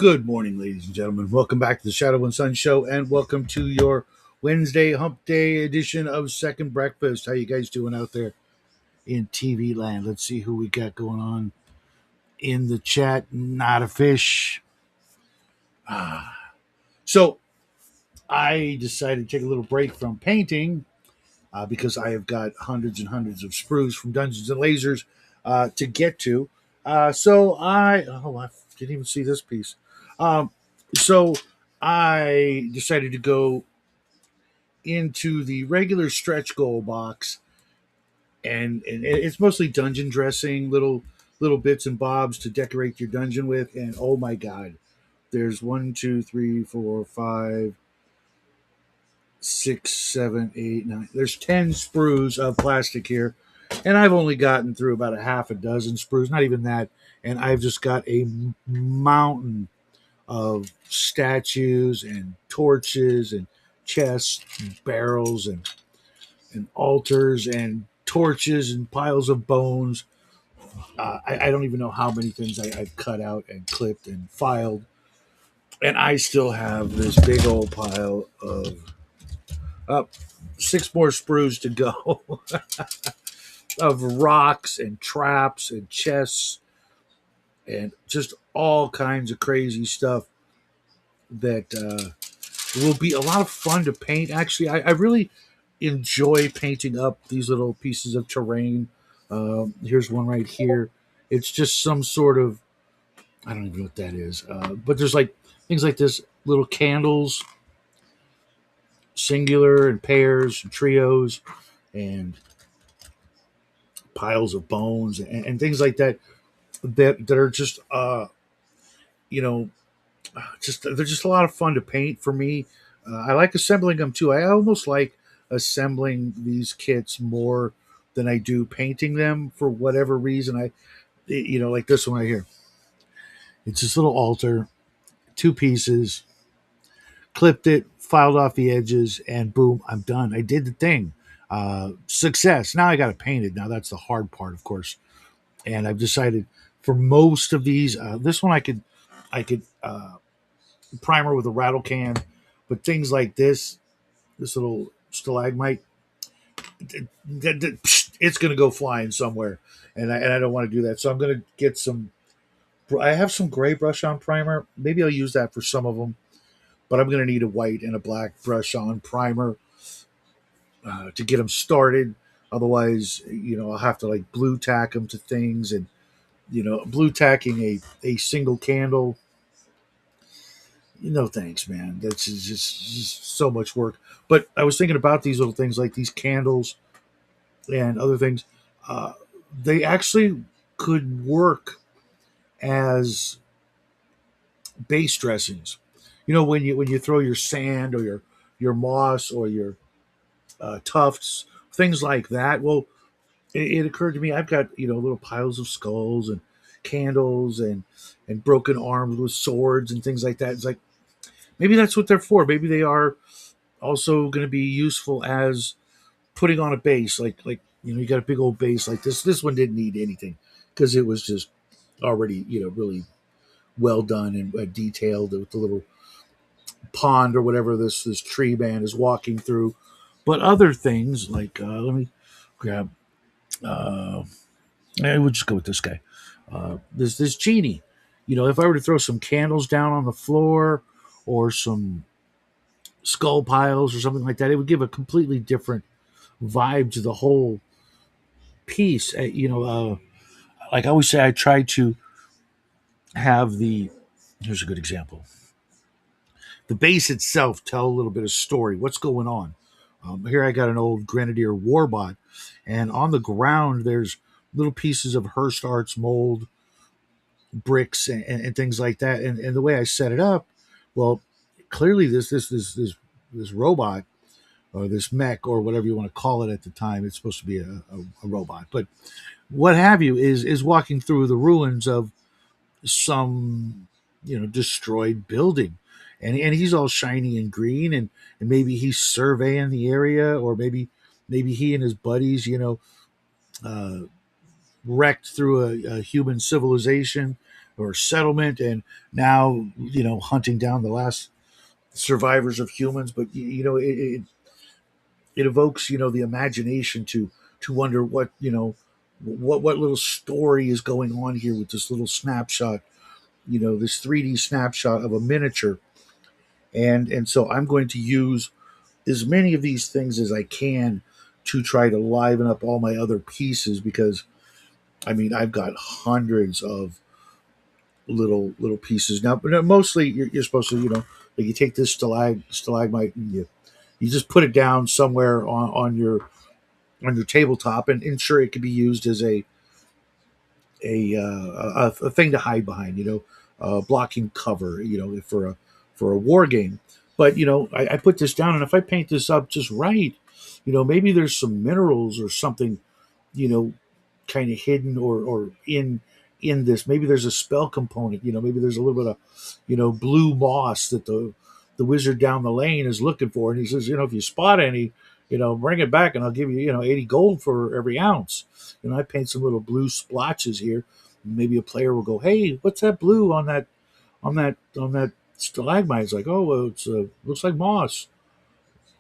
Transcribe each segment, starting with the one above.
Good morning, ladies and gentlemen. Welcome back to the Shadow and Sun Show, and welcome to your Wednesday Hump Day edition of Second Breakfast. How you guys doing out there in TV land? Let's see who we got going on in the chat. Not a fish. So I decided to take a little break from painting because I have got hundreds and hundreds of sprues from Dungeons and Lasers to get to. I didn't even see this piece. Um, so I decided to go into the regular stretch goal box, and it's mostly dungeon dressing, little bits and bobs to decorate your dungeon with. And oh my god, there's one, two, three, four, five, six, seven, eight, nine. There's 10 sprues of plastic here, and I've only gotten through about a half a dozen sprues, not even that. And I've just got a mountain of statues and torches and chests and barrels and altars and torches and piles of bones. I don't even know how many things I've cut out and clipped and filed. And I still have this big old pile of uh, six more sprues to go of rocks and traps and chests and just all kinds of crazy stuff that will be a lot of fun to paint. Actually, I really enjoy painting up these little pieces of terrain. Here's one right here. It's just some sort of, I don't even know what that is, but there's like things like this, little candles, singular and pairs and trios, and piles of bones and things like that that are just you know just they're just a lot of fun to paint for me. I like assembling them too. I almost like assembling these kits more than I do painting them for whatever reason. Like this one right here. It's this little altar, two pieces, clipped it, filed off the edges, and boom, I'm done. I did the thing. Success. Now I got to paint it. Now that's the hard part, of course. And I've decided for most of these, this one I could primer with a rattle can, but things like this little stalagmite, it's going to go flying somewhere, and I don't want to do that. So I'm going to get some. I have some gray brush on primer. Maybe I'll use that for some of them, but I'm going to need a white and a black brush on primer to get them started. Otherwise, I'll have to like blue tack them to things, and blue tacking a single candle. No thanks, man. That's just so much work. But I was thinking about these little things like these candles and other things. Uh, they actually could work as base dressings. When you throw your sand or your moss or your tufts, things like that. Well, it occurred to me I've got little piles of skulls and candles and broken arms with swords and things like that. It's like maybe that's what they're for. Maybe they are also going to be useful as putting on a base. Like you got a big old base like this. This one didn't need anything because it was just already really well done and detailed with the little pond or whatever this tree man is walking through. But other things like let me grab. Uh, we'll just go with this guy. This genie. If I were to throw some candles down on the floor or some skull piles or something like that, it would give a completely different vibe to the whole piece. Like I always say, I try to have here's a good example. The base itself tell a little bit of story. What's going on? Here I got an old Grenadier Warbot, and on the ground there's little pieces of Hearst Arts mold, bricks, and things like that. And the way I set it up, well, clearly this robot or this mech or whatever you want to call it at the time, it's supposed to be a robot, but what have you is walking through the ruins of some destroyed building, and he's all shiny and green, and maybe he's surveying the area, or maybe he and his buddies uh, wrecked through a human civilization or settlement, and now hunting down the last survivors of humans. But it evokes the imagination to wonder what little story is going on here with this little snapshot, this 3D snapshot of a miniature. And so I'm going to use as many of these things as I can to try to liven up all my other pieces, because I mean I've got hundreds of little pieces now, but mostly you're supposed to like you take this stalagmite and you just put it down somewhere on your tabletop, and ensure it can be used as a thing to hide behind, blocking cover, for a war game. But I put this down, and if I paint this up just right, maybe there's some minerals or something, you know, kind of hidden or in this. Maybe there's a spell component. Maybe there's a little bit of blue moss that the wizard down the lane is looking for, and he says, if you spot any, bring it back, and I'll give you 80 gold for every ounce. I paint some little blue splotches here. Maybe a player will go, hey, what's that blue on that stalagmite? It's like, oh, well, it's looks like moss.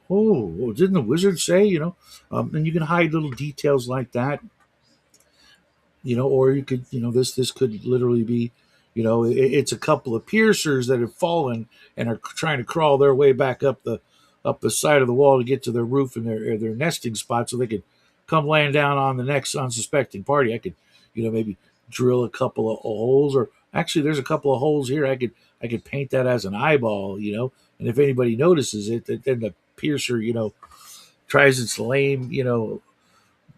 Oh, well, didn't the wizard say? And you can hide little details like that. Or you could, this could literally be, it's a couple of piercers that have fallen and are trying to crawl their way back up the side of the wall to get to their roof and their nesting spot, so they could come land down on the next unsuspecting party. I could, maybe drill a couple of holes, or actually, there's a couple of holes here. I could paint that as an eyeball, and if anybody notices it, then the piercer, tries its lame,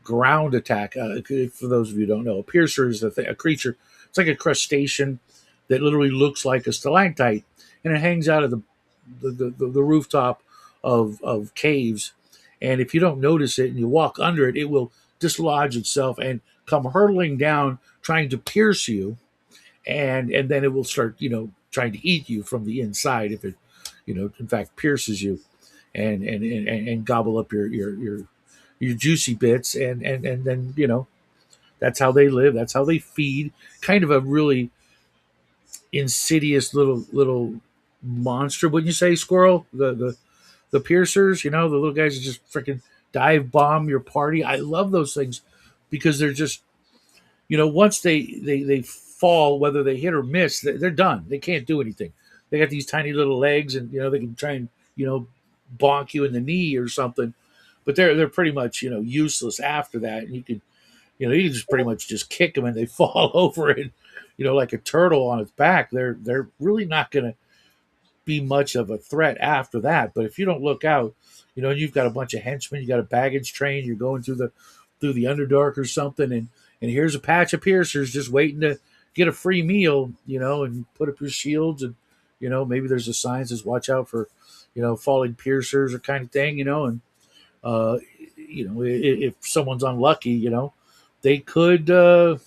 ground attack. For those of you who don't know, a piercer is a creature. It's like a crustacean that literally looks like a stalactite, and it hangs out of the rooftop of caves. And if you don't notice it and you walk under it, it will dislodge itself and come hurtling down, trying to pierce you, and then it will start trying to eat you from the inside if it in fact pierces you, and gobble up your juicy bits, and then that's how they live, that's how they feed. Kind of a really insidious little monster, wouldn't you say, Squirrel? The piercers, the little guys that just freaking dive bomb your party. I love those things because they're just once they fall, whether they hit or miss, they're done. They can't do anything. They got these tiny little legs, and they can try and bonk you in the knee or something, but they're pretty much useless after that. And you can just pretty much just kick them and they fall over it, like a turtle on its back. They're really not going to be much of a threat after that. But if you don't look out, and you've got a bunch of henchmen, you got a baggage train, you're going through the Underdark or something, and here's a patch of piercers just waiting to get a free meal, and put up your shields, and maybe there's a sign that says watch out for falling piercers or kind of thing, and uh, if someone's unlucky, they could uh,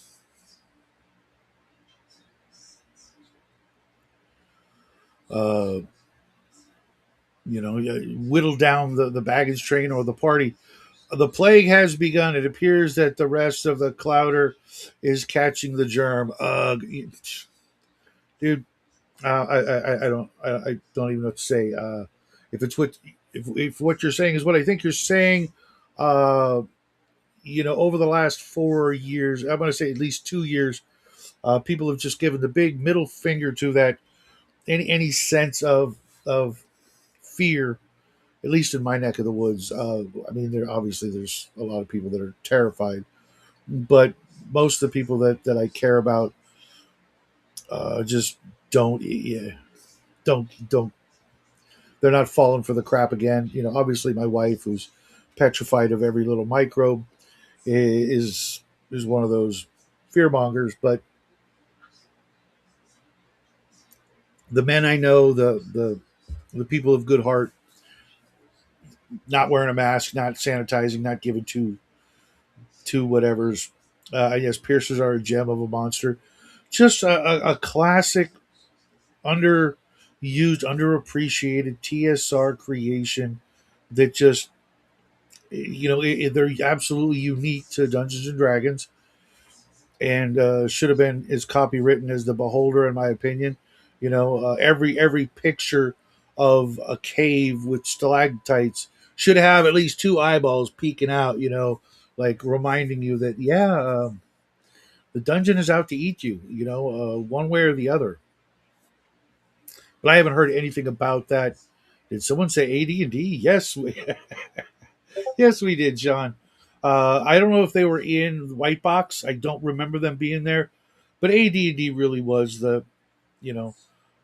whittle down the baggage train or the party. The plague has begun. It appears that the rest of the Clouder is catching the germ. Dude, I don't even know what to say. If it's what if what you're saying is what I think you're saying, uh, over the last 4 years, I'm going to say at least 2 years, people have just given the big middle finger to that any sense of fear, at least in my neck of the woods. I mean, there's a lot of people that are terrified, but most of the people that I care about just don't, yeah, don't. They're not falling for the crap again. Obviously, my wife, who's petrified of every little microbe, is one of those fear mongers. But the men I know, the people of good heart, not wearing a mask, not sanitizing, not giving two whatever's. I guess piercers are a gem of a monster. Just a classic, underused, underappreciated TSR creation that just they're absolutely unique to Dungeons and Dragons. and should have been as copywritten as the Beholder, in my opinion. Every picture of a cave with stalactites should have at least two eyeballs peeking out. Like reminding you that the dungeon is out to eat you. One way or the other. But I haven't heard anything about that. Did someone say AD&D? Yes, yes, we did, John. I don't know if they were in White Box. I don't remember them being there, but AD&D really was you know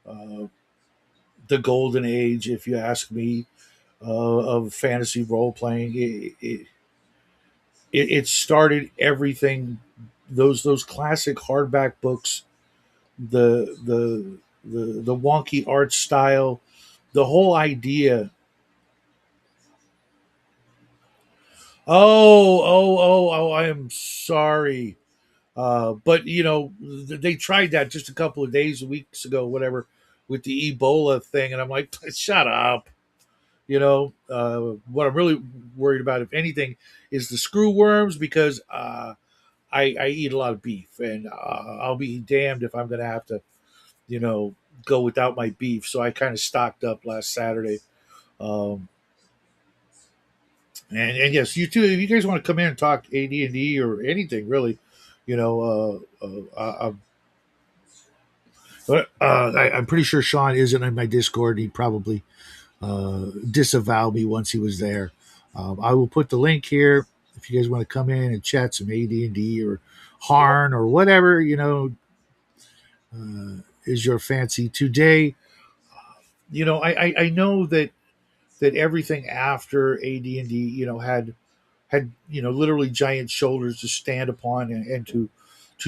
uh, the golden age, if you ask me, of fantasy role playing. It started everything. Those classic hardback books, the wonky art style, the whole idea. Oh! I am sorry. But they tried that just a couple of days, weeks ago, whatever, with the Ebola thing, and I'm like, shut up. What I'm really worried about, if anything, is the screw worms, because I eat a lot of beef, and I'll be damned if I'm going to have to, you know, go without my beef. So I kind of stocked up last Saturday. Um, and yes, you too. If you guys want to come in and talk AD&D or anything, really, I'm I'm pretty sure Sean isn't in my Discord. He'd probably disavow me once he was there. I will put the link here if you guys want to come in and chat some AD&D or Harn or whatever is your fancy today. I know that everything after AD&D had literally giant shoulders to stand upon, and to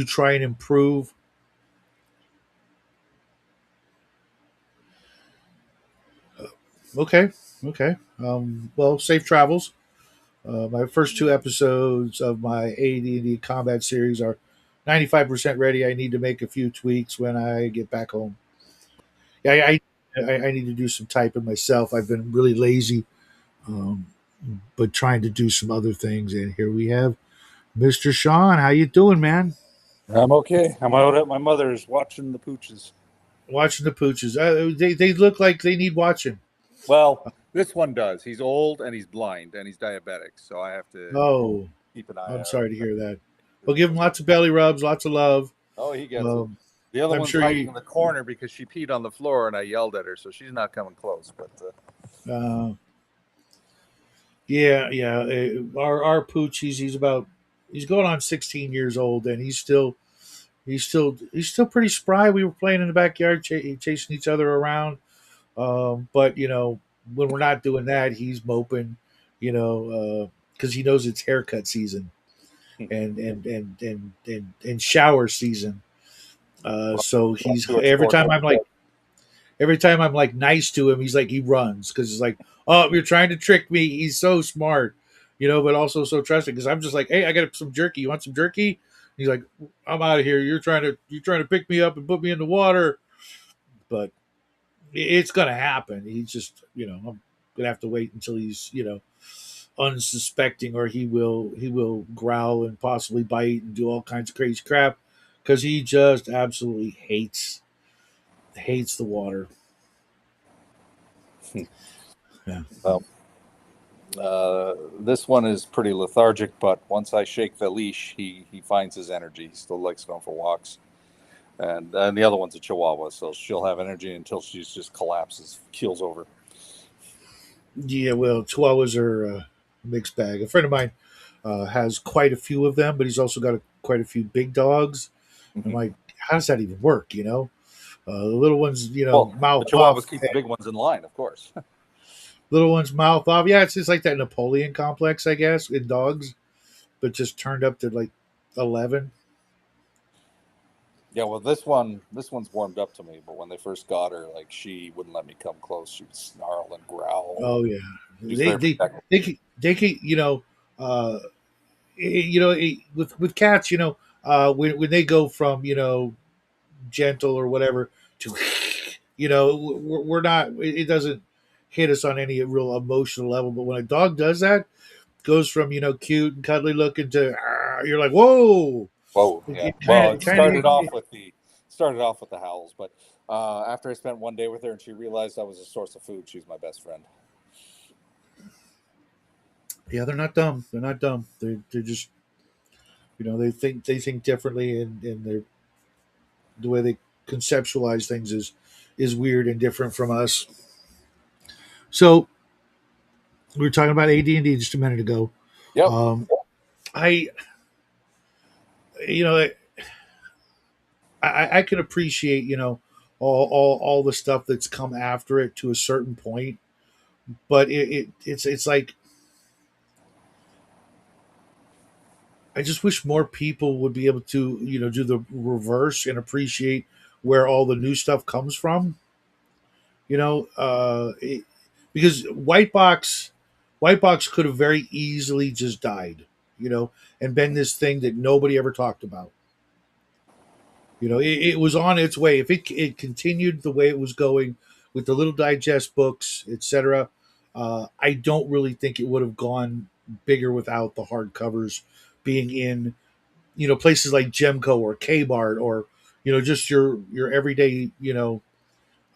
try and improve. Okay, okay. Well, safe travels. My first two episodes of my AD&D combat series are 95% ready. I need to make a few tweaks when I get back home. Yeah, I need to do some typing myself. I've been really lazy, um, but trying to do some other things. And here we have Mr. Sean. How you doing, man? I'm okay. I'm out at my mother's watching the pooches. Watching the pooches. They look like they need watching. Well, this one does. He's old and he's blind and he's diabetic, so I have to Oh, keep an eye I'm out. sorry to hear that. Well, give him lots of belly rubs, lots of love. Oh, he gets it. Um, The other I'm one's sure hiding you. in the corner because she peed on the floor and I yelled at her, so she's not coming close. But Uh, Yeah, yeah. Our pooch, he's going on 16 years old, and he's still pretty spry. We were playing in the backyard, chasing each other around. But when we're not doing that, he's moping. Because he knows it's haircut season, and shower season. well, So don't he's do it every sport. time I'm like nice to him, he's like he runs, because he's like, oh, you're trying to trick me. He's so smart, but also so trusting, because I'm just like, hey, I got some jerky. You want some jerky? He's like, I'm out of here. You're trying to pick me up and put me in the water. But it's gonna happen. He's just, I'm gonna have to wait until he's, unsuspecting, or he will growl and possibly bite and do all kinds of crazy crap, because he just absolutely hates the water. Yeah. Well, this one is pretty lethargic, but once I shake the leash, he finds his energy. He still likes going for walks. And the other one's a Chihuahua, so she'll have energy until she just collapses, keels over. Yeah, well, Chihuahuas are a mixed bag. A friend of mine has quite a few of them, but he's also got quite a few big dogs. I'm like, how does that even work? The little ones, Well, the mouth Chihuahuas off. keep the big ones in line, of course. Little ones mouth off. Yeah, it's just like that Napoleon complex, I guess, in dogs, but just turned up to like 11. Yeah, well, this one's warmed up to me, but when they first got her, like she wouldn't let me come close. She would snarl and growl. Oh yeah, She's they very they protective. they uh, with cats, when they go from gentle or whatever to we're not, it doesn't hit us on any real emotional level, but when a dog does that, goes from cute and cuddly looking to you're like, whoa. Whoa, It, yeah. it kind Well, of, kind of, started off with the howls, but after I spent one day with her and she realized I was a source of food, she's my best friend. yeah, they're not dumb. They're not dumb. They're just, they think differently, and they're the way they conceptualize things is weird and different from us. So we were talking about AD&D just a minute ago. Yep. Um, I, you know, I can appreciate, all the stuff that's come after it to a certain point, but it's like I just wish more people would be able to, do the reverse and appreciate where all the new stuff comes from. You know, because White Box could have very easily just died, and been this thing that nobody ever talked about. It was on its way. If it continued the way it was going with the little digest books, etc., I don't really think it would have gone bigger without the hardcovers being in, places like Gemco or Kmart, or just your everyday,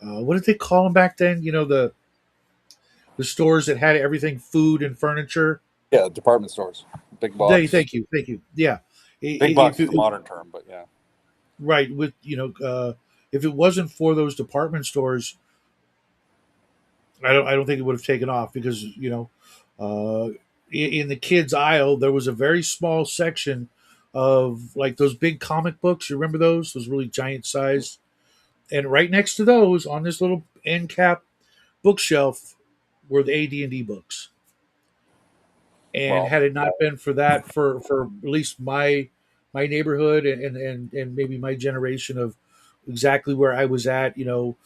what did they call them back then? The stores that had everything, food and furniture. Yeah, department stores, big They box. thank you. Yeah, Big box if is the it, modern term, but yeah. right, with if it wasn't for those department stores, I don't think it would have taken off, because in the kids aisle there was a very small section of like those big comic books. You remember those really giant sized, and right next to those on this little end cap bookshelf were the AD&D books. And Well, had it not been for that, for at least my neighborhood, and maybe my generation of exactly where I was at, kind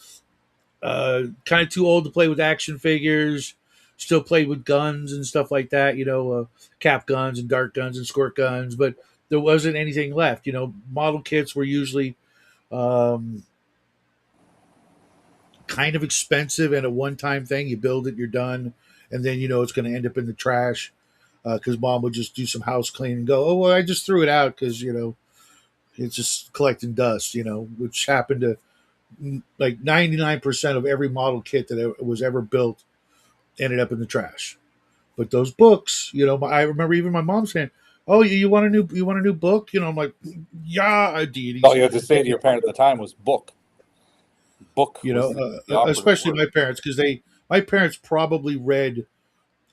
of too old to play with action figures, still played with guns and stuff like that, cap guns and dart guns and squirt guns, but there wasn't anything left. Model kits were usually um, kind of expensive and a one-time thing. You build it, you're done, and then it's going to end up in the trash, because mom would just do some house cleaning and go, oh well, I just threw it out because it's just collecting dust, which happened to like 99% of every model kit that was ever built ended up in the trash. But those books, I remember even my mom saying, "Oh, you want a new book?" I'm like, "Yeah, all deities." you had to say to your parent at the time was book. Book was the operative Especially word. my parents, because my parents probably read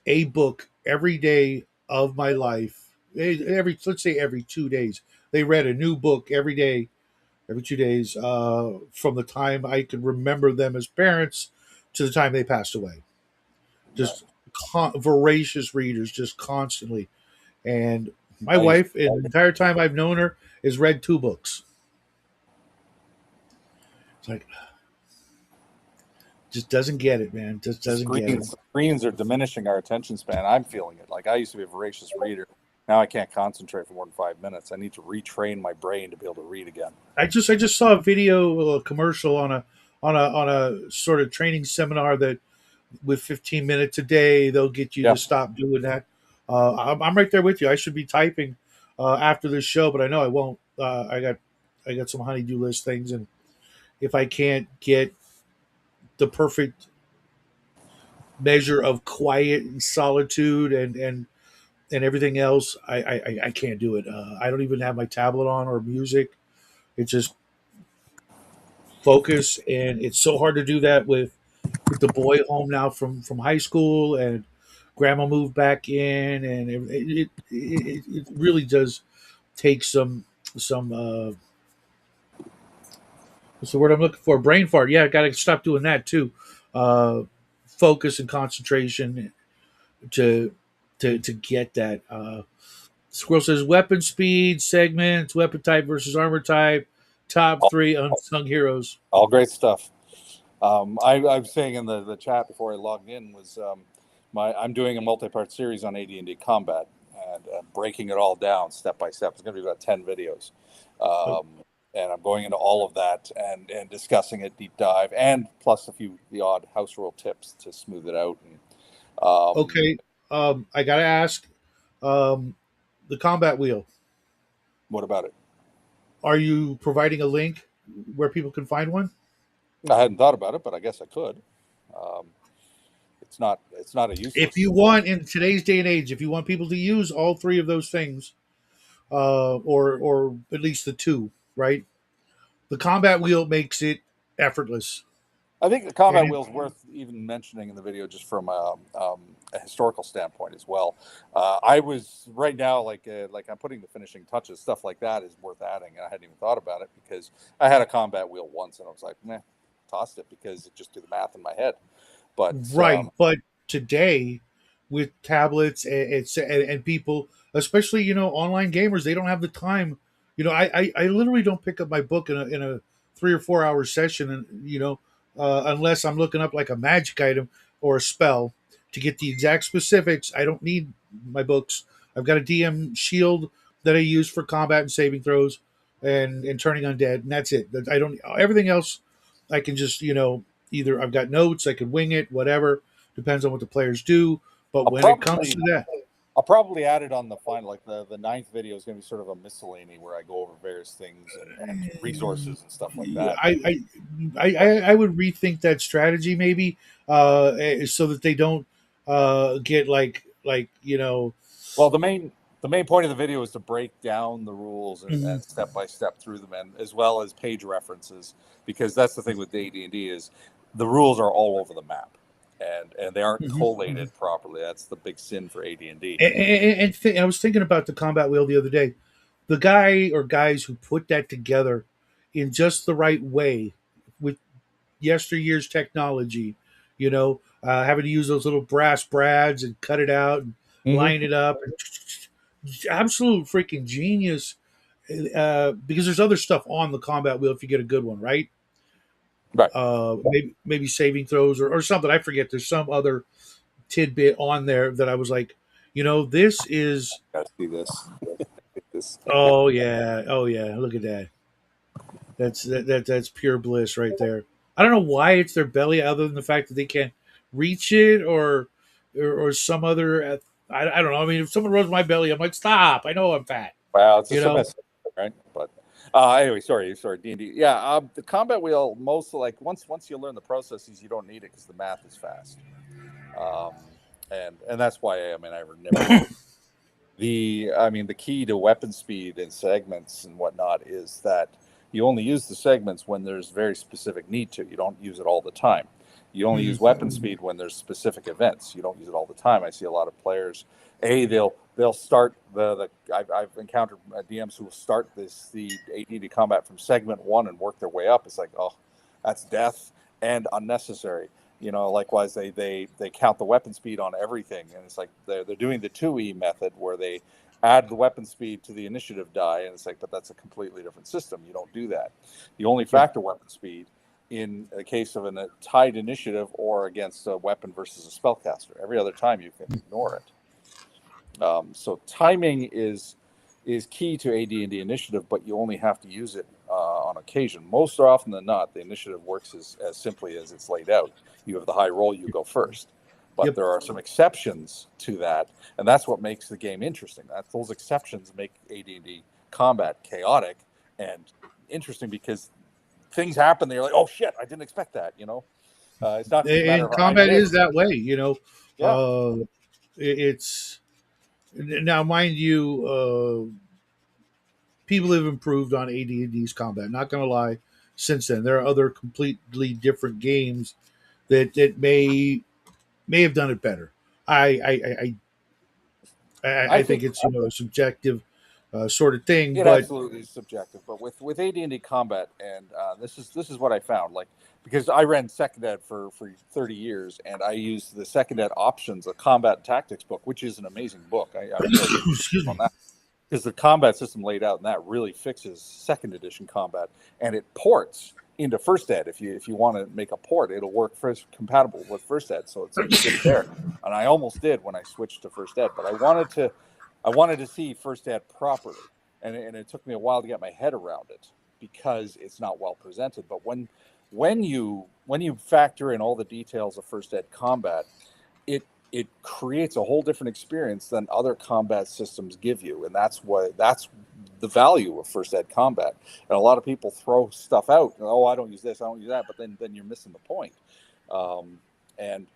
a book every day of my life. Every let's say every 2 days, they read a new book every day, every 2 days, from the time I could remember them as parents to the time they passed away. Right. Just voracious readers, just constantly. And my I used wife, in the entire time I've known her, has read 2 books. It's like, just doesn't get it, man. Just doesn't get it. screens are diminishing our attention span. I'm feeling it. Like I used to be a voracious reader. Now I can't concentrate for more than 5 minutes. I need to retrain my brain to be able to read again. I just saw a video, a commercial on a sort of training seminar that with 15 minutes a day they'll get you Yeah. to stop doing that. I'm right there with you. I should be typing after this show, but I know I won't. I got some honeydew list things, and if I can't get the perfect measure of quiet and solitude and everything else, I can't do it. I don't even have my tablet on or music. It's just focus, and it's so hard to do that with the boy home now from high school, and grandma moved back in, and it really does take some what's the word I'm looking for, brain fart. Yeah, I gotta stop doing that too. uh Focus and concentration to to get that. Squirrel says weapon speed segments, weapon type versus armor type, top All, three unsung heroes. all great stuff. I was saying in the chat before I logged in was I'm doing a multi-part series on AD&D combat and breaking it all down step by step. It's going to be about 10 videos. Oh, Um, and I'm going into all of that and discussing it deep dive, and plus the odd house rule tips to smooth it out. And okay. I gotta ask, um, the combat wheel. what about it? Are you providing a link where people can find one? I hadn't thought about it, but I guess I could. Um, it's not a If useless you tool. want, in today's day and age, if you want people to use all three of those things, or at least the two, right? The combat wheel makes it effortless. I think the And combat it, wheel is worth even mentioning in the video, just from a historical standpoint as well. I was right now like I'm putting the finishing touches, stuff like that is worth adding, and I hadn't even thought about it because I had a combat wheel once, and I was like, meh, tossed it because it just did the math in my head. But right, but today with tablets and people, especially online gamers, they don't have the time. I literally don't pick up my book in a 3 or 4 hour session, and unless I'm looking up like a magic item or a spell to get the exact specifics. I don't need my books. I've got a DM shield that I use for combat and saving throws and turning undead, and that's it. I don't everything else. I can just either I've got notes, I can wing it, whatever. Depends on what the players do. But I'll when it comes probably to that, I'll probably add it on the final, like the ninth video is going to be sort of a miscellany where I go over various things and resources and stuff like that. I would rethink that strategy maybe, so that they don't get Well, the main point of the video is to break down the rules and Mhm, step by step through them, and as well as page references, because that's the thing with AD&D is the rules are all over the map, and they aren't mhm, collated mhm. properly. That's the big sin for AD&D. And I was thinking about the combat wheel the other day. The guy or guys who put that together in just the right way with yesteryear's technology, having to use those little brass brads and cut it out and Mm-hmm. line it up. Absolute freaking genius. Because there's other stuff on the combat wheel if you get a good one, right? Right. Maybe saving throws or something. I forget. There's some other tidbit on there that I was like, this is. Gotta see this. This. Oh yeah, oh yeah. Look at that. That's pure bliss right there. I don't know why it's their belly, other than the fact that they can't reach it, or some other. I don't know. I mean, if someone rubs my belly, I'm like, stop. I know I'm fat. Wow, it's a You know. semester, right? But anyway, sorry, D&D. Yeah, the combat wheel, most like once you learn the processes, you don't need it because the math is fast. Um, and that's why I never really. The key to weapon speed and segments and whatnot is that you only use the segments when there's very specific need to. You don't use it all the time. You only use weapon speed when there's specific events. You don't use it all the time. I see a lot of players. They'll start I've encountered DMs who will start the AD combat from segment one and work their way up. It's like, oh, that's death and unnecessary. Likewise, they count the weapon speed on everything, and it's like they're doing the 2E method where they add the weapon speed to the initiative die, and it's like, but that's a completely different system. You don't do that. You only Yeah. factor weapon speed in a case of a tied initiative or against a weapon versus a spellcaster. Every other time you can ignore it. So timing is key to AD&D initiative, but you only have to use it on occasion. Most often than not, the initiative works as simply as it's laid out. You have the high roll, you go first. But Yep. there are some exceptions to that, and that's what makes the game interesting. Those exceptions make AD&D combat chaotic and interesting because things happen. They're like, oh shit, I didn't expect that. It's not just a matter And of I combat is missed. that way. Yeah, It's now, mind you, people have improved on AD&D's combat. Not gonna lie. Since then, there are other completely different games that may have done it better. I I I think think it's a subjective sort of thing, it but absolutely is subjective, but with AD&D combat, and this is what I found. Like, because I ran second ed for 30 years, and I used the second ed options, a combat tactics book, which is an amazing book. I really give excuse on me. that because the combat system laid out, and that really fixes second edition combat, and it ports into first ed. If you want to make a port, it'll work first compatible with first ed, so it's like good there. And I almost did when I switched to first ed, but I wanted to see first ed properly, and it took me a while to get my head around it because it's not well presented. But when you factor in all the details of first ed combat, it creates a whole different experience than other combat systems give you, and that's the value of first ed combat. And a lot of people throw stuff out. Oh, I don't use this, I don't use that, but then you're missing the point. And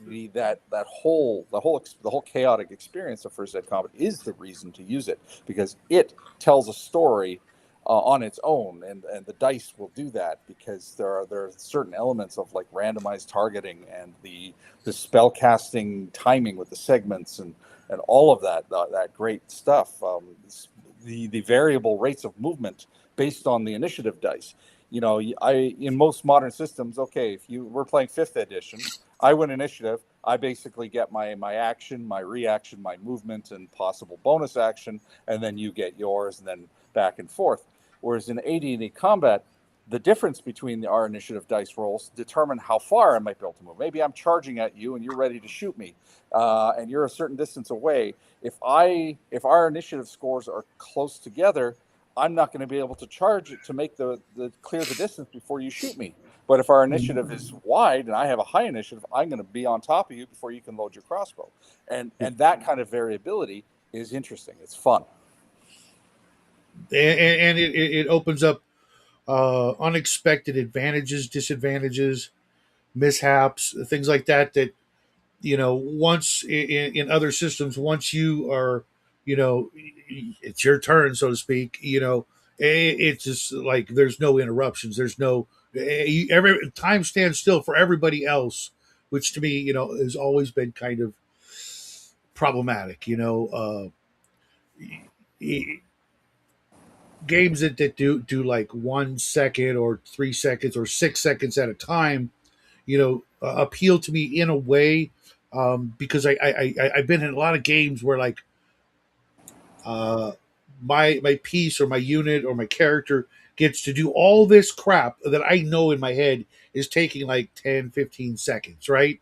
the whole chaotic experience of first ed combat is the reason to use it, because it tells a story on its own, and the dice will do that, because there are certain elements of like randomized targeting and the spell casting timing with the segments and all of that great stuff. The variable rates of movement based on the initiative dice. In most modern systems, okay, if we're playing 5th edition, I win initiative. I basically get my action, my reaction, my movement, and possible bonus action, and then you get yours, and then back and forth. Whereas in AD&D combat, the difference between our initiative dice rolls determine how far I might be able to move. Maybe I'm charging at you and you're ready to shoot me, and you're a certain distance away. If our initiative scores are close together, I'm not going to be able to charge it to make the clear the distance before you shoot me. But if our initiative is wide and I have a high initiative, I'm going to be on top of you before you can load your crossbow. And that kind of variability is interesting. It's fun. And it opens up unexpected advantages, disadvantages, mishaps, things like that. That once in other systems, once you are, it's your turn, so to speak. It's just like there's no interruptions. There's no every time stands still for everybody else, which to me, has always been kind of problematic. Games that do like 1 second or 3 seconds or 6 seconds at a time, appeal to me in a way, because I've been in a lot of games where like uh, my piece or my unit or my character gets to do all this crap that I know in my head is taking like 10, 15 seconds, right?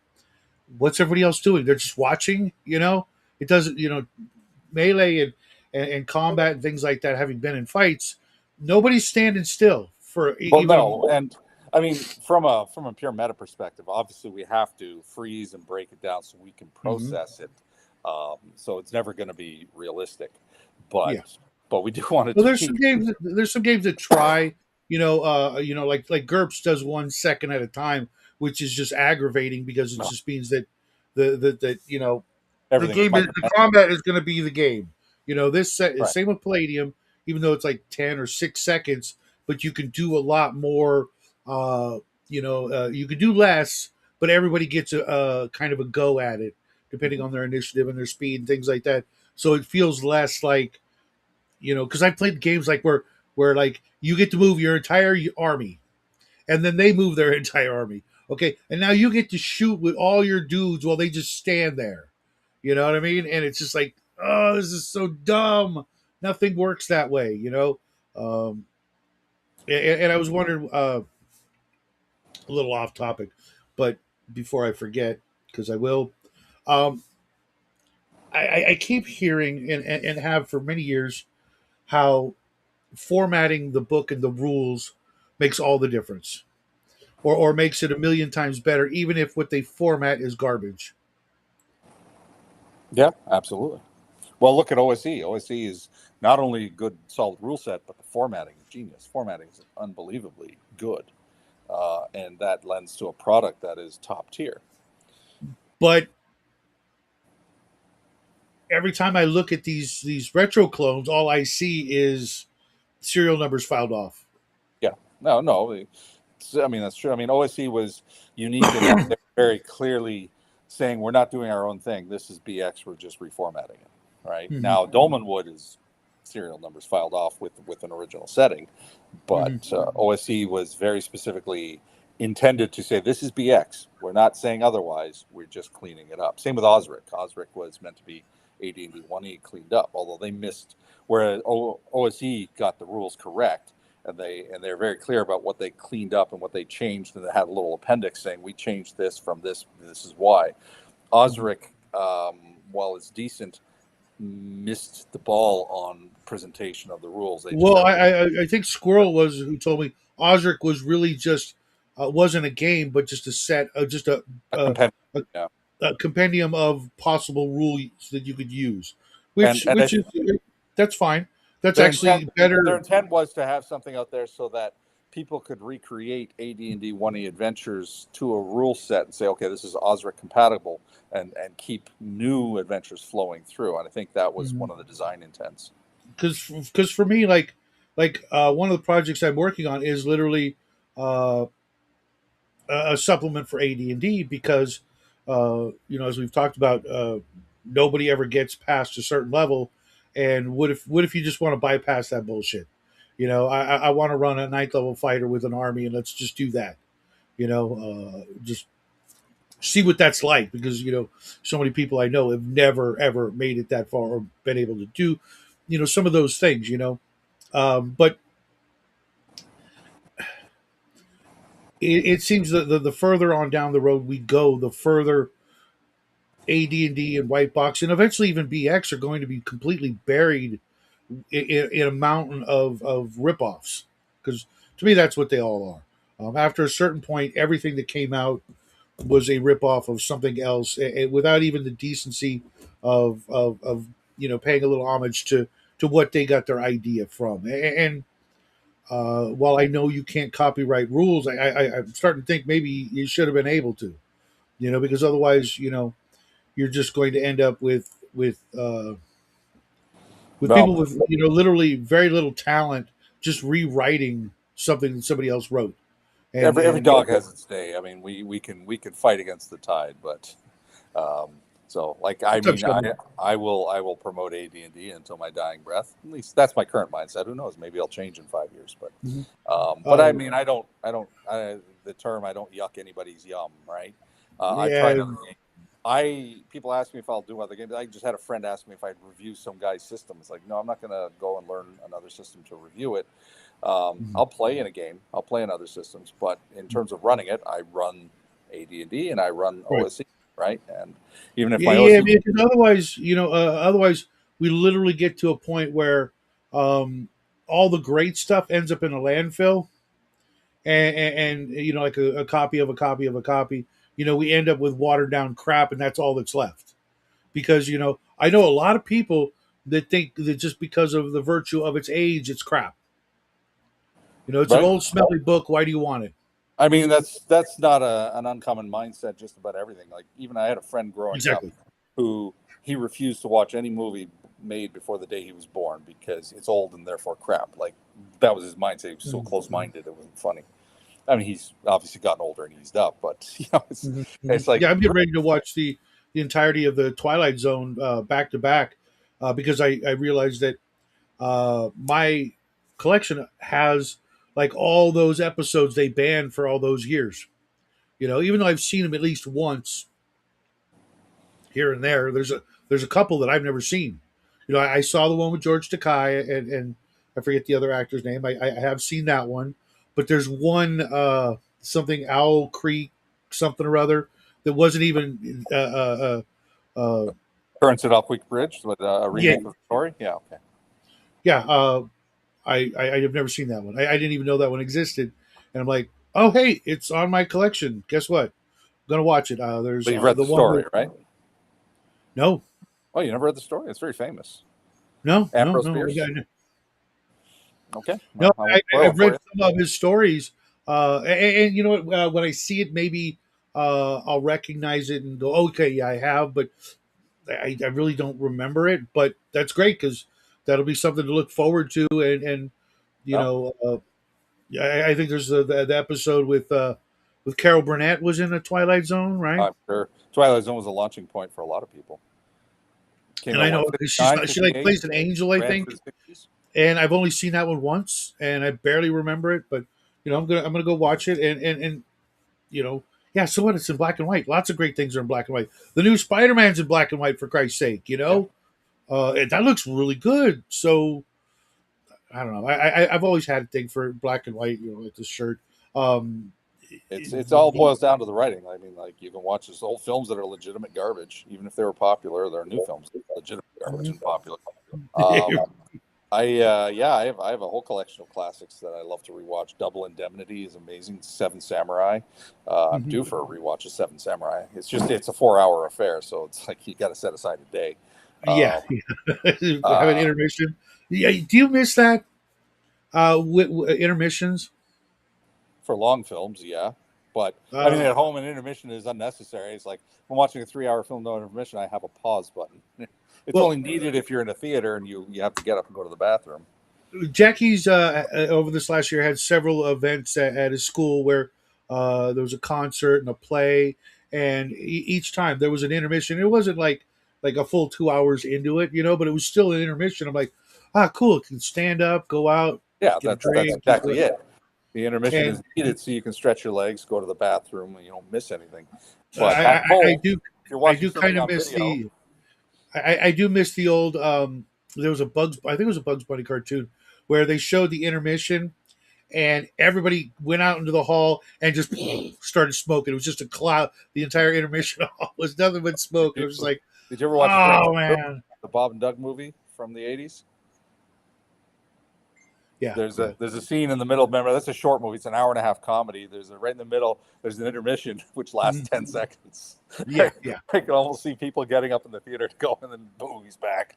What's everybody else doing? They're just watching. It doesn't. Melee and combat and things like that, having been in fights, nobody's standing still for Well, even a no, moment. and I mean from a pure meta perspective, obviously we have to freeze and break it down so we can Hmm. process it. So it's never going to be realistic, Yeah. but we do want it Well, to there's be. some games. There's some games that try. Like GURPS does 1 second at a time, which is just aggravating because it No, just means that that the everything is game is the micromanaged. combat is going to be the game. This set Right. same with Palladium, even though it's like 10 or 6 seconds, but you can do a lot more. You can do less, but everybody gets a kind of a go at it, depending Mhm. on their initiative and their speed and things like that. So it feels less like because I played games like where like you get to move your entire army, and then they move their entire army. Okay, and now you get to shoot with all your dudes while they just stand there. You know what I mean? And it's just like, oh, this is so dumb. Nothing works that way. Um, and I was wondering, a little off topic, but before I forget, because I will, um, I keep hearing and have for many years how formatting the book and the rules makes all the difference, or makes it a million times better, even if what they format is garbage. Yeah, absolutely. Well, look at OSE. OSE is not only a good, solid rule set, but the formatting is genius. Formatting is unbelievably good, and that lends to a product that is top tier. But every time I look at these retro clones, all I see is serial numbers filed off. Yeah, no. I mean, that's true. I mean, OSE was unique in that they're very clearly saying we're not doing our own thing. This is BX. We're just reformatting it. Right Hmm. now, Dolmenwood is serial numbers filed off with an original setting, but Hmm. OSE was very specifically intended to say this is BX. We're not saying otherwise. We're just cleaning it up. Same with Osric. Osric was meant to be AD&D 1E cleaned up, although they missed. Whereas OSE got the rules correct, and they're very clear about what they cleaned up and what they changed, and they had a little appendix saying we changed this from this. This is why. Hmm. Osric, while it's decent, missed the ball on presentation of the rules. They just Well, said I think Squirrel was who told me Osric was really just wasn't a game, but just a set, just a compendium. a, Yeah, a compendium of possible rules that you could use, and which and I is that's fine. That's Their intent, actually their better. intent was to have something out there so that people could recreate AD&D 1E adventures to a rule set and say, okay, this is OSRIC compatible, and keep new adventures flowing through. And I think that was one of the design intents. Because for me, one of the projects I'm working on is literally uh, a supplement for AD&D because as we've talked about, nobody ever gets past a certain level. And what if you just want to bypass that bullshit? I want to run a ninth level fighter with an army, and let's just do that. Just see what that's like, because so many people I know have never ever made it that far or been able to do some of those things. But it seems that the further on down the road we go, the further AD&D and White Box and eventually even BX are going to be completely buried in a mountain of ripoffs. Because to me, that's what they all are. After a certain point, everything that came out was a ripoff of something else, without even the decency of paying a little homage to what they got their idea from. And while I know you can't copyright rules, I'm starting to think maybe you should have been able to, because otherwise, you're just going to end up with people Well, with literally very little talent just rewriting something that somebody else wrote. and every and dog has its day. I mean, we can fight against the tide, but um, so like I What's up, mean, I Sheldon? I will I will promote AD&D until my dying breath. At least that's my current mindset. Who knows? Maybe I'll change in 5 years. Mhm. But I Uh, mean, the term I don't yuck anybody's yum, right? I've tried yeah, other games. People ask me if I'll do other games. I just had a friend ask me if I'd review some guy's system. It's like, no, I'm not going to go and learn another system to review it. mhm. I'll play in a game. I'll play in other systems, but in terms of running it, I run AD&D and I run Right. OSE, right? And even if Yeah, my yeah. OSE, Because otherwise we literally get to a point where um, all the great stuff ends up in a landfill, and like a copy of a copy of a copy. We end up with watered down crap, and that's all that's left. Because I know a lot of people that think that just because of the virtue of its age, it's crap. It's an right? old smelly book. Why do you want it? I mean, that's not an uncommon mindset just about everything. Like even I had a friend growing up Exactly. who he refused to watch any movie made before the day he was born because it's old and therefore crap. Like that was his mindset. He was so Mhm. close minded it wasn't funny. I mean, he's obviously gotten older and eased up, but Mhm. Mhm. it's like Yeah, I'm getting ready to watch the entirety of the Twilight Zone back to back, because I realized that my collection has like all those episodes they banned for all those years. Even though I've seen them at least once here and there, there's a couple that I've never seen. I saw the one with George Takei and I forget the other actor's name. I have seen that one, but there's one something Owl Creek something or other that wasn't even Currents at Upweek Bridge with a yeah, remake of the story. Yeah, okay. yeah. I have never seen that one. I didn't even know that one existed, and I'm like, oh hey, it's on my collection. Guess what? I'm gonna watch it. There's But you've read the the one with story, right? no, Oh, you never read the story? It's very famous. no, no, Ambrose no. Bierce. Okay, No, well, I won't spoil I've it for read you. some of his stories, and you know what? When I see it, maybe I'll recognize it and go, "Okay, yeah, I have," but I really don't remember it. But that's great because that'll be something to look forward to, and you No, know, yeah, I think there's the episode with Carol Burnett was in the Twilight Zone, right? I'm sure Twilight Zone was a launching point for a lot of people. Came And out I know what, 'cause 59, she like 58, plays an angel, I ran think, through the 60s. and I've only seen that one once, and I barely remember it. But I'm gonna go watch it, and yeah. So what? It's in black and white. Lots of great things are in black and white. The new Spider-Man's in black and white, for Christ's sake. Yeah, And that looks really good. So I don't know. I've always had a thing for black and white. Like this shirt. Um, it's all boils down to the writing. I mean, like you can watch these old films that are legitimate garbage, even if they were popular. There are new films that are legitimate garbage and popular. Um, I have a whole collection of classics that I love to rewatch. Double Indemnity is amazing. Seven Samurai. I'm due for a rewatch of Seven Samurai. It's a 4 hour affair, so it's like you got to set aside a day. yeah, Um, yeah. Have an uh, intermission. Yeah, do you miss that with intermissions? For long films, yeah. But I mean, Uh, at home, an intermission is unnecessary. It's like if I'm watching a 3-hour film, no intermission. I have a pause button. It's well, only needed if you're in a theater and you have to get up and go to the bathroom. Jackie's over this last year had several events at his school where there was a concert and a play, and each time there was an intermission. It wasn't like a full 2 hours into it, but it was still an intermission. I'm like, ah, cool. Can stand up, go out, Yeah, get a that's drink, exactly it. The intermission is and needed so you can stretch your legs, go to the bathroom, and you don't miss anything. But I, at I, I home, do if you're I watching do kind something of on miss video, I do miss the old there was a Bugs I think it was a Bugs Bunny cartoon where they showed the intermission and everybody went out into the hall and just started smoking. It was just a cloud. The entire intermission hall was nothing but smoke. And did it was just like, you ever watch oh Breakfast, man, the Bob and Doug movie from the 80s? yeah, There's yeah, a scene in the middle. Remember, that's a short movie. It's an hour and a half comedy. Right in the middle. There's an intermission which lasts mhm, 10 seconds. yeah, yeah, I can almost see people getting up in the theater to go, and then boom, he's back.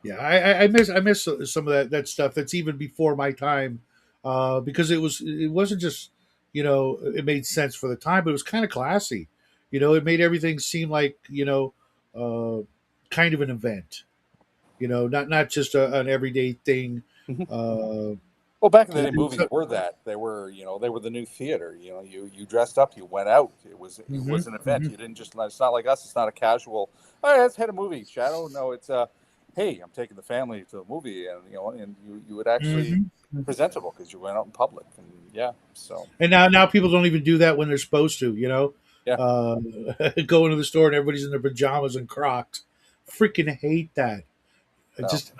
yeah. I miss some of that stuff. That's even before my time, because it wasn't just it made sense for the time, but it was kind of classy. It made everything seem like uh, kind of an event. Not just an everyday thing. Uh, Well, back in the day, it was, movies were that. They were the new theater. You dressed up, you went out. It mhm, was an event. mhm. You didn't just. It's not like us. It's not a casual. All right, let's hit a movie. Shadow. No, it's hey, I'm taking the family to a movie, and you would actually Hmm. presentable because you went out in public, and yeah. So And now people don't even do that when they're supposed to. yeah, Uh, go into the store and everybody's in their pajamas and Crocs. Freaking hate that. I no. just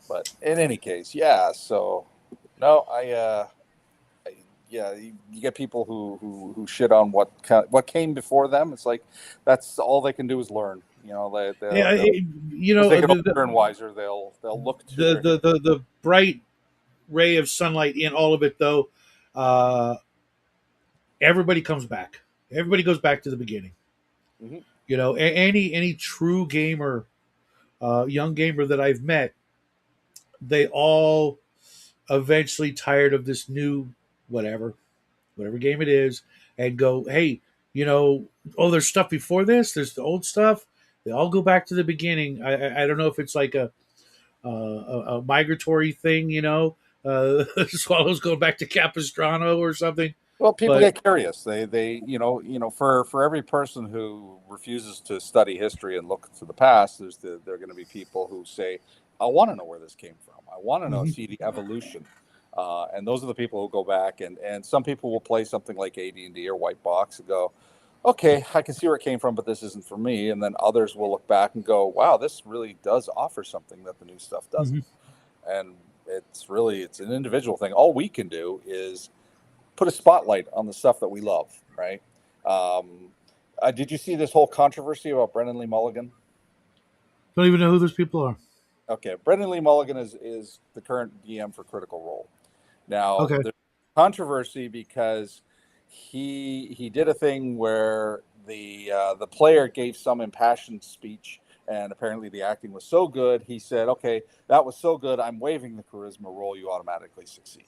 But in any case, yeah. So no, yeah, you get people who shit on what came before them. It's like that's all they can do is learn. yeah, As they get older and wiser, they'll look to their the bright ray of sunlight in all of it though. Uh, everybody comes back. Everybody goes back to the beginning. Mhm. Any true gamer, young gamer that I've met, they all eventually tired of this new whatever game it is, and go, hey, oh, there's stuff before this. There's the old stuff. They all go back to the beginning. I don't know if it's like a migratory thing, swallows going back to Capistrano or something. Well, people But get curious. They for every person who refuses to study history and look to the past, there are going to be people who say, "I want to know where this came from. I want to know mhm, see the evolution." And those are the people who go back, and some people will play something like AD&D or White Box and go, "Okay, I can see where it came from, but this isn't for me." And then others will look back and go, "Wow, this really does offer something that the new stuff doesn't." mhm. And it's an individual thing. All we can do is put a spotlight on the stuff that we love, right? Um, did you see this whole controversy about Brendan Lee Mulligan? Don't even know who those people are. Okay, Brendan Lee Mulligan is the current DM for Critical Role. Now, Okay. there's controversy because he did a thing where the player gave some impassioned speech, and apparently the acting was so good. He said, "Okay, that was so good. I'm waiving the charisma roll. You automatically succeed."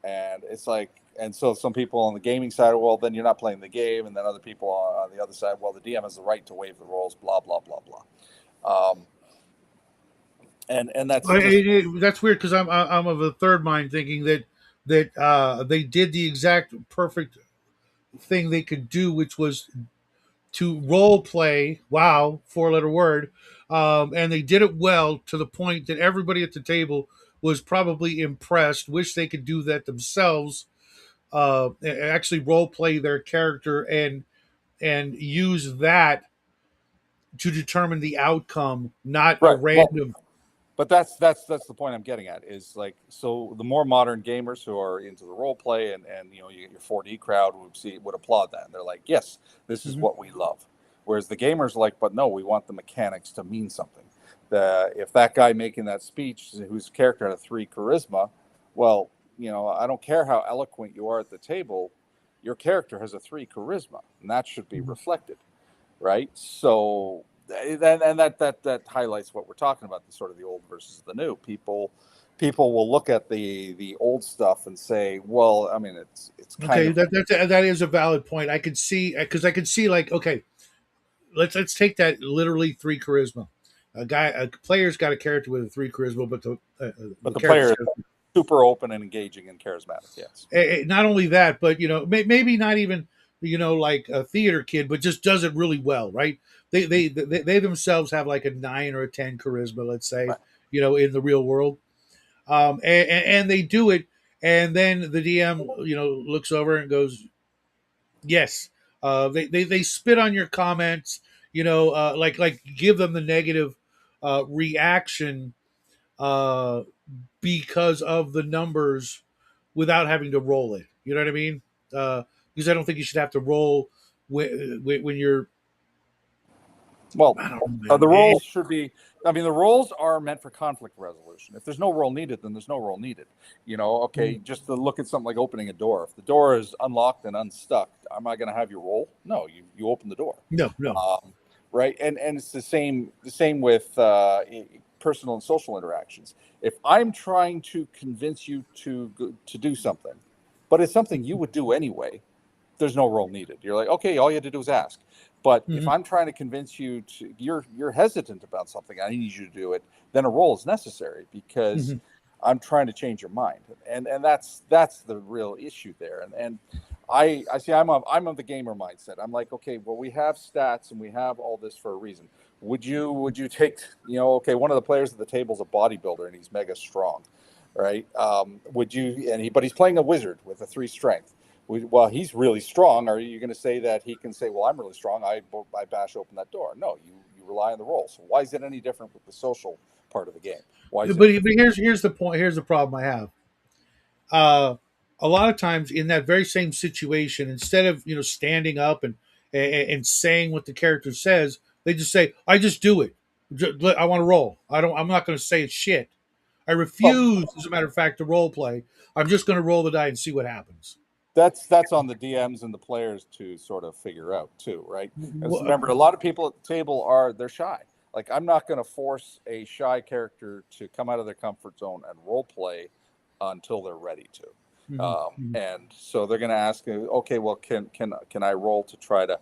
And it's like, and so some people on the gaming side, well, then you're not playing the game, and then other people on the other side, well, the DM has the right to waive the rolls, blah blah blah blah. And that's just That's weird because I'm of a third mind thinking that they did the exact perfect thing they could do, which was to role play. Wow, four-letter word, and they did it well to the point that everybody at the table was probably impressed. Wish they could do that themselves. Actually, role play their character and use that to determine the outcome, not a right. Well, random. but that's the point I'm getting at is like, so the more modern gamers who are into the role play and you get your 4D crowd would applaud that. And they're like, yes, this is Mhm, what we love. Whereas the gamers are like, but no, we want the mechanics to mean something. If that guy making that speech, whose character had a 3 charisma, well, I don't care how eloquent you are at the table, your character has a 3 charisma, and that should be mhm. reflected, right? So and that highlights what we're talking about, the sort of the old versus the new. People will look at the old stuff and say, well, I mean, it's kind Okay, of that is a valid point. I could see, because I could see, like, okay, let's take that literally three charisma. A player's got a character with a three charisma, but but the the player character's is super open and engaging and charismatic. Yes. not only that, but maybe not even like a theater kid, but just does it really well, right? They themselves have like a 9 or a 10 charisma, let's say, Right. in the real world, and they do it, and then the DM looks over and goes, yes. They spit on your comments, like give them the negative reaction uh, because of the numbers without having to roll it. You know what I mean? Because I don't think you should have to roll when you're. Well, I don't know, man. the roles should be. I mean, the roles are meant for conflict resolution. If there's no role needed, then there's no role needed. Okay, just to look at something like opening a door. If the door is unlocked and unstuck, am I going to have you roll? No, you open the door. No, no. Right, and it's the same with personal and social interactions. If I'm trying to convince you to do something, but it's something you would do anyway, there's no role needed. You're like, okay, all you have to do is ask. But if Hmm. I'm trying to convince you you're hesitant about something, I need you to do it, then a role is necessary because Hmm. I'm trying to change your mind, and that's the real issue there. And I see I'm of the gamer mindset. I'm like, okay, well, we have stats and we have all this for a reason. Would you take, okay, one of the players at the table is a bodybuilder and he's mega strong, right? Would you and he but he's playing a wizard with a 3 strength. Well, he's really strong. Are you going to say that he can say, well, I'm really strong, I bash open that door? No, you rely on the roll. So why is it any different with the social part of the game? Why is But, it but here's the point. Here's the problem I have. Uh, a lot of times in that very same situation, instead of standing up and saying what the character says, they just say, "I just do it. I want to roll. I don't. I'm not going to say shit. I well, refuse, as a matter of fact, to role play. I'm just going to roll the die and see what happens." that's on the DMs and the players to sort of figure out too, right? Because Wha- remember, a lot of people at the table they're shy. Like, I'm not going to force a shy character to come out of their comfort zone and role play until they're ready to. Mhm, mhm, And so they're going to ask, okay, well, can I roll to try to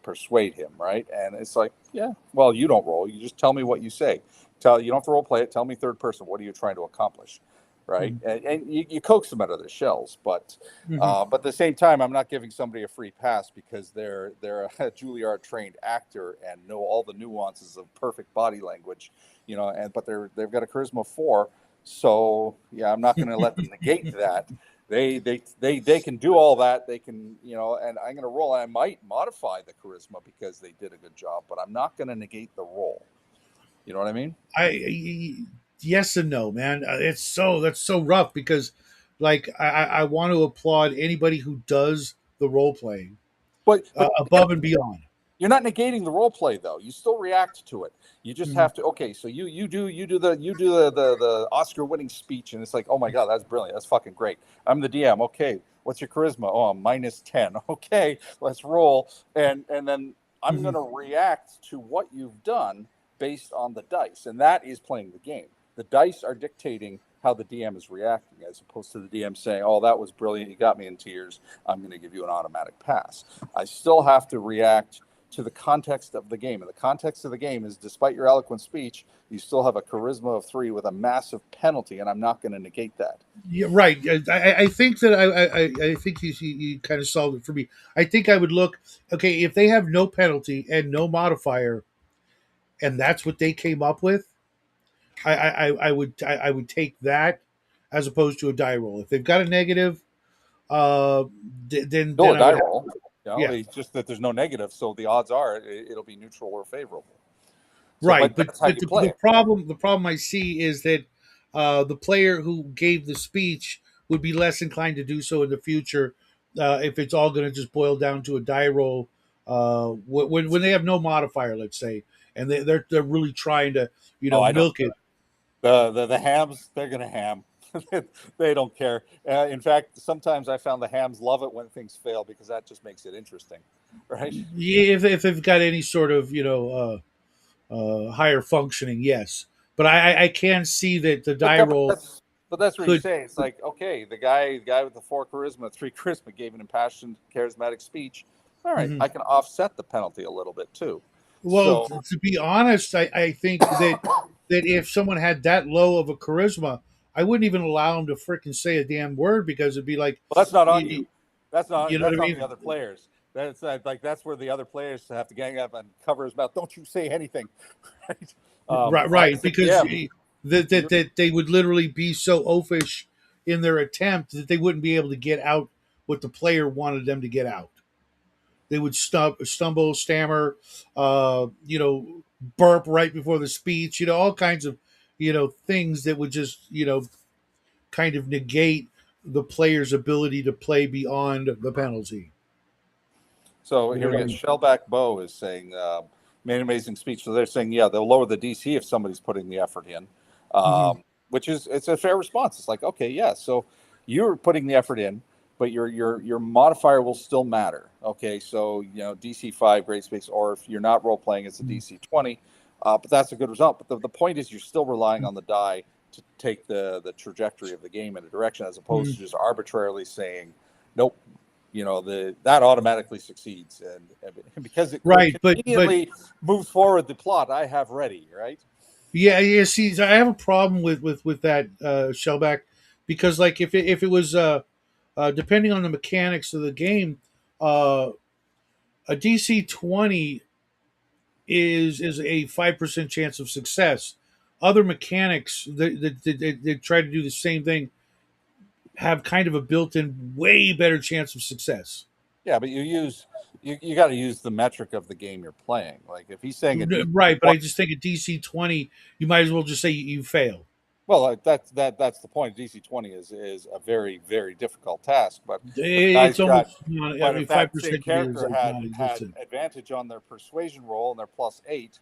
persuade him, right? And it's like, yeah, well, you don't roll. You just tell me what you say. You don't have to role play it. Tell me third person. What are you trying to accomplish, right? mhm, And you coax them out of their shells, mhm. but at the same time, I'm not giving somebody a free pass because they're a Juilliard trained actor and know all the nuances of perfect body language, and but they've got a charisma 4, so yeah, I'm not going to let them negate that. They can do all that. They can, and I'm going to roll. I might modify the charisma because they did a good job, but I'm not going to negate the role. You know what I mean? Yes and no, man. That's so rough because, like, I want to applaud anybody who does the role playing But above and beyond. you're not negating the role play though. You still react to it. You just Mhm. have to. Okay, so you do the Oscar winning speech, and it's like, oh my god, that's brilliant. That's fucking great. I'm the DM. Okay, what's your charisma? Oh, I'm -10. Okay, let's roll. And then I'm Mhm. gonna react to what you've done based on the dice, and that is playing the game. The dice are dictating how the DM is reacting, as opposed to the DM saying, "Oh, that was brilliant. You got me in tears. I'm going to give you an automatic pass." I still have to react to the context of the game. And the context of the game is, despite your eloquent speech, you still have a charisma of 3 with a massive penalty, and I'm not going to negate that. Yeah, right. I think that I think you kind of solved it for me. I think I would look, okay, if they have no penalty and no modifier, and that's what they came up with. I would take that as opposed to a die roll. If they've got a negative, uh, Still then a I die would have, roll. yeah. It's just that there's no negative, so the odds are it'll be neutral or favorable. So, Right, but but, that's how you play the it. problem I see is that the player who gave the speech would be less inclined to do so in the future if it's all going to just boil down to a die roll. When they have no modifier, let's say, and they're really trying to Oh, I don't. milk it. The hams, they're gonna ham. They don't care. In fact, sometimes I found the hams love it when things fail because that just makes it interesting, right? Yeah, if they've got any sort of higher functioning, yes. But I can see that the But die that, but roll that's but that's where you could. say it's like, okay, the guy with the 4 charisma, 3 charisma gave an impassioned, charismatic speech. All right, Mhm. I can offset the penalty a little bit too. Well, So, to be honest, I think that if someone had that low of a charisma, I wouldn't even allow them to freaking say a damn word because it'd be like, well, that's not on you, you. That's not you know what I that's on the mean? other players. That's like that's where the other players have to gang up and cover his mouth. Don't you say anything, right? Right, If I right, was the because DM, you're that they would literally be so oafish in their attempt that they wouldn't be able to get out what the player wanted them to get out. They would stumble, stammer, burp right before the speech. All kinds of things that would just kind of negate the player's ability to play beyond the penalty. So You know here we what I get mean? Shellback Bo is saying, made an amazing speech. So they're saying, yeah, they'll lower the DC if somebody's putting the effort in, Hmm. which is it's a fair response. It's like, okay, yeah, so you're putting the effort in, but your modifier will still matter. Okay, so DC 5 great space, or if you're not role playing, it's a DC 20. But that's a good result. But the point is, you're still relying on the die to take the trajectory of the game in a direction, as opposed Hmm. to just arbitrarily saying, nope, the that automatically succeeds, and because it Right, but conveniently moves forward the plot I have ready, right? yeah, yeah. See, I have a problem with that Shellback because like if it was depending on the mechanics of the game, uh, a DC 20 is a 5% chance of success. Other mechanics that try to do the same thing have kind of a built-in way better chance of success. Yeah, but you got to use the metric of the game you're playing. Like if he's saying a DC Right, but I 20, just think a DC 20, you might as well just say you fail. well, that's the point. DC 20 is a very very difficult task, but the It's guy's got. almost not, I But mean, if five that same percent to me is character like had non-existent. advantage on their persuasion roll and their +8,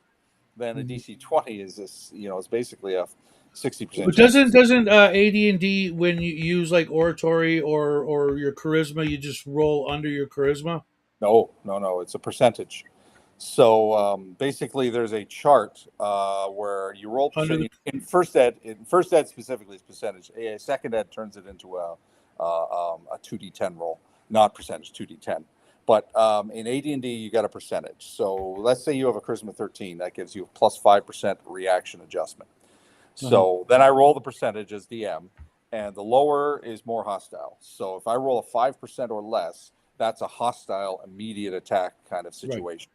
then a Mhm. DC 20 is basically a 60% But chance of success. doesn't AD&D when you use like oratory or your charisma, you just roll under your charisma? No, no, no. It's a percentage. So basically, there's a chart where you roll. So Under the in first ed specifically, it's percentage. Second ed turns it into a 2d10 roll, not percentage, 2d10. But in AD&D, you got a percentage. So let's say you have a charisma 13, that gives you a +5% reaction adjustment. uh So then I roll the percentage as DM, and the lower is more hostile. So if I roll a 5% or less, that's a hostile immediate attack kind of right. situation.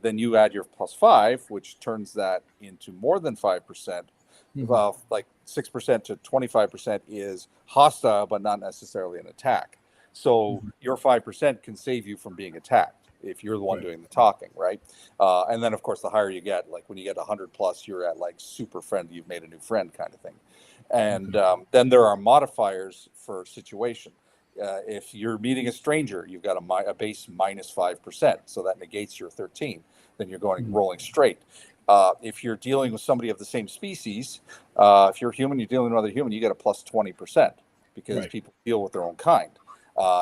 Then you add your +5, which turns that into more than 5%. Hmm. Like 6% to 25% is hostile, but not necessarily an attack. So Hmm. your 5% can save you from being attacked if you're the one Right. doing the talking, right? And then, of course, the higher you get, like when you get 100 plus, you're at like super friend, you've made a new friend kind of thing. And Okay. then there are modifiers for situation. If you're meeting a stranger, you've got a base -5%, so that negates your 13. Then you're going Mhm. rolling straight. If you're dealing with somebody of the same species, if you're human, you're dealing with another human, you get a +20 because Right. people deal with their own kind.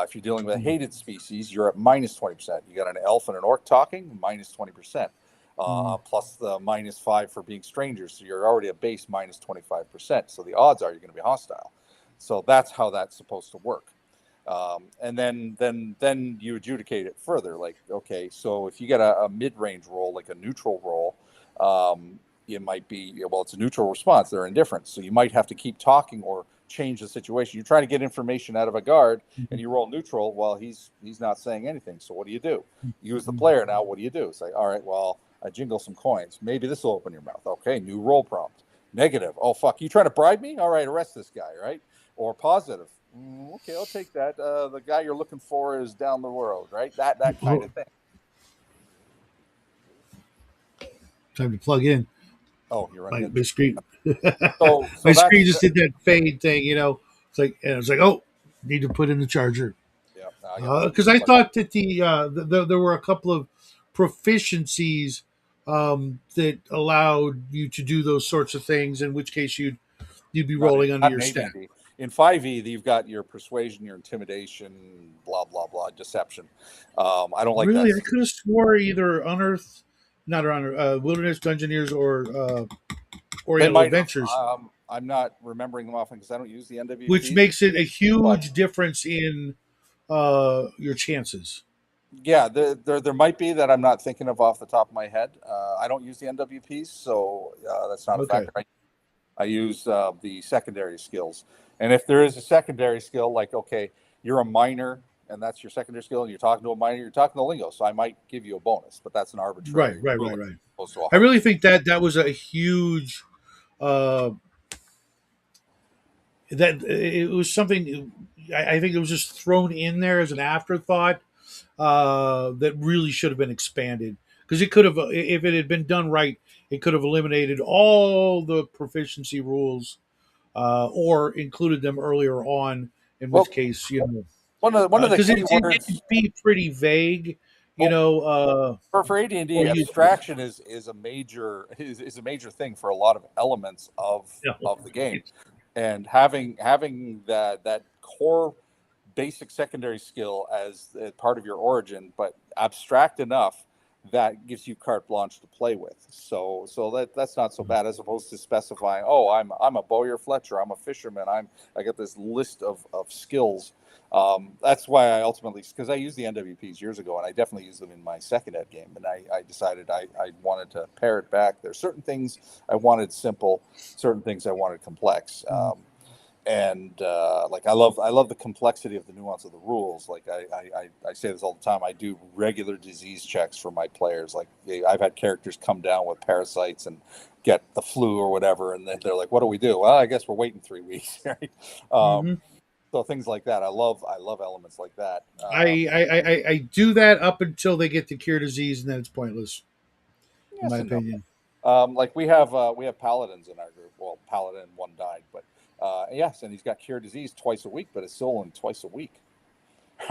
If you're dealing with a Mhm. hated species, you're at -20%. You got an elf and an orc talking, -20%. Mhm. Plus the -5 for being strangers. So you're already a base -25%. So the odds are you're going to be hostile. So that's how that's supposed to work. And then you adjudicate it further. Like, okay, so if you get a mid-range roll, like a neutral roll, it might be, well, it's a neutral response. They're indifferent, so you might have to keep talking or change the situation. You're trying to get information out of a guard, and Mhm. you roll neutral. Well, he's not saying anything. So what do? You as the Mhm. player now, what do you do? It's like, all right, well, I jingle some coins. Maybe this will open your mouth. Okay, new roll prompt. Negative. Oh fuck, you trying to bribe me? All right, arrest this guy. Right? Or positive. Okay, I'll take that. The guy you're looking for is down the road, right? That kind Oh, of thing. time to plug in. Oh, you're running My into. screen. So My screen that's just did that fade thing. It's like, and I was like, oh, need to put in the charger. yeah. I got my Because I thought that there were a couple of proficiencies that allowed you to do those sorts of things. In which case, you'd be rolling under not your in stat. ADD. In 5e, you've got your persuasion, your intimidation, blah blah blah, deception. I don't like Really, that. I could have swore either unearthed not around Wilderness Dungeoneers or They Oriental might have. Adventures, I'm not remembering them often because I don't use the which NWPs. makes it a But huge difference in your chances. yeah, there might be that I'm not thinking of off the top of my head. I don't use the NWPs, so that's not a Okay. factor. I use the secondary skills. And if there is a secondary skill, like, okay, you're a miner and that's your secondary skill and you're talking to a miner, you're talking to lingo. So I might give you a bonus, but that's an Right, arbitrary right, rule right, as right. opposed to a I hard really rule. think that that was a huge uh, that it was something. I think it was just thrown in there as an afterthought that really should have been expanded because it could have, if it had been done right, it could have eliminated all the proficiency rules or included them earlier on. In which Well, case, you know, one of the because key it words, did be pretty vague, you well, know. for Or AD&D, you, abstraction is a major thing for a lot of elements of the game. And having that core basic secondary skill as part of your origin, but abstract enough that gives you carte blanche to play with. So that's not so bad as opposed to specifying, oh, I'm a bowyer fletcher, I'm a fisherman, I got this list of skills. That's why I ultimately, because I used the NWPs years ago, and I definitely used them in my second ed game, and I decided I wanted to pare it back. There's certain things I wanted simple, certain things I wanted complex. And like I love the complexity of the nuance of the rules. Like I say this all the time. I do regular disease checks for my players. Like I've had characters come down with parasites and get the flu or whatever, and then they're like, "What do we do?" Well, I guess we're waiting 3 weeks, right? hmm So things like that. I love elements like that. I do that up until they get to cure disease, and then it's pointless, in my Yes and no. opinion. Like we have paladins in our group. Well, paladin one died, but yes, and he's got cure disease twice a week, but it's still only twice a week.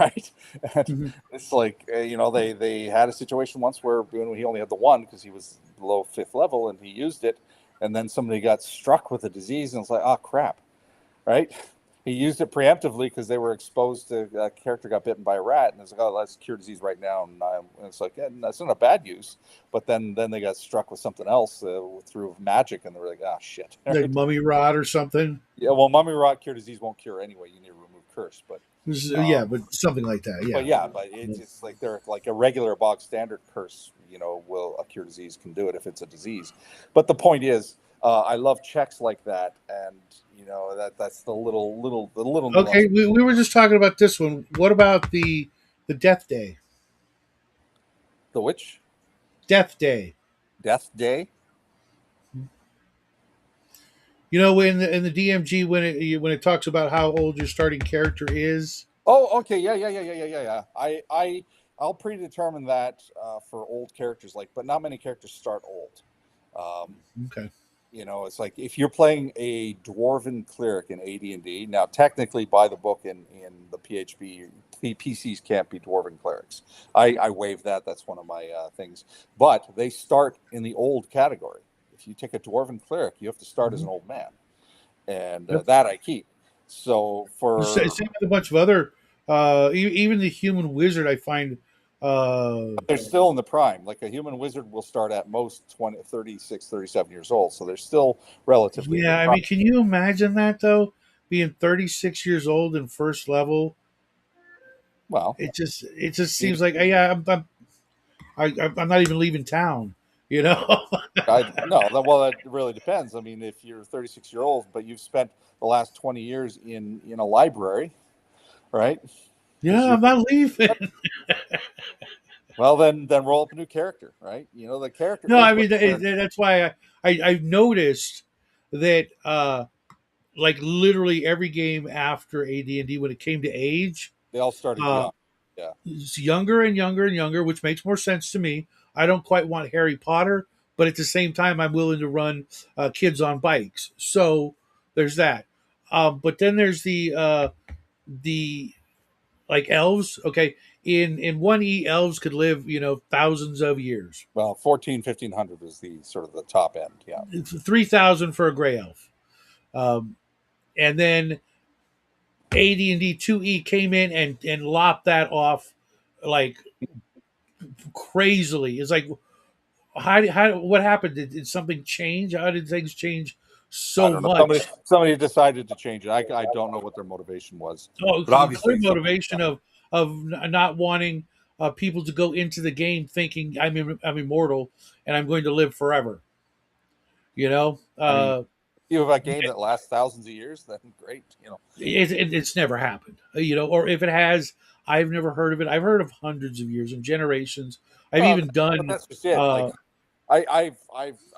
Right? And hmm it's like they had a situation once where he only had the one because he was below fifth level and he used it, and then somebody got struck with a disease and it's like, oh crap, right? He used it preemptively because they were exposed to a character got bitten by a rat, and it's like, oh, let's cure disease right now, and it's like, yeah, that's not a bad use, but then they got struck with something else through magic, and they were like, ah, shit, Like right? mummy rot or something. Yeah, well, mummy rot cure disease won't cure anyway. You need to remove curse, Yeah, um, but something like that. but Yeah. yeah, but it's like they're like a regular bog standard curse. Will a cure disease can do it if it's a disease. But the point is, I love checks like that, and that's the little nuance. Okay, we were just talking about this one. What about the death day? The witch Death day. death day. You know, in the DMG when it talks about how old your starting character is. Oh, okay, yeah, yeah, yeah, yeah, yeah, yeah, yeah. I'll predetermine that for old characters, but not many characters start old. Um, Okay. it's like if you're playing a dwarven cleric in AD&D. Now, technically, by the book in the PHB, PCs can't be dwarven clerics. I waive that. That's one of my things. But they start in the old category. If you take a dwarven cleric, you have to start as hmm an old man, and Yep. that I keep. So for Same with a bunch of other. Even the human wizard, I find. they're still in the prime. Like a human wizard will start at most 20, 36, 37 years old. So they're still relatively in the Yeah, I prime. mean, can you imagine that though? Being 36 years old in first level, Well, it just you seems like yeah, I'm not even leaving town. You know. no, well, that really depends. I mean, if you're 36 year old, but you've spent the last 20 years in a library, right? Because Yeah, I'm not leaving. well, then roll up a new character, right? The character No, age I right mean there. that's why I've noticed that like literally every game after AD&D when it came to age, They all started uh, young. Yeah. it's younger and younger and younger, which makes more sense to me. I don't quite want Harry Potter, but at the same time, I'm willing to run kids on bikes. So there's that. But then there's the like elves. Okay, in 1E, elves could live thousands of years. Well, 14, 1500 is the sort of the top end. Yeah. It's 3,000 for a gray elf. Um, and then AD&D 2E came in and lopped that off like crazily. It's like what happened? Did something change? How did things change I so don't know. Somebody much? somebody decided to change it. I don't know what their motivation was, Oh, but clear obviously something was motivation done. of not wanting people to go into the game thinking I'm immortal and I'm going to live forever. You know, I mean, you have a game that lasts thousands of years, then great. it's never happened. Or if it has, I've never heard of it. I've heard of hundreds of years and generations. I've Well, even but done. that's just it. Like Uh, I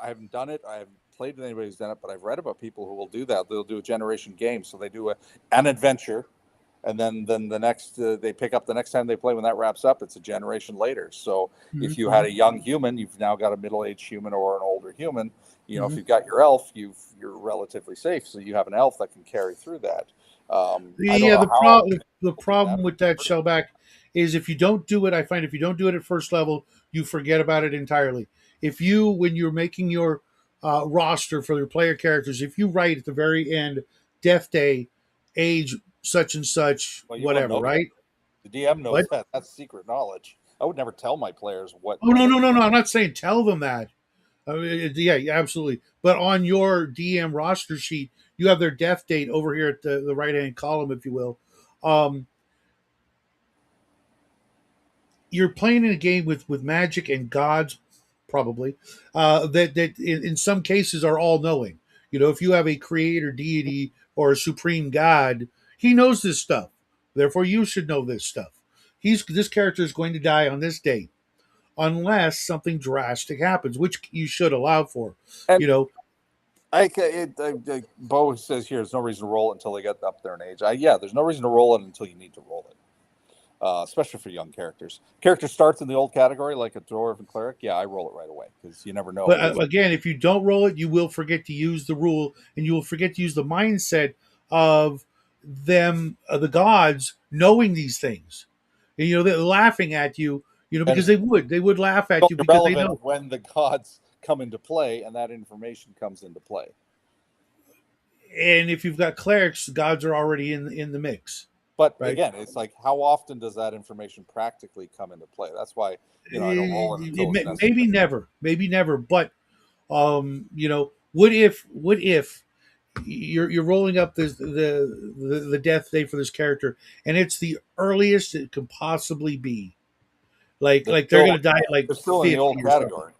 haven't done it. I haven't played with anybody who's done it, but I've read about people who will do that. They'll do a generation game, so they do an adventure, and then the next they pick up the next time they play. When that wraps up, it's a generation later. So if mhm, you had mhm, a young human, you've now got a middle-aged human or an older human. If mhm. you've got your elf, you're relatively safe. So you have an elf that can carry through that. I don't Yeah, know how the people do that. problem with that shellback is if you don't do it, I find if you don't do it at first level, you forget about it entirely. If you, when you're making your roster for your player characters, if you write at the very end, death day, age such and such, Well, you wouldn't whatever, know that. right? The DM What? knows that. That's secret knowledge. I would never tell my players what Oh no, what no, no, no! I'm not saying tell them that. Yeah, absolutely. But on your DM roster sheet, you have their death date over here at the right hand column, if you will. Um, you're playing in a game with magic and gods, probably that in some cases are all knowing. If you have a creator deity or a supreme god, he knows this stuff. Therefore, you should know this stuff. This character is going to die on this date unless something drastic happens, which you should allow for. and You know, Bo says here, there's no reason to roll it until they get up there in age. Yeah, there's no reason to roll it until you need to roll it, especially for young characters. Character starts in the old category, like a dwarf and cleric. Yeah, I roll it right away because you never know. but Because again, if you don't roll it, you will forget to use the rule, and you will forget to use the mindset of them, the gods, knowing these things. And, they're laughing at you, and because they would laugh at it's you because they irrelevant know. when the gods come into play and that information comes into play. And if you've got clerics, the gods are already in the mix, But right? again, it's like how often does that information practically come into play? That's why I don't roll it until it's Maybe necessary. never, maybe never. But what if you're rolling up the death day for this character, and it's the earliest it can possibly be. Like They're like they're still gonna die at like they're still in the 50 old or something. category.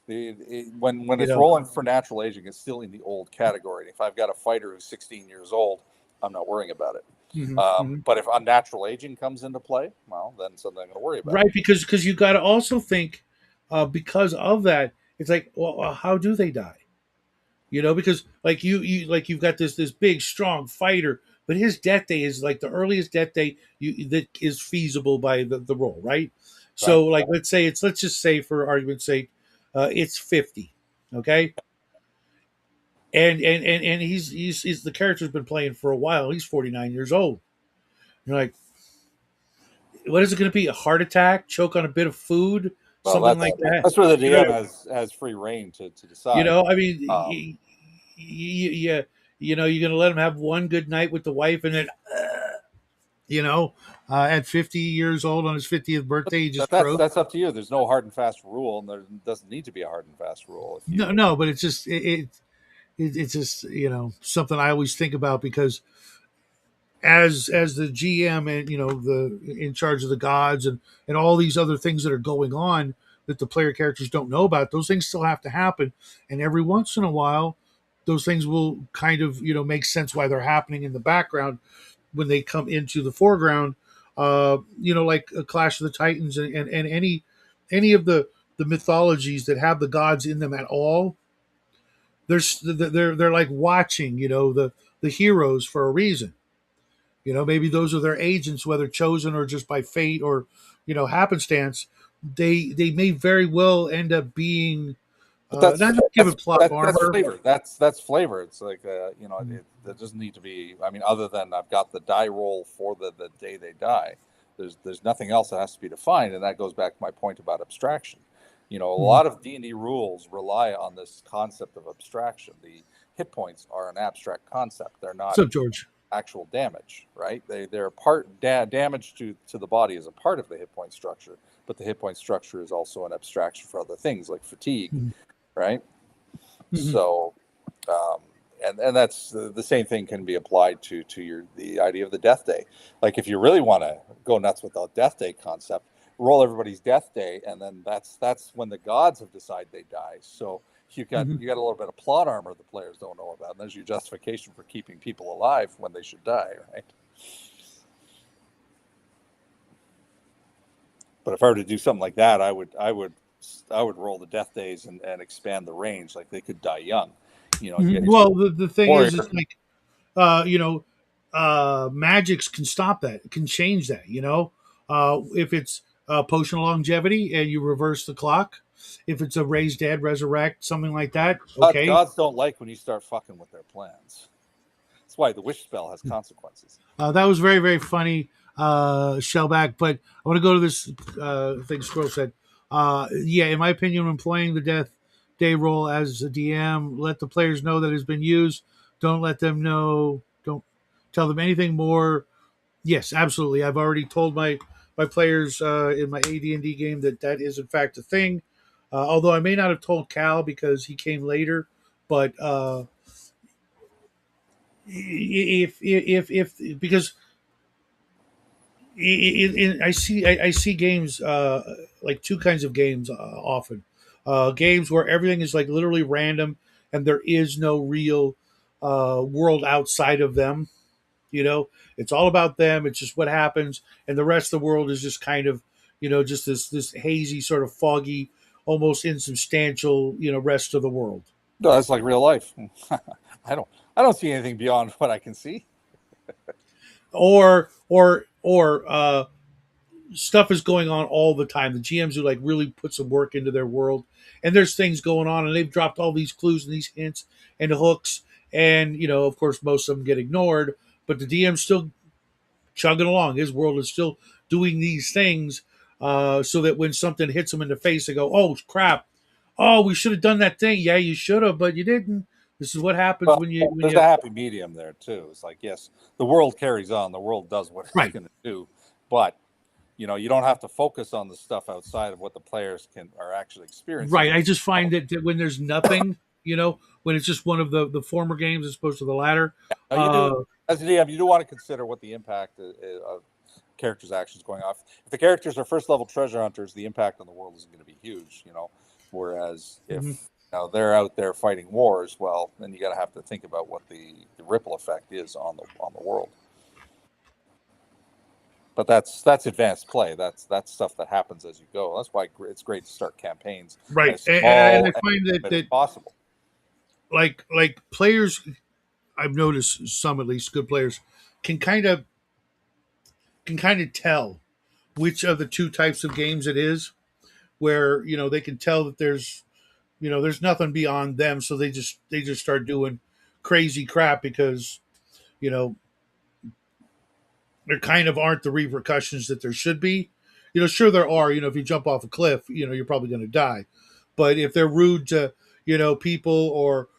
When You it's know. rolling for natural aging, it's still in the old category. If I've got a fighter who's 16 years old, I'm not worrying about it. Mhm, mhm. But if unnatural aging comes into play, well, then something I'm going to worry about. Right, because you got to also think, because of that, it's like, well, how do they die? Because like you've got this big strong fighter, but his death day is like the earliest death day that is feasible by the role, right? Right? So like let's just say for argument's sake, it's 50, okay, and he's the character's been playing for a while. He's 49 years old. You're like, what is it going to be? A heart attack, choke on a bit of food, Well, something like that. that's where the You know, DM has free reign to decide. I mean, Um, you're going to let him have one good night with the wife, and then at 50 years old on his 50th but birthday, he just that's croaked. that's up to you. There's no hard and fast rule, and there doesn't need to be a hard and fast rule. If No, you no, but it's just it's just something I always think about because as the GM and the in charge of the gods and all these other things that are going on that the player characters don't know about, those things still have to happen, and every once in a while, those things will kind of make sense why th're happening in the background when they come into the foreground. Like a Clash of the Titans and any of the mythologies that have the gods in them at all. They're like watching the heroes for a reason. Maybe those are their agents, whether chosen or just by fate or happenstance. They may very well end up being But not given plot that's armor. flavor. That's flavor. It's like Mm. it doesn't need to be. I mean, other than I've got the die roll for the day they die. There's nothing else that has to be defined, and that goes back to my point about abstraction. A Mhm. lot of D&D rules rely on this concept of abstraction. The hit points are an abstract concept. They're not What's up, George? actual damage, right? They're damage to the body is a part of the hit point structure, but the hit point structure is also an abstraction for other things like fatigue, Mhm. right? Mhm. So, um, and that's the same thing can be applied to your the idea of the death day. Like if you really want to go nuts with the death day concept, roll everybody's death day, and then that's when the gods have decided they die. So Mhm. you got a little bit of plot armor the players don't know about. And there's your justification for keeping people alive when they should die, right? But if I were to do something like that, I would roll the death days and expand the range. Like they could die young. You know, you Mhm. get your Well, the thing warrior. is like you know, magics can stop that, can change that. If it's a potion of longevity and you reverse the clock, if it's a raise dead, resurrect, something like that, okay. Gods don't like when you start fucking with their plans. That's why the wish spell has consequences. That was very, very funny, Shellback. But I want to go to this thing Squirrel said. Yeah, in my opinion, when playing the Death Day role as a DM, let the players know that it's been used. Don't let them know. Don't tell them anything more. Yes, absolutely. I've already told my players in my AD&D game that that is in fact a thing. Although I may not have told Cal because he came later, but if because I see games like two kinds of games often. Games where everything is like literally random and there is no real world outside of them. You know, it's all about them. It's just what happens, and the rest of the world is just kind of, just this hazy, sort of foggy, almost insubstantial, rest of the world. No, that's like real life. I don't I don't see anything beyond what I can see. Or stuff is going on all the time. The GMs who like really put some work into their world, and there's things going on, and they've dropped all these clues and these hints and hooks, and of course, most of them get ignored, but the DM's still chugging along. His world is still doing these things, so that when something hits them in the face, they go, "Oh crap! Oh, we should have done that thing. Yeah, you should have, but you didn't." This is what happens Well, when you there's a happy medium there too. It's like, yes, the world carries on, the world does what it's right. going to do, but you don't have to focus on the stuff outside of what the players can are actually experiencing. Right. I just find that when there's nothing, when it's just one of the former games as opposed to the latter. Now, you do Uh, as a DM, you do want to consider what the impact of characters' actions going off. If the characters are first level treasure hunters, the impact on the world isn't going to be huge. Whereas if mhm. they're out there fighting wars, well, then you got to have to think about what the ripple effect is on the world. But that's advanced play. That's stuff that happens as you go. That's why it's great to start campaigns Right. as And small I find that as that possible. like players, I've noticed some at least good players can kind of tell which of the two types of games it is, where they can tell that there's nothing beyond them, so they just start doing crazy crap because you know there kind of aren't the repercussions that there should be. Sure there are. If you jump off a cliff, you're probably going to die. But if they're rude to people, or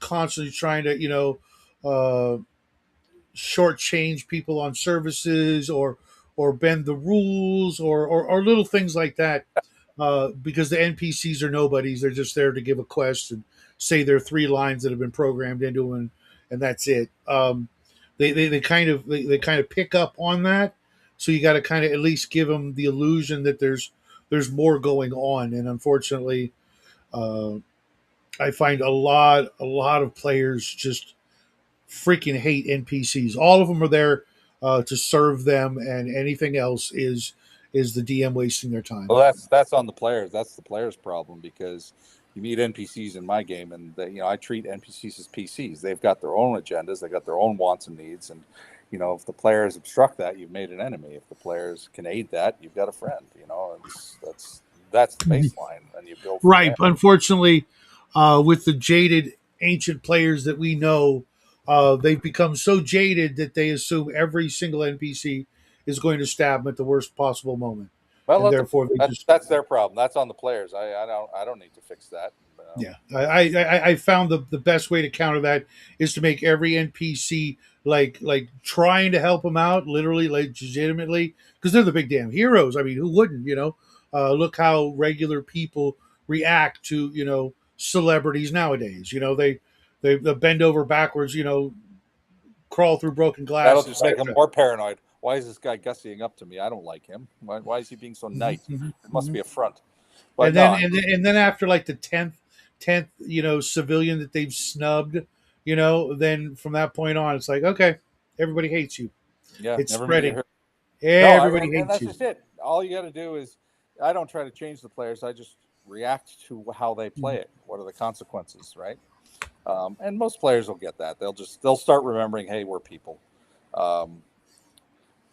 constantly trying to shortchange people on services, or bend the rules, or little things like that, because the NPCs are nobodies. They're just there to give a quest and say their three lines that have been programmed into them, and that's it. They kind of pick up on that, so you got to kind of at least give them the illusion that there's more going on. And unfortunately, uh, I find a lot of players just freaking hate NPCs. All of them are there to serve them, and anything else is the DM wasting their time. Well, that's on the players. That's the players' problem because you meet NPCs in my game, and I treat NPCs as PCs. They've got their own agendas. They got their own wants and needs, and if the players obstruct that, you've made an enemy. If the players can aid that, you've got a friend. That's the baseline, and you build from Right. there. Unfortunately, with the jaded ancient players that we know, they've become so jaded that they assume every single NPC is going to stab them at the worst possible moment, Well, and therefore they just that's their problem. That's on the players. I don't need to fix that. Yeah, I found the best way to counter that is to make every NPC like trying to help them out, literally, like legitimately, because they're the big damn heroes. I mean, who wouldn't? Look how regular people react to celebrities nowadays. They bend over backwards, crawl through broken That'll glass, just make them etc. more paranoid. Why is this guy gussying up to me? I don't like him. Why is he being so Hmm. nice? Hmm. It must Hmm. be a front. But And no, then and then after like the tenth civilian that they've snubbed, then from that point on it's like, okay, everybody hates you. yeah, It's never meet a spreading. hero. No, Everybody and hates that's you. just it. All you got to do is, I don't try to change the players. I just react to how they play Mhm. it. What are the consequences, right? And most players will get that. They'll start remembering, hey, we're people. Um,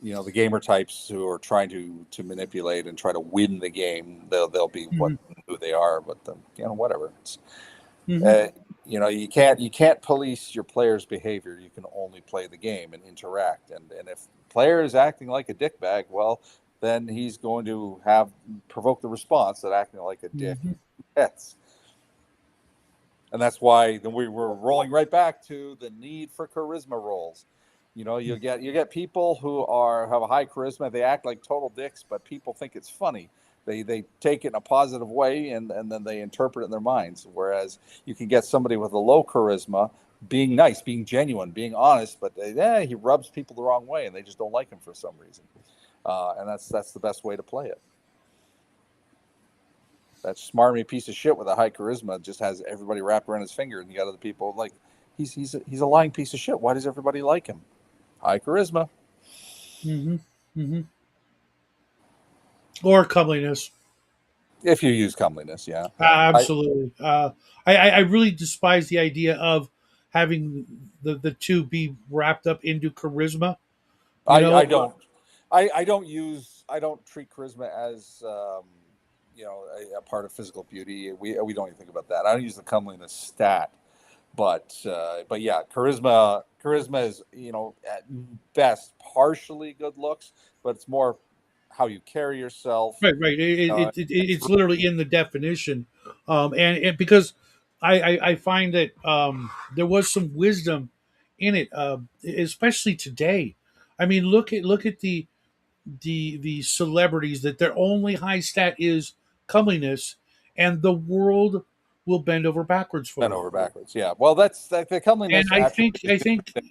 the gamer types who are trying to manipulate and try to win the game, they'll be what Mhm. who they are. But whatever. Mhm. Uh, you can't police your player's behavior. You can only play the game and interact. And if the player is acting like a dickbag, well, then he's going to have provoke the response that acting like a dick Mhm. gets. And that's why then we were rolling right back to the need for charisma rolls. You get people who have a high charisma. They act like total dicks, but people think it's funny. They take it in a positive way, and then they interpret it in their minds. Whereas you can get somebody with a low charisma being nice, being genuine, being honest, but he rubs people the wrong way, and they just don't like him for some reason. And that's the best way to play it. That smarmy piece of shit with a high charisma just has everybody wrapped around his finger, and you got other people like he's a lying piece of shit. Why does everybody like him? High charisma. Mhm. Mhm. Or comeliness. If you use comeliness, yeah. I Absolutely. I really despise the idea of having the two be wrapped up into charisma. You I, know, I don't I don't treat charisma as a part of physical beauty. We don't even think about that. I don't use the comeliness stat, but yeah, charisma is at best partially good looks, but it's more how you carry yourself. right, right. It's It's literally in the definition, and because I find that there was some wisdom in it, especially today. I mean, look at the celebrities that their only high stat is comeliness, and the world will bend over backwards for bent them. over backwards. Yeah, well, that's the And comeliness I attribute think is I good. think to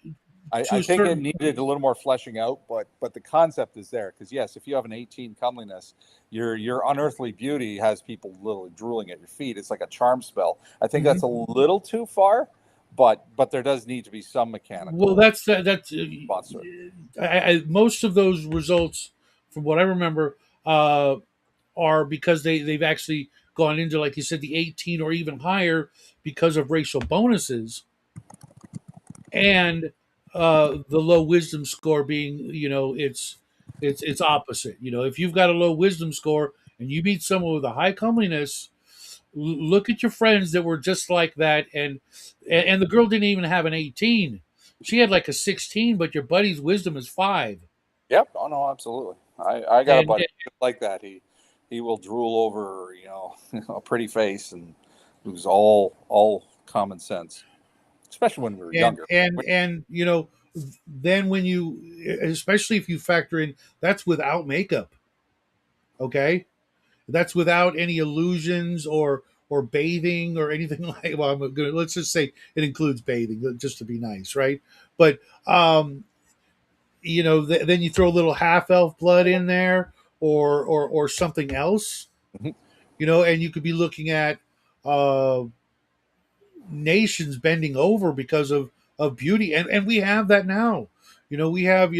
I a think it certain needed a little more fleshing out, but the concept is there because yes, if you have an 18 comeliness, your unearthly beauty has people literally drooling at your feet. It's like a charm spell. I think that's Mhm. a little too far, but there does need to be some Well, mechanical that's response to it. most of those results, from what I remember, are because they've actually gone into, like you said, the 18 or even higher because of racial bonuses and the low wisdom score being, it's opposite. If you've got a low wisdom score and you meet someone with a high comeliness, look at your friends that were just like that, and the girl didn't even have an 18. She had like a 16, but your buddy's wisdom is 5. Yep. Oh no, absolutely. I got a And buddy just like that. He will drool over a pretty face and lose all common sense, especially when we were and younger. and and then when you, especially if you factor in, that's without makeup. Okay, that's without any illusions or bathing or anything like. Well, I'm gonna, let's just say it includes bathing, just to be nice, right? But then you throw a little half elf blood in there, or something else, and you could be looking at uh, nations bending over because of beauty, and we have that now. We have,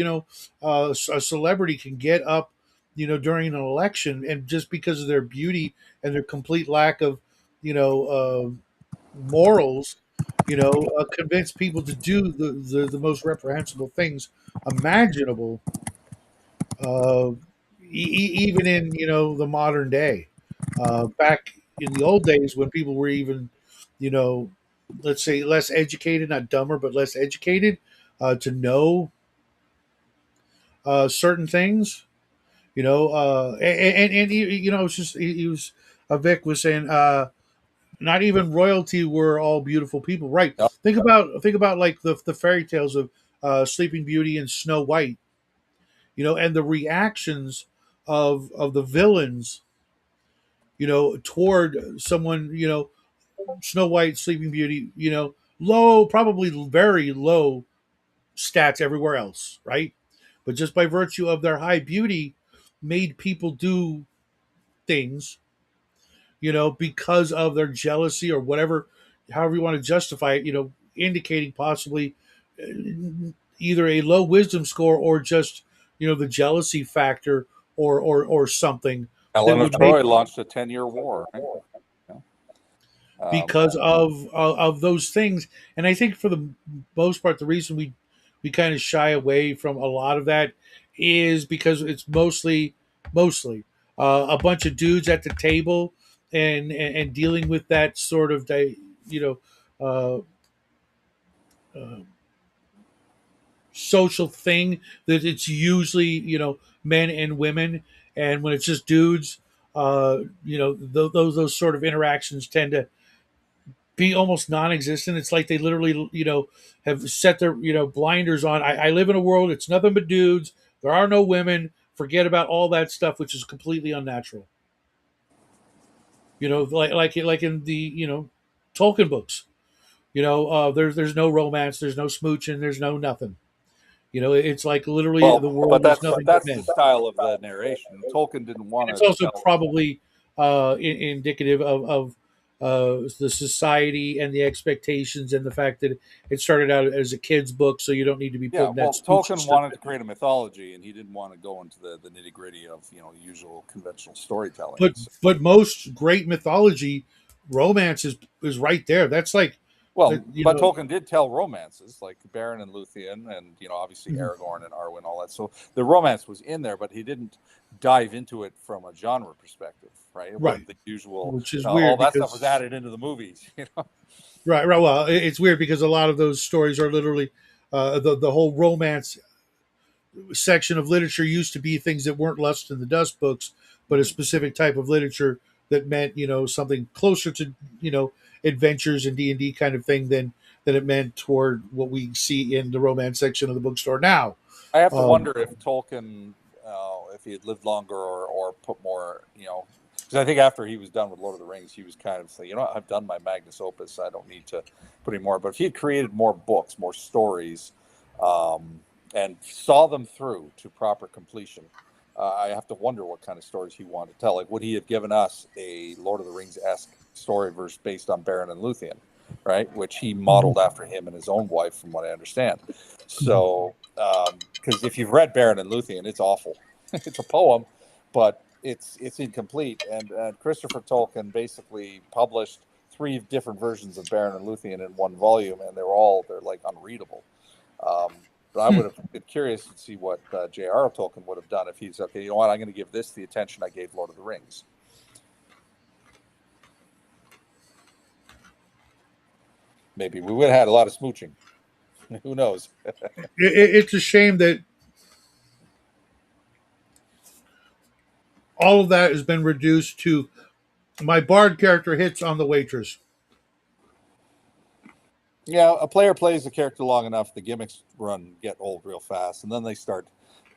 a celebrity can get up, during an election, and just because of their beauty and their complete lack of, morals, convince people to do the most reprehensible things imaginable, uh, even in, the modern day. Back in the old days when people were even, you know, let's say less educated, not dumber, but less educated, to know certain things, and it's just he was Vic was saying. Not even royalty were all beautiful people, right? Yep. Think about like the fairy tales of Sleeping Beauty and Snow White, and the reactions of the villains, toward someone, Snow White, Sleeping Beauty, low, probably very low stats everywhere else, right? But just by virtue of their high beauty, made people do things, because of their jealousy or whatever, however you want to justify it, indicating possibly either a low wisdom score or just, the jealousy factor or something that Helen of would make Troy launched a 10-year war, right? Yeah. because of those things. And I think for the most part, the reason we kind of shy away from a lot of that is because it's mostly a bunch of dudes at the table and dealing with that sort of you know uh, uh, social thing that it's usually men and women, and when it's just dudes, those sort of interactions tend to be almost non-existent. It's like they literally, have set their, blinders on. I live in a world. It's nothing but dudes. There are no women. Forget about all that stuff, which is completely unnatural. Like in the Tolkien books. There's no romance. There's no smooching. There's no nothing. It's like literally the Well, but world is that's nothing but that's the men. style of the narration. Tolkien didn't want It's to also tell. probably indicative of the society and the expectations and the fact that it started out as a kid's book, so you don't need to be Yeah, putting that well, smooching Tolkien stuff wanted to in. create a mythology, and he didn't want to go into the nitty gritty of usual conventional storytelling. But So, but most great mythology, romance is right there. That's like well, the but Tolkien did tell romances like Beren and Luthien, and obviously Mhm. Aragorn and Arwen, all that. So the romance was in there, but he didn't dive into it from a genre perspective, right? It Right, wasn't the usual. which is All weird that stuff was because added into the movies. right. Well, it's weird because a lot of those stories are literally the whole romance section of literature used to be things that weren't Lust in the Dust books, but a Mhm. specific type of literature that meant something closer to adventures and D&D kind of thing than it meant toward what we see in the romance section of the bookstore now. I have to Um, wonder if Tolkien, if he had lived longer or put more, because I think after he was done with Lord of the Rings, he was kind of saying, I've done my magnus opus. I don't need to put any more. But if he had created more books, more stories, um, and saw them through to proper completion, I have to wonder what kind of stories he wanted to tell. Like, would he have given us a Lord of the Rings-esque story verse based on Beren and Luthien, right? Which he modeled after him and his own wife, from what I understand. So, because if you've read Beren and Luthien, it's awful. It's a poem, but it's incomplete. And Christopher Tolkien basically published three different versions of Beren and Luthien in one volume, and they're like unreadable. Um, but I would have been curious to see what J.R.R. Tolkien would have done if he's okay. You know what? I'm going to give this the attention I gave Lord of the Rings. Maybe we would have had a lot of smooching. Who knows? it's a shame that all of that has been reduced to my bard character hits on the waitress. Yeah, a player plays the character long enough, the gimmicks get old real fast, and then they start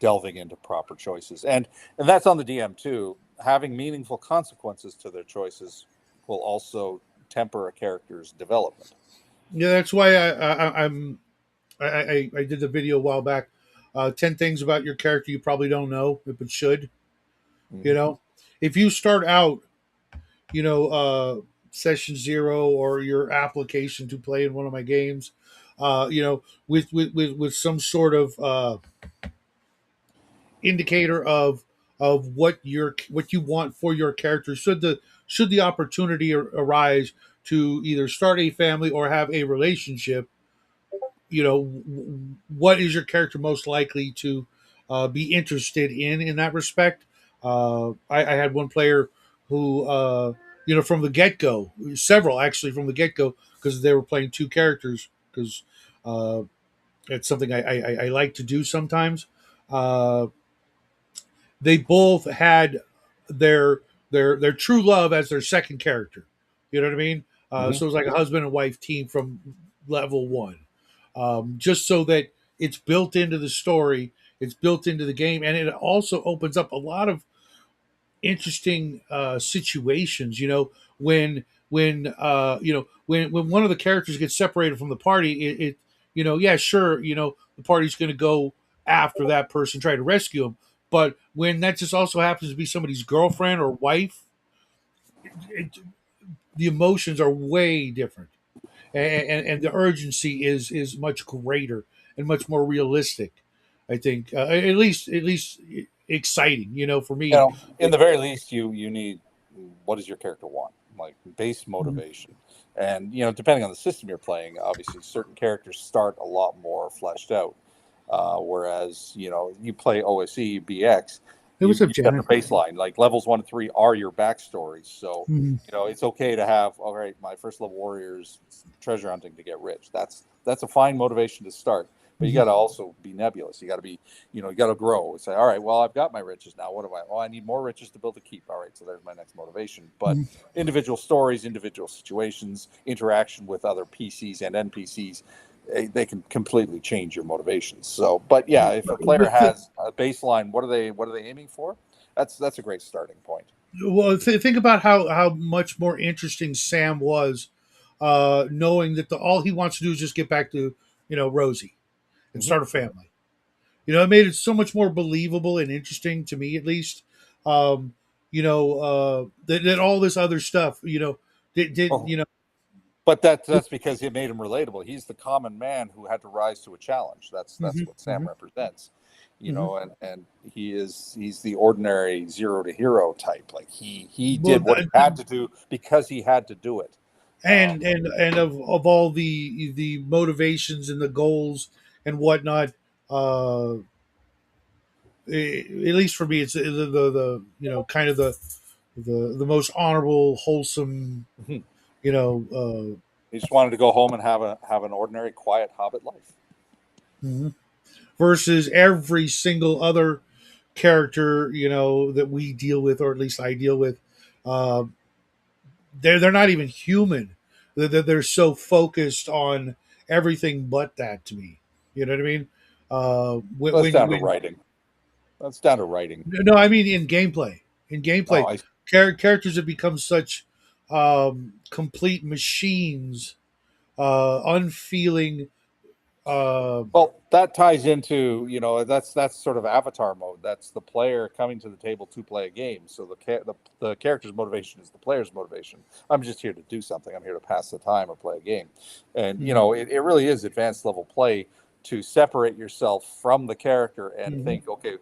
delving into proper choices. And that's on the DM too. Having meaningful consequences to their choices will also temper a character's development. Yeah, that's why I did the video a while back. 10 things about your character you probably don't know, but should. You Mm-hmm. know, if you start out, session zero or your application to play in one of my games, with some sort of indicator of what you want for your character, should the opportunity arise to either start a family or have a relationship, what is your character most likely to be interested in that respect. I had one player who from the get-go, several actually from the get-go, because they were playing two characters, because uh, it's something I like to do sometimes. They both had their true love as their second character, You know what I mean? Hmm. So it's like a husband and wife team from level one, just so that it's built into the story, it's built into the game, and it also opens up a lot of interesting situations. When one of the characters gets separated from the party, yeah, sure, the party's going to go after that person, try to rescue him. But when that just also happens to be somebody's girlfriend or wife, it, the emotions are way different, and the urgency is much greater and much more realistic. I think, at least exciting. For You me. know, in the very least, you need, what does your character want, like base Mhm. motivation. And depending on the system you're playing, obviously certain characters start a lot more fleshed out, whereas you play OSE BX, Hey, what's up, you've got the Janet? baseline, like levels 1 to 3 are your backstories. So Mhm. it's okay to have, all right, my first level warriors treasure hunting to get rich. That's a fine motivation to start, but you Mhm. got to also be nebulous. You got to be, you got to grow. Say, all right, well, I've got my riches now. What do I? Oh, I need more riches to build a keep. All right, so there's my next motivation. But Mhm. individual stories, individual situations, interaction with other PCs and NPCs, they can completely change your motivations. So, but yeah, if a player But th- has a baseline, what are they aiming for? That's a great starting point. think about how much more interesting Sam was, knowing that all he wants to do is just get back to Rosie and Hmm. start a family. It made it so much more believable and interesting to me, at least. That all this other stuff, did Oh, but that's because it made him relatable. He's the common man who had to rise to a challenge. That's hmm what Sam hmm represents, hmm and he's the ordinary zero to hero type. Like he well, did what he had to do because he had to do it. Um, and of all the motivations and the goals and whatnot, uh, at least for me, it's the kind of the most honorable, wholesome, uh, he just wanted to go home and have an ordinary, quiet hobbit life. mhm, versus every single other character that we deal with, or at least I deal with. Uh, they're not even human. They're so focused on everything but that to me. You know what I mean? So that's down to writing. That's down to writing. No, I mean in gameplay. In Oh, gameplay, characters have become such complete machines, unfeeling. Uh, well, that ties into that's sort of avatar mode. That's the player coming to the table to play a game. So the character's motivation is the player's motivation. I'm just here to do something. I'm here to pass the time or play a game, and mhm, it really is advanced level play to separate yourself from the character and mhm, think, okay,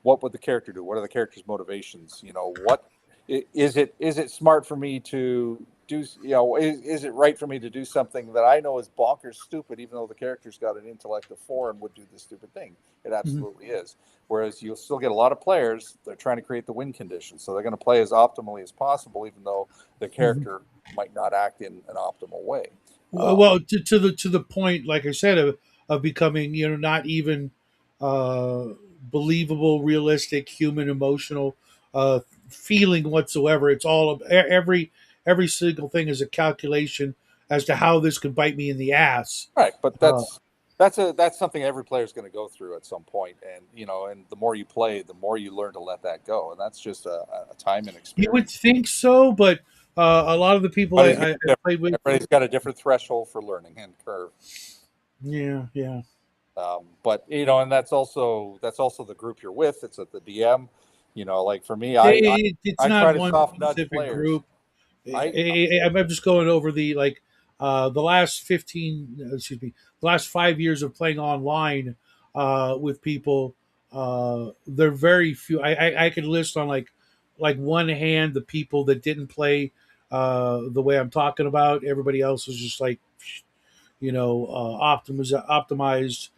what would the character do? What are the character's motivations? What is it smart for me to do? Is it right for me to do something that I know is bonkers stupid, even though the character's got an intellect of 4 and would do this stupid thing? It mhm, absolutely is. Whereas you'll still get a lot of players, they're trying to create the win conditions, so they're going to play as optimally as possible, even though the mhm. character might not act in an optimal way. Well, to the point, like I said, of becoming not even uh, believable, realistic, human, emotional uh, feeling whatsoever. It's all every single thing is a calculation as to how this could bite me in the ass. Right, but Uh, that's something every player is going to go through at some point, and the more you play, the more you learn to let that go, and that's just a time and you would experience. think so, but a lot of the people Everybody's got I a different, played with, everybody's got a different threshold for learning and curve. yeah, yeah. But and that's also the group you're with. It's at the DM. Like for me, It's I not try to one soft nudge specific players. group. I I'm just going over the last 15, excuse me, the last 5 years of playing online with people. They're very few. I could list on like one hand the people that didn't play the way I'm talking about. Everybody else was just like optimized,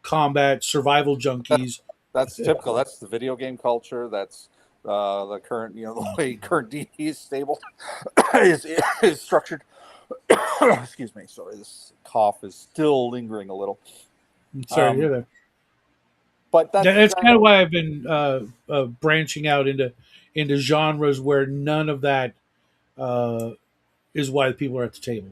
combat survival that's junkies. that's typical. That's the video game culture. That's the current the way current D&D is stable is structured. Excuse me. Sorry, this cough is still lingering a little. Sorry to hear Um, that. but That's kind of why I've been branching out into genres where none of that is why people are at the table.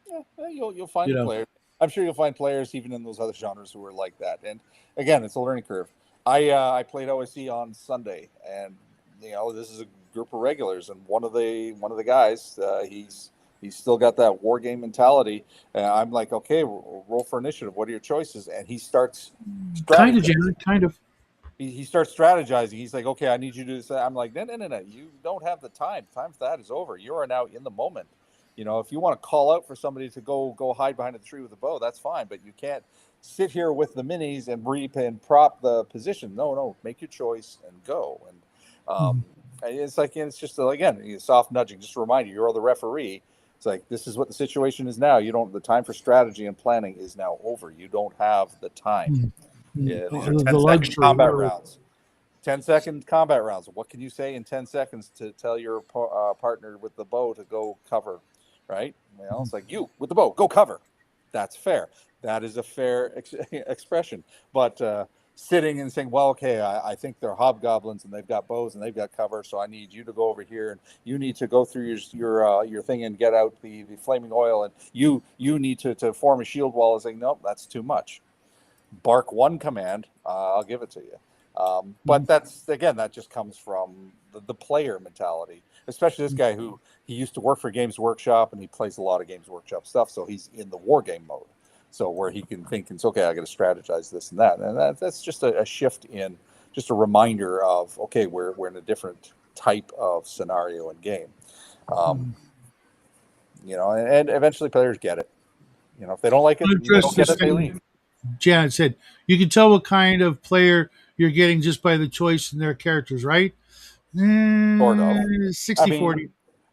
Yeah, you'll find You the know, players. I'm sure you'll find players even in those other genres who are like that. And again, it's a learning curve. I played OSC on Sunday, and this is a group of regulars, and one of the guys, he's still got that war game mentality. And I'm like, okay, roll for initiative. What are your choices? And he starts kind of, strategizing. Janet, kind of. He starts strategizing. He's like, okay, I need you to do this. I'm like, no, no, no, no. You don't have the time. Time for that is over. You are now in the moment. If you want to call out for somebody to go hide behind a tree with a bow, that's fine. But you can't sit here with the minis and reap and prop the position. No, no, make your choice and go. And Mhm. it's just again soft nudging, just a reminder. You're the referee. It's like this is what the situation is now. You don't. The time for strategy and planning is now over. You don't have the time. Mhm. Yeah, these are The 10-second luxury, combat rounds. 10-second combat rounds. What can you say in 10 seconds to tell your partner with the bow to go cover? Right? It's like you with the bow, go cover. That's fair. That is a fair expression. But sitting and saying, well, okay, I think they're hobgoblins and they've got bows and they've got cover, so I need you to go over here and you need to go through your thing and get out the flaming oil and you need to form a shield wall. And saying, nope, that's too much. Bark one command, I'll give it to you. But that just comes from the player mentality, especially this guy who he used to work for Games Workshop and he plays a lot of Games Workshop stuff. So he's in the war game mode. So where he can think, it's okay, I got to strategize this and that. And that's just a shift in, just a reminder of, okay, we're in a different type of scenario and game. Um, and eventually players get it. If they don't like it, they address don't get this it, they thing leave. Janet said. You can tell what kind of player you're getting just by the choice in their characters, right? Sort of. I 60 mean, 40.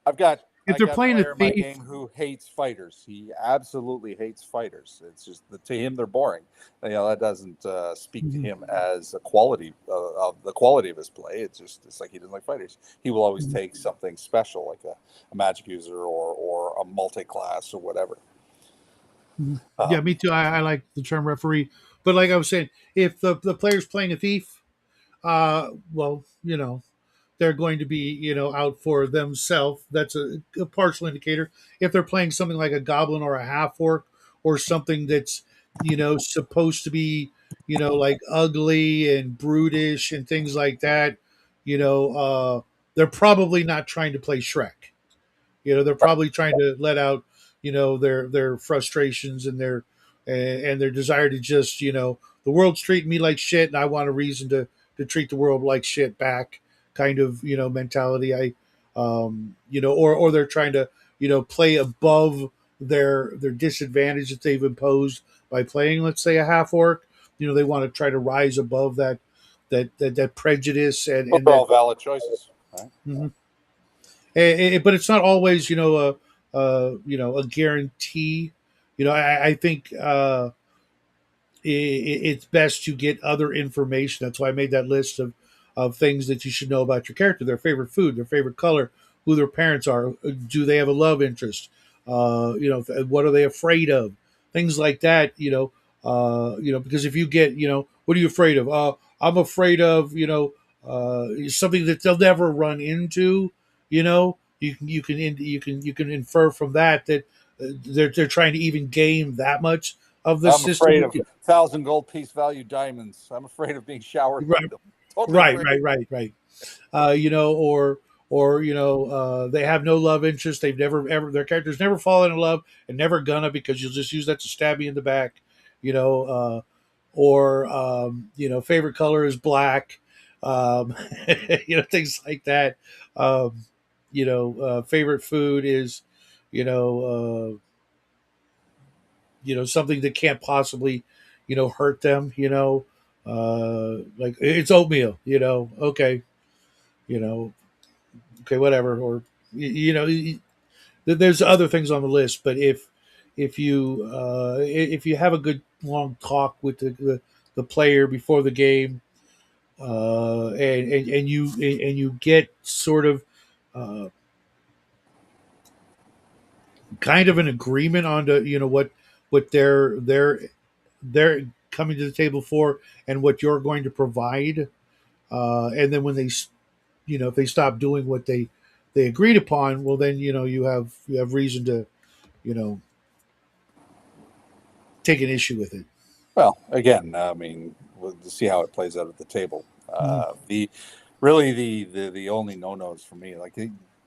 I've got If I they're got a playing a player in my thief, game who hates fighters. He absolutely hates fighters. It's just to him they're boring. That doesn't speak to mhm, him as a quality of the quality of his play. It's like he doesn't like fighters. He will always mhm, take something special like a magic user or a multi class or whatever. mhm. Yeah, Um, me too. I like the term referee. But like I was saying, if the player's playing a thief, well, they're going to be, out for themselves. That's a partial indicator. If they're playing something like a goblin or a half orc or something that's, supposed to be, like ugly and brutish and things like that, you know, uh, they're probably not trying to play Shrek. They're probably trying to let out, their frustrations and their desire to just, the world's treating me like shit, and I want a reason to treat the world like shit back, kind of, mentality. Or they're trying to, play above their disadvantage that they've imposed by playing, let's say, a half orc. They want to try to rise above that prejudice those and are that. all valid choices, right? Mhm. But it's not always, a guarantee. I think it's best to get other information. That's why I made that list of things that you should know about your character: their favorite food, their favorite color, who their parents are, do they have a love interest, what are they afraid of, things like that. Because if you get, what are you afraid of? I'm afraid of, something that they'll never run into. You can infer from that they're trying to even game that much of the I'm system. afraid of 1,000 gold piece value diamonds. I'm afraid of being showered with Right, them. Totally right, agree. right, right, right. Or they have no love interest. They've never ever their characters never fallen in love and never gonna, because you'll just use that to stab me in the back. You know, or favorite color is black. Um, things like that. Favorite food is, you know, something that can't possibly, hurt them. Like it's oatmeal. Okay, you know, okay, whatever. Or there's other things on the list, but if you have a good long talk with the player before the game, and you get sort of uh, kind of an agreement on to what they're coming to the table for, and what you're going to provide, and then when if they stop doing what they agreed upon, well, then you have reason to you know take an issue with it. Well, again, I mean, we'll see how it plays out at the table. Mhm. The really the only no nos for me, like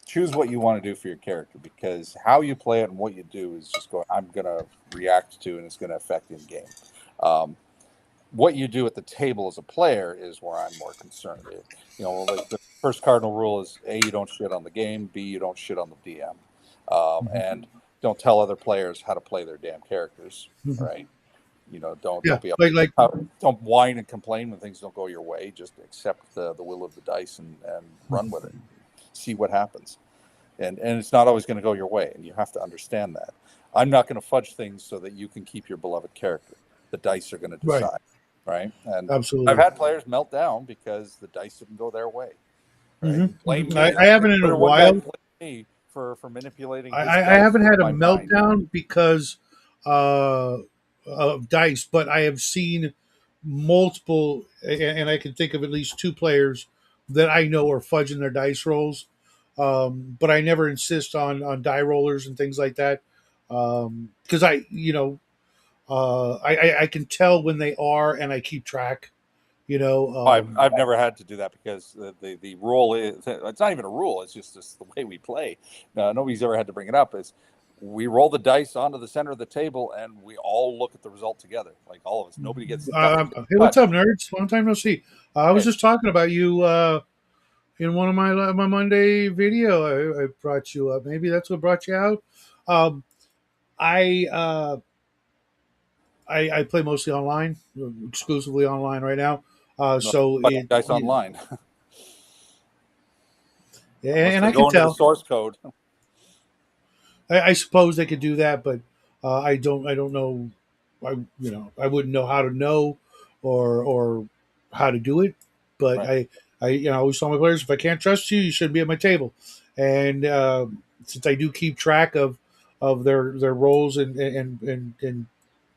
choose what you want to do for your character, because how you play it and what you do is just going. I'm gonna react to, and it's gonna affect in game. Um, what you do at the table as a player is where I'm more concerned. Like the first cardinal rule is A, you don't shit on the game. B, you don't shit on the DM, Mhm. and don't tell other players how to play their damn characters. Mhm. Right? Don't Yeah, be like don't whine and complain when things don't go your way. Just accept the will of the dice and run with it. See what happens. And it's not always going to go your way, and you have to understand that. I'm not going to fudge things so that you can keep your beloved character. The dice are going to right, decide, right? And I've absolutely. had players melt down because the dice didn't go their way, right? Hmm. And blame I, me. I haven't in a One guy while. blamed me for manipulating his I dice haven't with had a my mind. meltdown because uh, of dice, but I have seen multiple, and I can think of at least two players that I know are fudging their dice rolls. But I never insist on die rollers and things like that because I can tell when they are, and I keep track. You know, I've never had to do that because the rule is, it's not even a rule, it's just the way we play. Nobody's ever had to bring it up. Is we roll the dice onto the center of the table and we all look at the result together, like all of us. Nobody gets nothing hey, what's touched. up, nerds? Long time no see. I was Hey, just talking about you. In one of my Monday video, I brought you up. Maybe that's what brought you out. Um, I, uh, I play mostly online, exclusively online right now. no, So but dice online unless and they I can go into the tell. source code. I suppose they could do that, but I don't. I don't know. I wouldn't know how to know or how to do it. But Right. I always tell my players, if I can't trust you, you shouldn't be at my table. And since I do keep track of their roles and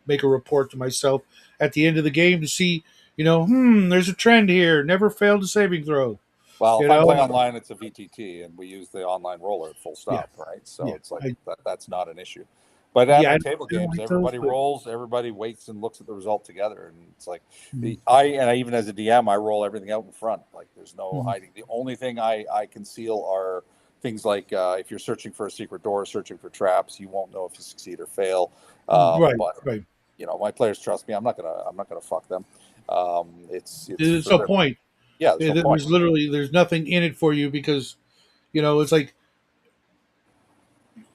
make a report to myself at the end of the game to see, there's a trend here. Never failed a saving throw. Well, You if I'm know, playing online, it's a VTT, and we use the online roller full yeah, stop, right? So yeah, it's like that's not an issue. But at yeah. my I table don't games, like those, everybody but rolls, everybody waits and looks at the result together, and it's like mm, even as a DM, I roll everything out in front. Like there's no mm, hiding. The only thing I conceal are things like if you're searching for a secret door, searching for traps, you won't know if you succeed or fail. right, But right. my players trust me. I'm not gonna fuck them. It's There's for no their point. yeah. There's no point. There's nothing in it for you because it's like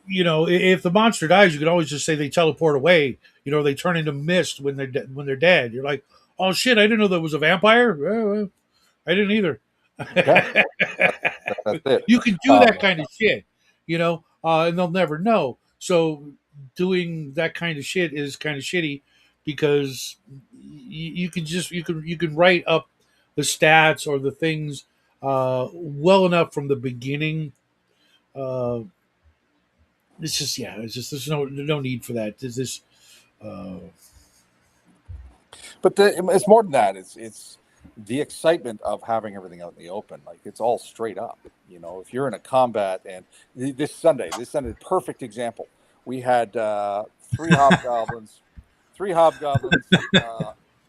if the monster dies, you can always just say they teleport away. They turn into mist when they're dead. You're like, oh shit, I didn't know there was a vampire. Well, I didn't either. Yeah, that's it. You can do that Um, kind of shit, and they'll never know. So doing that kind of shit is kind of shitty because you can write up the stats or the things well enough from the beginning. Uh, it's just there's no need for that. There's this. Uh, but it's more than that. It's the excitement of having everything out in the open. Like it's all straight up. If you're in a combat, and this Sunday, perfect example. We had three hobgoblins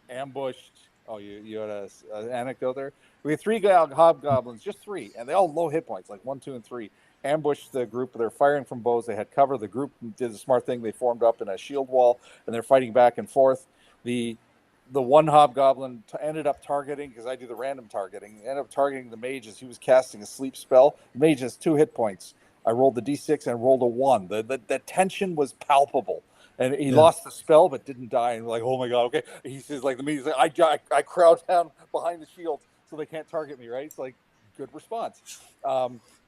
ambushed. Oh, you had an anecdote there. We had three hobgoblins, just three, and they all low hit points, like 1, 2, and 3. Ambushed the group. They're firing from bows. They had cover. The group did the smart thing. They formed up in a shield wall, and they're fighting back and forth. The one hobgoblin ended up targeting, because I do the random targeting, ended up targeting the mage as he was casting a sleep spell. The mage has 2 hit points. I rolled the d6 and rolled a 1. The tension was palpable. And he yeah. lost the spell but didn't die. And like, oh my god, okay. He says, like, the mage is like, I crouch down behind the shield so they can't target me, right? It's like, good response.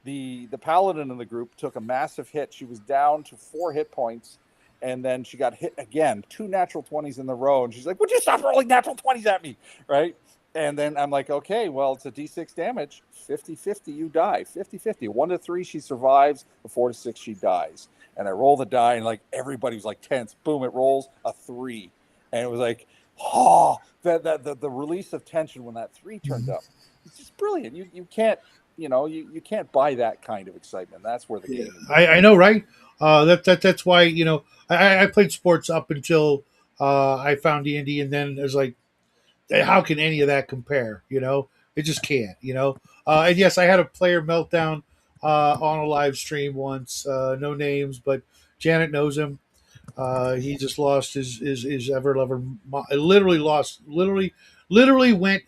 The paladin in the group took a massive hit. She was down to 4 hit points, and then she got hit again, 2 natural 20s in the row, and she's like, would you stop rolling natural 20s at me, right? And then I'm like, okay, well, it's a d6 damage, 50-50, you die, 50-50. 1 to 3 she survives, a 4 to 6 she dies. And I roll the die, and like everybody's like tense. Boom, it rolls a 3. And it was like, the release of tension when that 3 turned Mhm. up, it's just brilliant. You can't you can't buy that kind of excitement. That's where the Yeah, gaming I know, right? That's why I played sports up until I found D&D, and then it's like, how can any of that compare? It just can't. And yes, I had a player meltdown on a live stream once. No names, but Janet knows him. He just lost his ever lover. Literally went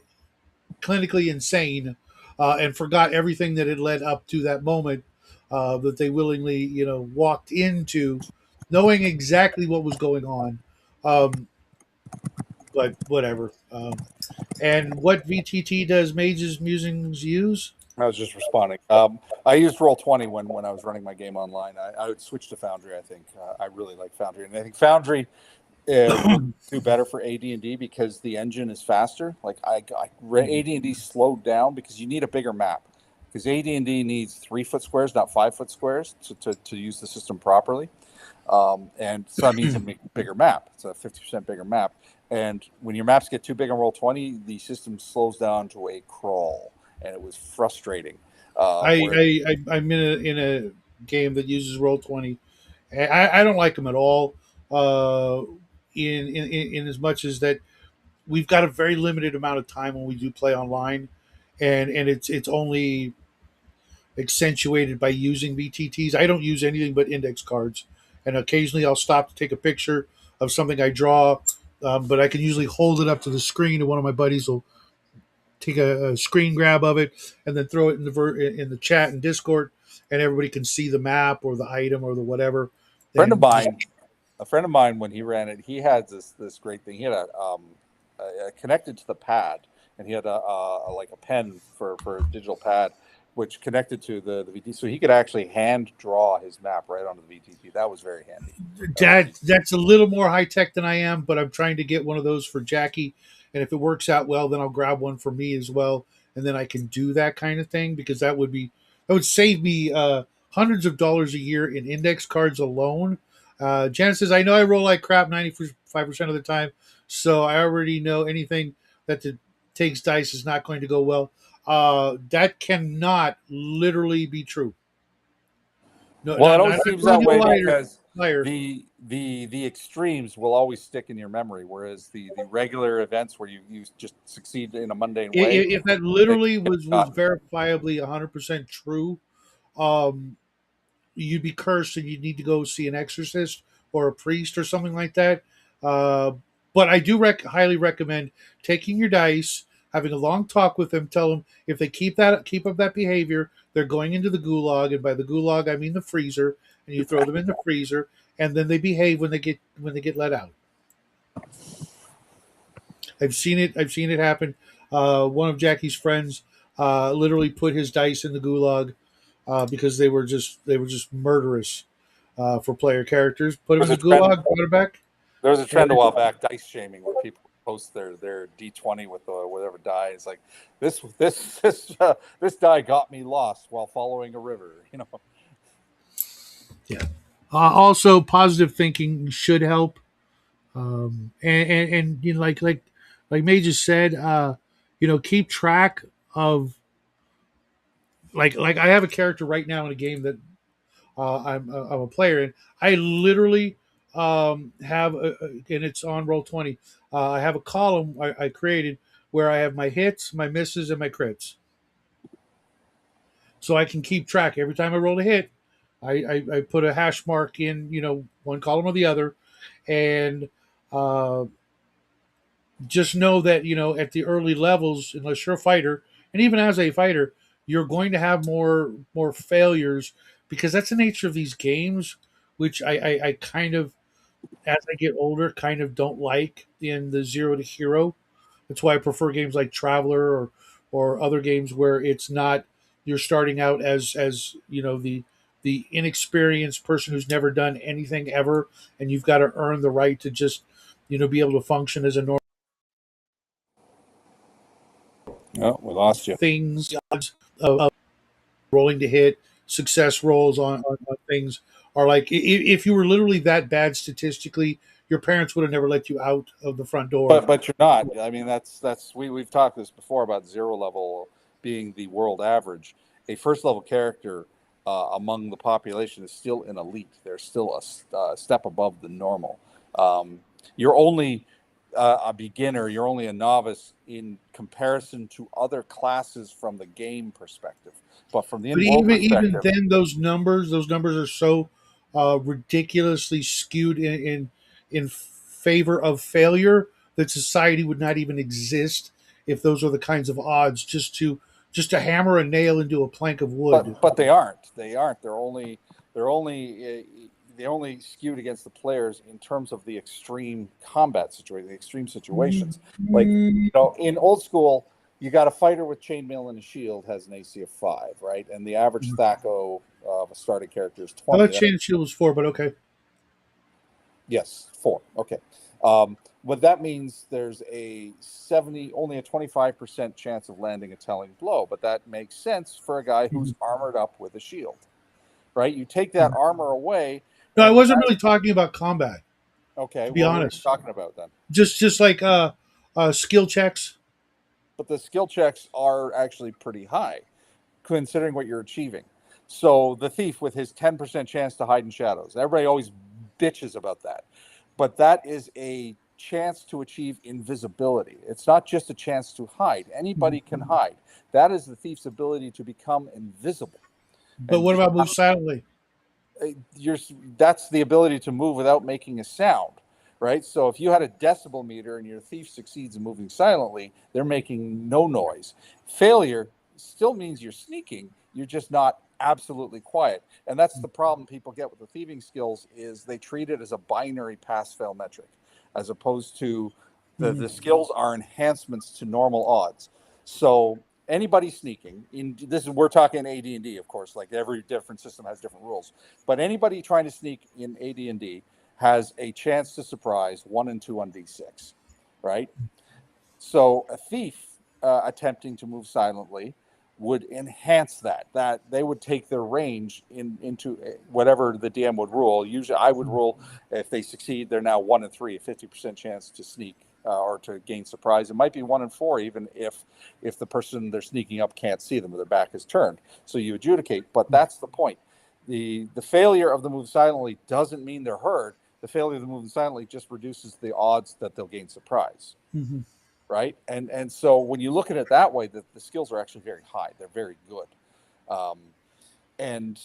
clinically insane, and forgot everything that had led up to that moment, that they willingly walked into, knowing exactly what was going on. But whatever. And what VTT does Mage's Musings use? I was just responding. I used Roll20 when I was running my game online. I would switch to Foundry. I think I really like Foundry, and I think Foundry would do better for AD&D because the engine is faster. Like AD&D slowed down because you need a bigger map. Because AD&D needs 3-foot squares, not 5-foot squares, to use the system properly. And so that means a bigger map. It's a 50% bigger map. And when your maps get too big on Roll20, the system slows down to a crawl, and it was frustrating. I'm in a game that uses Roll20. I don't like them at all. Uh, in as much as that we've got a very limited amount of time when we do play online, and it's only accentuated by using VTTs. I don't use anything but index cards, and occasionally I'll stop to take a picture of something I draw. But I can usually hold it up to the screen, and one of my buddies will take a screen grab of it and then throw it in the chat and Discord, and everybody can see the map or the item or the whatever. friend of And mine, a friend of mine, when he ran it, he had this great thing. He had a connected to the pad, and he had like a pen for a digital pad, which connected to the VT, so he could actually hand draw his map right onto the VTT. That was very handy. that's a little more high tech than I am, but I'm trying to get one of those for Jackie. And if it works out well, then I'll grab one for me as well, and then I can do that kind of thing, because that would save me hundreds of dollars a year in index cards alone. Janet says, "I know I roll like crap 95% of the time, so I already know anything that takes dice is not going to go well." That cannot literally be true. No, Well, it not always not seems calling that you a way liar. because Liar. the extremes will always stick in your memory, whereas the regular events where you just succeed in a mundane way, If that they literally get was forgotten. verifiably 100% true, um, you'd be cursed and you'd need to go see an exorcist or a priest or something like that. Uh, but I do highly recommend taking your dice, having a long talk with them, tell them if they keep up that behavior, they're going into the gulag, and by the gulag I mean the freezer, and you throw them in the freezer, and then they behave when they get let out. I've seen it. I've seen it happen. One of Jackie's friends literally put his dice in the gulag because they were just murderous for player characters. Put him There's in the a trend. gulag, brought him back. There was a And trend a while back, dice shaming, where people post their D20 with whatever die. It's like this die got me lost while following a river. yeah. Also, positive thinking should help. And like May just said, keep track of like I have a character right now in a game that I'm a player in. I literally have and it's on Roll20. I have a column I created where I have my hits, my misses, and my crits, so I can keep track. Every time I roll a hit, I put a hash mark in one column or the other, and uh, just know that at the early levels, unless you're a fighter, and even as a fighter, you're going to have more failures, because that's the nature of these games, which I kind of, as I get older, kind of don't like in the zero to hero. That's why I prefer games like Traveler or other games where it's not, you're starting out as the inexperienced person who's never done anything ever, and you've got to earn the right to just be able to function as a normal Oh, we lost you. things of rolling to hit, success rolls on things are like, if you were literally that bad statistically, your parents would have never let you out of the front door. But you're not. I mean, that's we've talked this before about zero level being the world average, a first level character among the population is still an elite. They're still a step above the normal. You're only a beginner. You're only a novice in comparison to other classes from the game perspective. But from the But in-world even perspective, then, those numbers are so ridiculously skewed in favor of failure that society would not even exist if those are the kinds of odds. Just to hammer a nail into a plank of wood. but they aren't. They aren't. They're only they only skewed against the players in terms of the extreme combat situation, the extreme situations. Like, in old school, you got a fighter with chainmail and a shield has an AC of 5, right? And the average THAC0 of a starting character is I 20. thought Chain and Shield was 4, but okay. Yes, 4. Okay. What that means, there's only a 25% chance of landing a telling blow, but that makes sense for a guy who's armored up with a shield, right? You take that armor away, No, I and the wasn't guy. really talking about combat, Okay, to be well, what are you honest. talking about then? Just like skill checks. But the skill checks are actually pretty high, considering what you're achieving. So the thief with his 10% chance to hide in shadows, everybody always bitches about that. But that is a chance to achieve invisibility. It's not just a chance to hide. Anybody can hide. That is the thief's ability to become invisible. But And what about move silently? you're that's the ability to move without making a sound, right? So if you had a decibel meter and your thief succeeds in moving silently, they're making no noise. Failure still means you're sneaking, you're just not absolutely quiet. And that's the problem people get with the thieving skills, is they treat it as a binary pass fail metric, as opposed to the skills are enhancements to normal odds. So anybody sneaking in this is, we're talking AD&D, of course, like every different system has different rules, but anybody trying to sneak in AD&D has a chance to surprise 1 and 2 on D6, right? So a thief attempting to move silently would enhance that they would take their range into whatever the DM would rule. Usually I would rule, if they succeed, they're now 1 and 3, a 50% chance to sneak or to gain surprise. It might be 1 and 4, even if the person they're sneaking up can't see them or their back is turned. So you adjudicate, but that's the point. The failure of the move silently doesn't mean they're heard. The failure of the move silently just reduces the odds that they'll gain surprise. Mm-hmm. Right. And so when you look at it that way, the skills are actually very high. They're very good. And,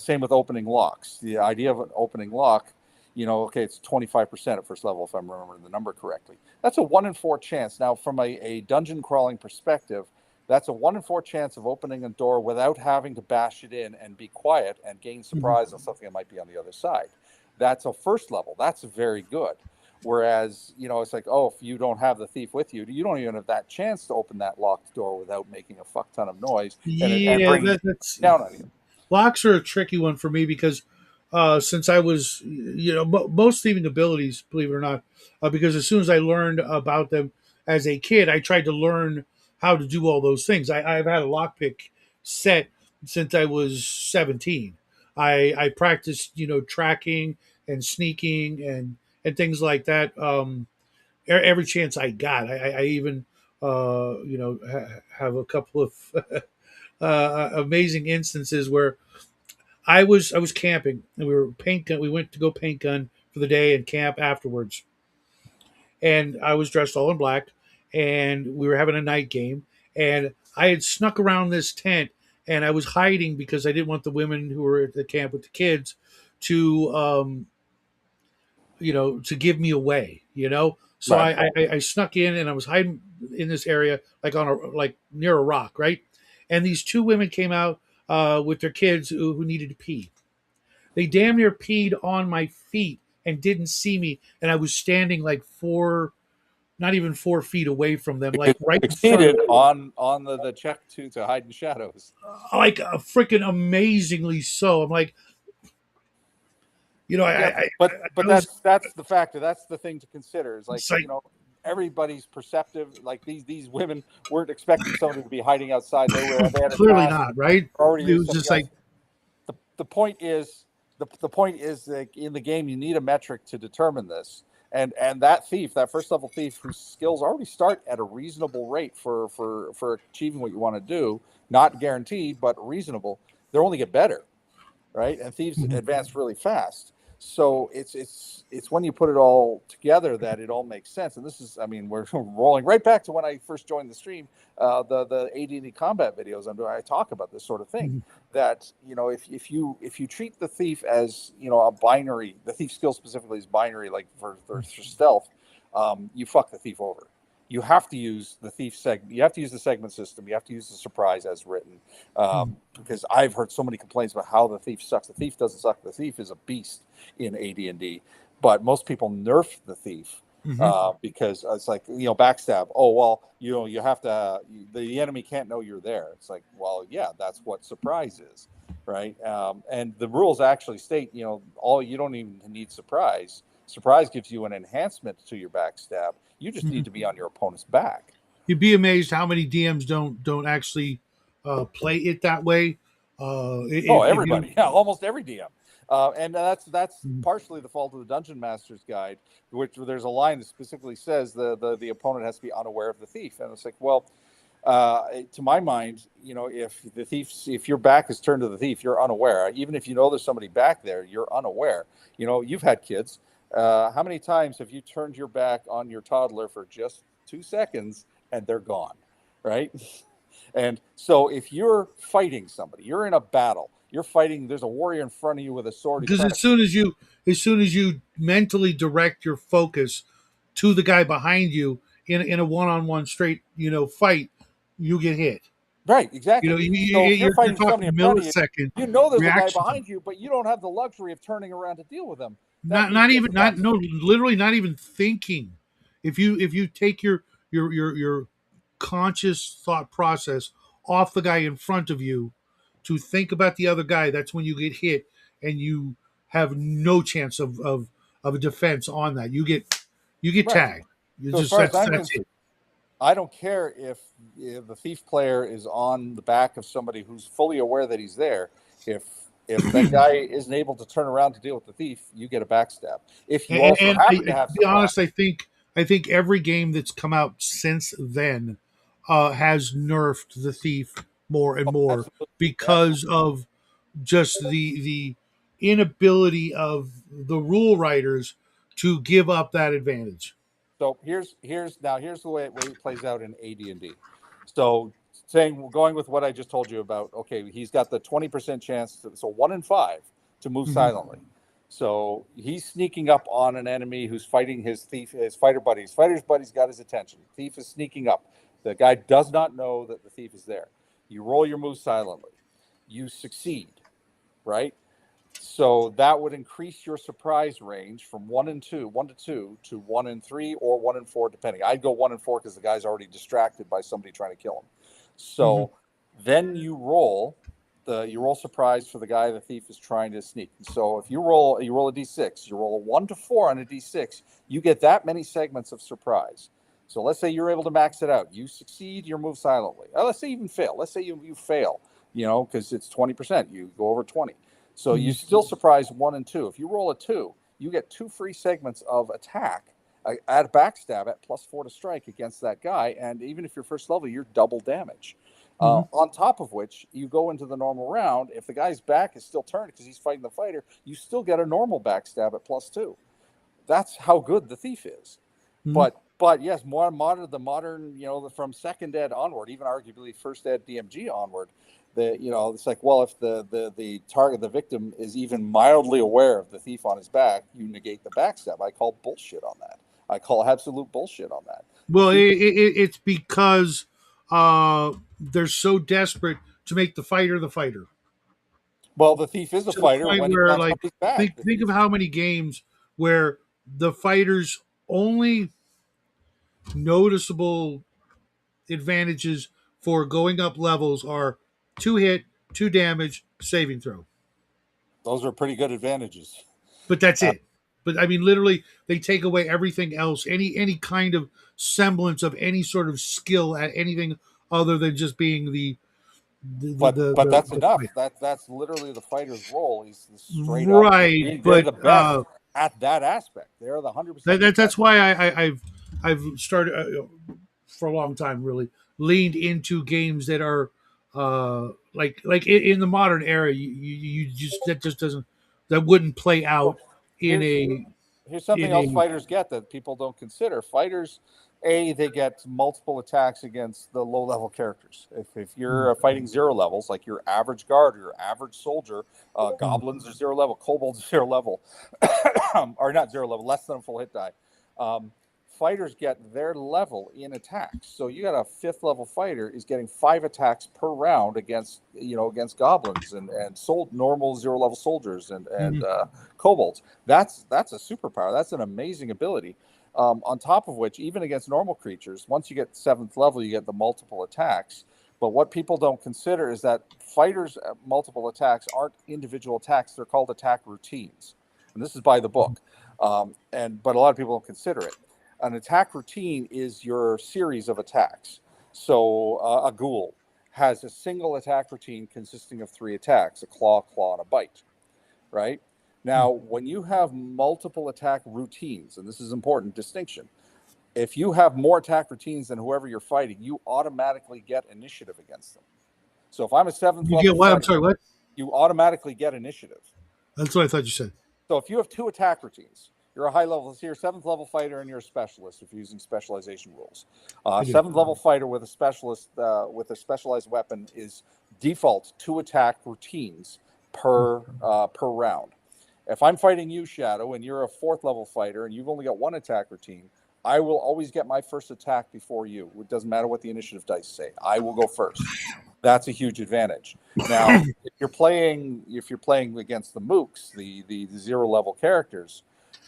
same with opening locks. The idea of an opening lock, okay, it's 25% at first level, if I'm remembering the number correctly. That's a 1 in 4 chance. Now, from a dungeon crawling perspective, that's a 1 in 4 chance of opening a door without having to bash it in and be quiet and gain surprise on something that might be on the other side. That's a first level. That's very good. Whereas, it's like, oh, if you don't have the thief with you, you don't even have that chance to open that locked door without making a fuck ton of noise and Yeah, bringing that's down on you. locks are a tricky one for me because since I was, most thieving abilities, believe it or not, because as soon as I learned about them as a kid, I tried to learn how to do all those things. I've had a lockpick set since I was 17. I practiced, tracking and sneaking and things like that. Every chance I got, I even, have a couple of amazing instances where I was camping and we were paint gun. We went to go paint gun for the day and camp afterwards. And I was dressed all in black, and we were having a night game. And I had snuck around this tent, and I was hiding because I didn't want the women who were at the camp with the kids to, to give me away. So Right. I snuck in, and I was hiding in this area, like like near a rock, right? And these two women came out with their kids who needed to pee. They damn near peed on my feet and didn't see me, and I was standing like not even 4 feet away from them, You like right in front of succeeded on the check to hide in shadows. like freaking amazingly so. I'm like, Yeah, but I was that's the factor. That's the thing to consider. Is like, it's like everybody's perceptive. Like these women weren't expecting somebody to be hiding outside. They had a clearly task not right. already It to do was something just else. like The point is that in the game you need a metric to determine this, And that thief, that first level thief, whose skills already start at a reasonable rate for achieving what you want to do, not guaranteed but reasonable, they only get better, right? And thieves Mhm. advance really fast. So it's when you put it all together that it all makes sense. And this is, I mean, we're rolling right back to when I first joined the stream, the AD&D combat videos. I talk about this sort of thing. Mhm. That, you know, if you treat the thief as, you know, a binary, the thief skill specifically is binary, like for stealth, you fuck the thief over. You have to use the thief segment. You have to use the segment system. You have to use the surprise as written, Mhm. because I've heard so many complaints about how the thief sucks. The thief doesn't suck. The thief is a beast in AD&D, but most people nerf the thief Mhm. because it's like, you know, backstab. Oh well, you know, you have to. The enemy can't know you're there. It's like, well, yeah, that's what surprise is, right? And the rules actually state, you know, all you don't even need surprise. Surprise gives you an enhancement to your backstab. You just need Mhm. to be on your opponent's back. You'd be amazed how many DMs don't actually play it that way. Oh, If you everybody, yeah, almost every DM, and that's Mhm. partially the fault of the Dungeon Master's Guide, which there's a line that specifically says the opponent has to be unaware of the thief, and it's like, well, to my mind, you know, if your back is turned to the thief, you're unaware. Even if you know there's somebody back there, you're unaware. You know, you've had kids. How many times have you turned your back on your toddler for just 2 seconds and they're gone, right? And so if you're fighting somebody, you're in a battle, you're fighting, there's a warrior in front of you with a sword, he's because trying to, as soon as you mentally direct your focus to the guy behind you in a one-on-one straight fight, you get hit. right, You know, exactly. So if you're you're fighting somebody talking in front of you, millisecond you know there's a guy reaction. behind you, but you don't have the luxury of turning around to deal with him. That Not thief not gets even a not back. no literally not even thinking. If you take your conscious thought process off the guy in front of you to think about the other guy, that's when you get hit and you have no chance of a defense on that. You get Right. tagged. You So as just far as I'm that's concerned, it. I don't care if the thief player is on the back of somebody who's fully aware that he's there. If if that guy isn't able to turn around to deal with the thief, you get a backstab. If you also happen to have To be surprise, honest, I think every game that's come out since then has nerfed the thief more and more absolutely, because absolutely. of just the inability of the rule writers to give up that advantage. So here's the way it plays out in AD&D. So saying going with what I just told you about, okay, he's got the 20% chance, so 1 in 5 to move Mhm. silently. So he's sneaking up on an enemy who's fighting his thief, his fighter buddy. His fighter's buddy's got his attention. Thief is sneaking up. The guy does not know that the thief is there. You roll your move silently. You succeed, right? So that would increase your surprise range from 1 to 2 to 1 in 3 or 1 in 4, depending. I'd go 1 in 4 because the guy's already distracted by somebody trying to kill him. Mhm. So then you roll surprise for the guy the thief is trying to sneak. So if you roll a d6, you roll a 1 to 4 on a d6, you get that many segments of surprise. So let's say you're able to max it out. You succeed, you move silently. Let's say you even fail. Let's say you fail, because it's 20%. You go over 20. So you Mhm. still surprise 1 and 2. If you roll a 2, you get 2 free segments of attack at a backstab at +4 to strike against that guy. And even if you're first level, you're double damage. Mhm. On top of which, you go into the normal round. If the guy's back is still turned because he's fighting the fighter, you still get a normal backstab at +2. That's how good the thief is. Mhm. But yes, more modern, the modern, from second ed onward, even arguably first ed DMG onward, it's like, well, if the target, the victim, is even mildly aware of the thief on his back, you negate the backstab. I call bullshit on that. I call absolute bullshit on that. The Well, thief, it's because they're so desperate to make the fighter the fighter well, the thief is a to the fighter point when he's where, on like, somebody's back. The think thief of is how many games where the fighter's only noticeable advantages for going up levels are two hit, two damage, saving throw. Those are pretty good advantages. But that's Uh, it. But I mean, literally, they take away everything else, any kind of semblance of any sort of skill at anything other than just being but that's the enough. fighter. That's literally the fighter's role. He's the straight up. Right, They're but the best. at that aspect. They're the 100% the That's best. why I've started for a long time really leaned into games that are like in the modern era. You just that just doesn't that wouldn't play out Well, in here's a here's something in else a fighters get that people don't consider. Fighters, they get multiple attacks against the low level characters. If you're fighting zero levels, like your average guard or your average soldier, goblins are zero level, kobolds are zero level, or not zero level, less than a full hit die. Um, Fighters get their level in attacks. So you got a fifth level fighter is getting 5 attacks per round against against goblins and normal zero level soldiers and kobolds. That's a superpower. That's an amazing ability. On top of which, even against normal creatures, once you get seventh level, you get the multiple attacks. But what people don't consider is that fighters' multiple attacks aren't individual attacks; they're called attack routines, and this is by the book. But a lot of people don't consider it. An attack routine is your series of attacks. So a ghoul has a single attack routine consisting of 3 attacks: a claw, and a bite, right? Now, when you have multiple attack routines, and this is important distinction, if you have more attack routines than whoever you're fighting, you automatically get initiative against them. So if I'm a seventh you level get what I'm fighter, sorry what you automatically get initiative. that's what I thought you said. So if you have 2 attack routines, you're a high level, so you're a seventh level fighter and you're a specialist if you're using specialization rules. I do. Seventh level fighter with a specialist with a specialized weapon is default 2 attack routines per round. If I'm fighting you, Shadow, and you're a fourth level fighter and you've only got 1 attack routine, I will always get my first attack before you. It doesn't matter what the initiative dice say. I will go first. That's a huge advantage. Now, if you're playing against the mooks, the zero level characters,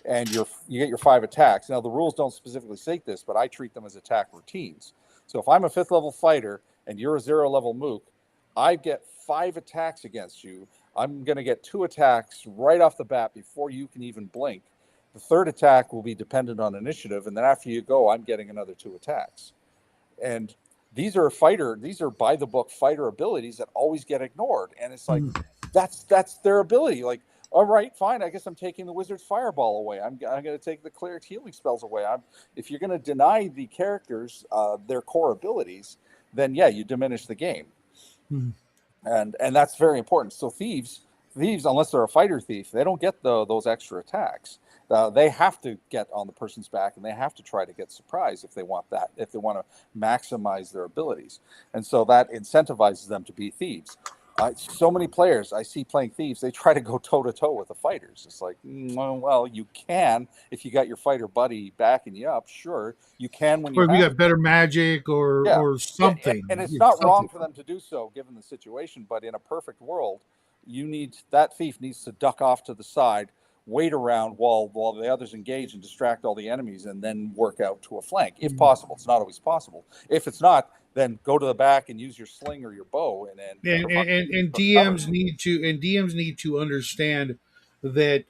and you get your 5 attacks. Now, the rules don't specifically state this, but I treat them as attack routines. So if I'm a fifth level fighter and you're a zero level mook, I get 5 attacks against you. I'm going to get 2 attacks right off the bat before you can even blink. The third attack will be dependent on initiative, and then after you go, I'm getting another 2 attacks. And these are by the book fighter abilities that always get ignored. And it's like that's their ability. Like, all right, fine. I guess I'm taking the wizard's fireball away. I'm going to take the cleric healing spells away. If you're going to deny the characters their core abilities, then yeah, you diminish the game. And that's very important. So thieves, unless they're a fighter thief, they don't get those extra attacks. They have to get on the person's back, and they have to try to get surprise if they want to maximize their abilities. And so that incentivizes them to be thieves. So many players I see playing thieves, they try to go toe to toe with the fighters. It's like, well, you can if you got your fighter buddy backing you up. Sure, you can when you Or if you have. got better magic Yeah, or yeah, something. and it's Yeah, not something. wrong for them to do so given the situation. But in a perfect world, that thief needs to duck off to the side, wait around while the others engage and distract all the enemies, and then work out to a flank if possible. It's not always possible. If it's not, then go to the back and use your sling or your bow, and then And cover. DMs need to understand that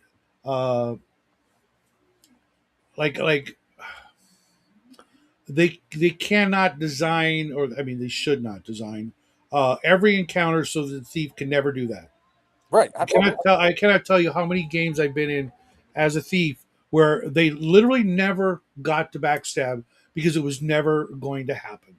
uh like they cannot design, or I mean they should not design every encounter so that the thief can never do that. Right, absolutely. I cannot tell you how many games I've been in as a thief where they literally never got to backstab because it was never going to happen.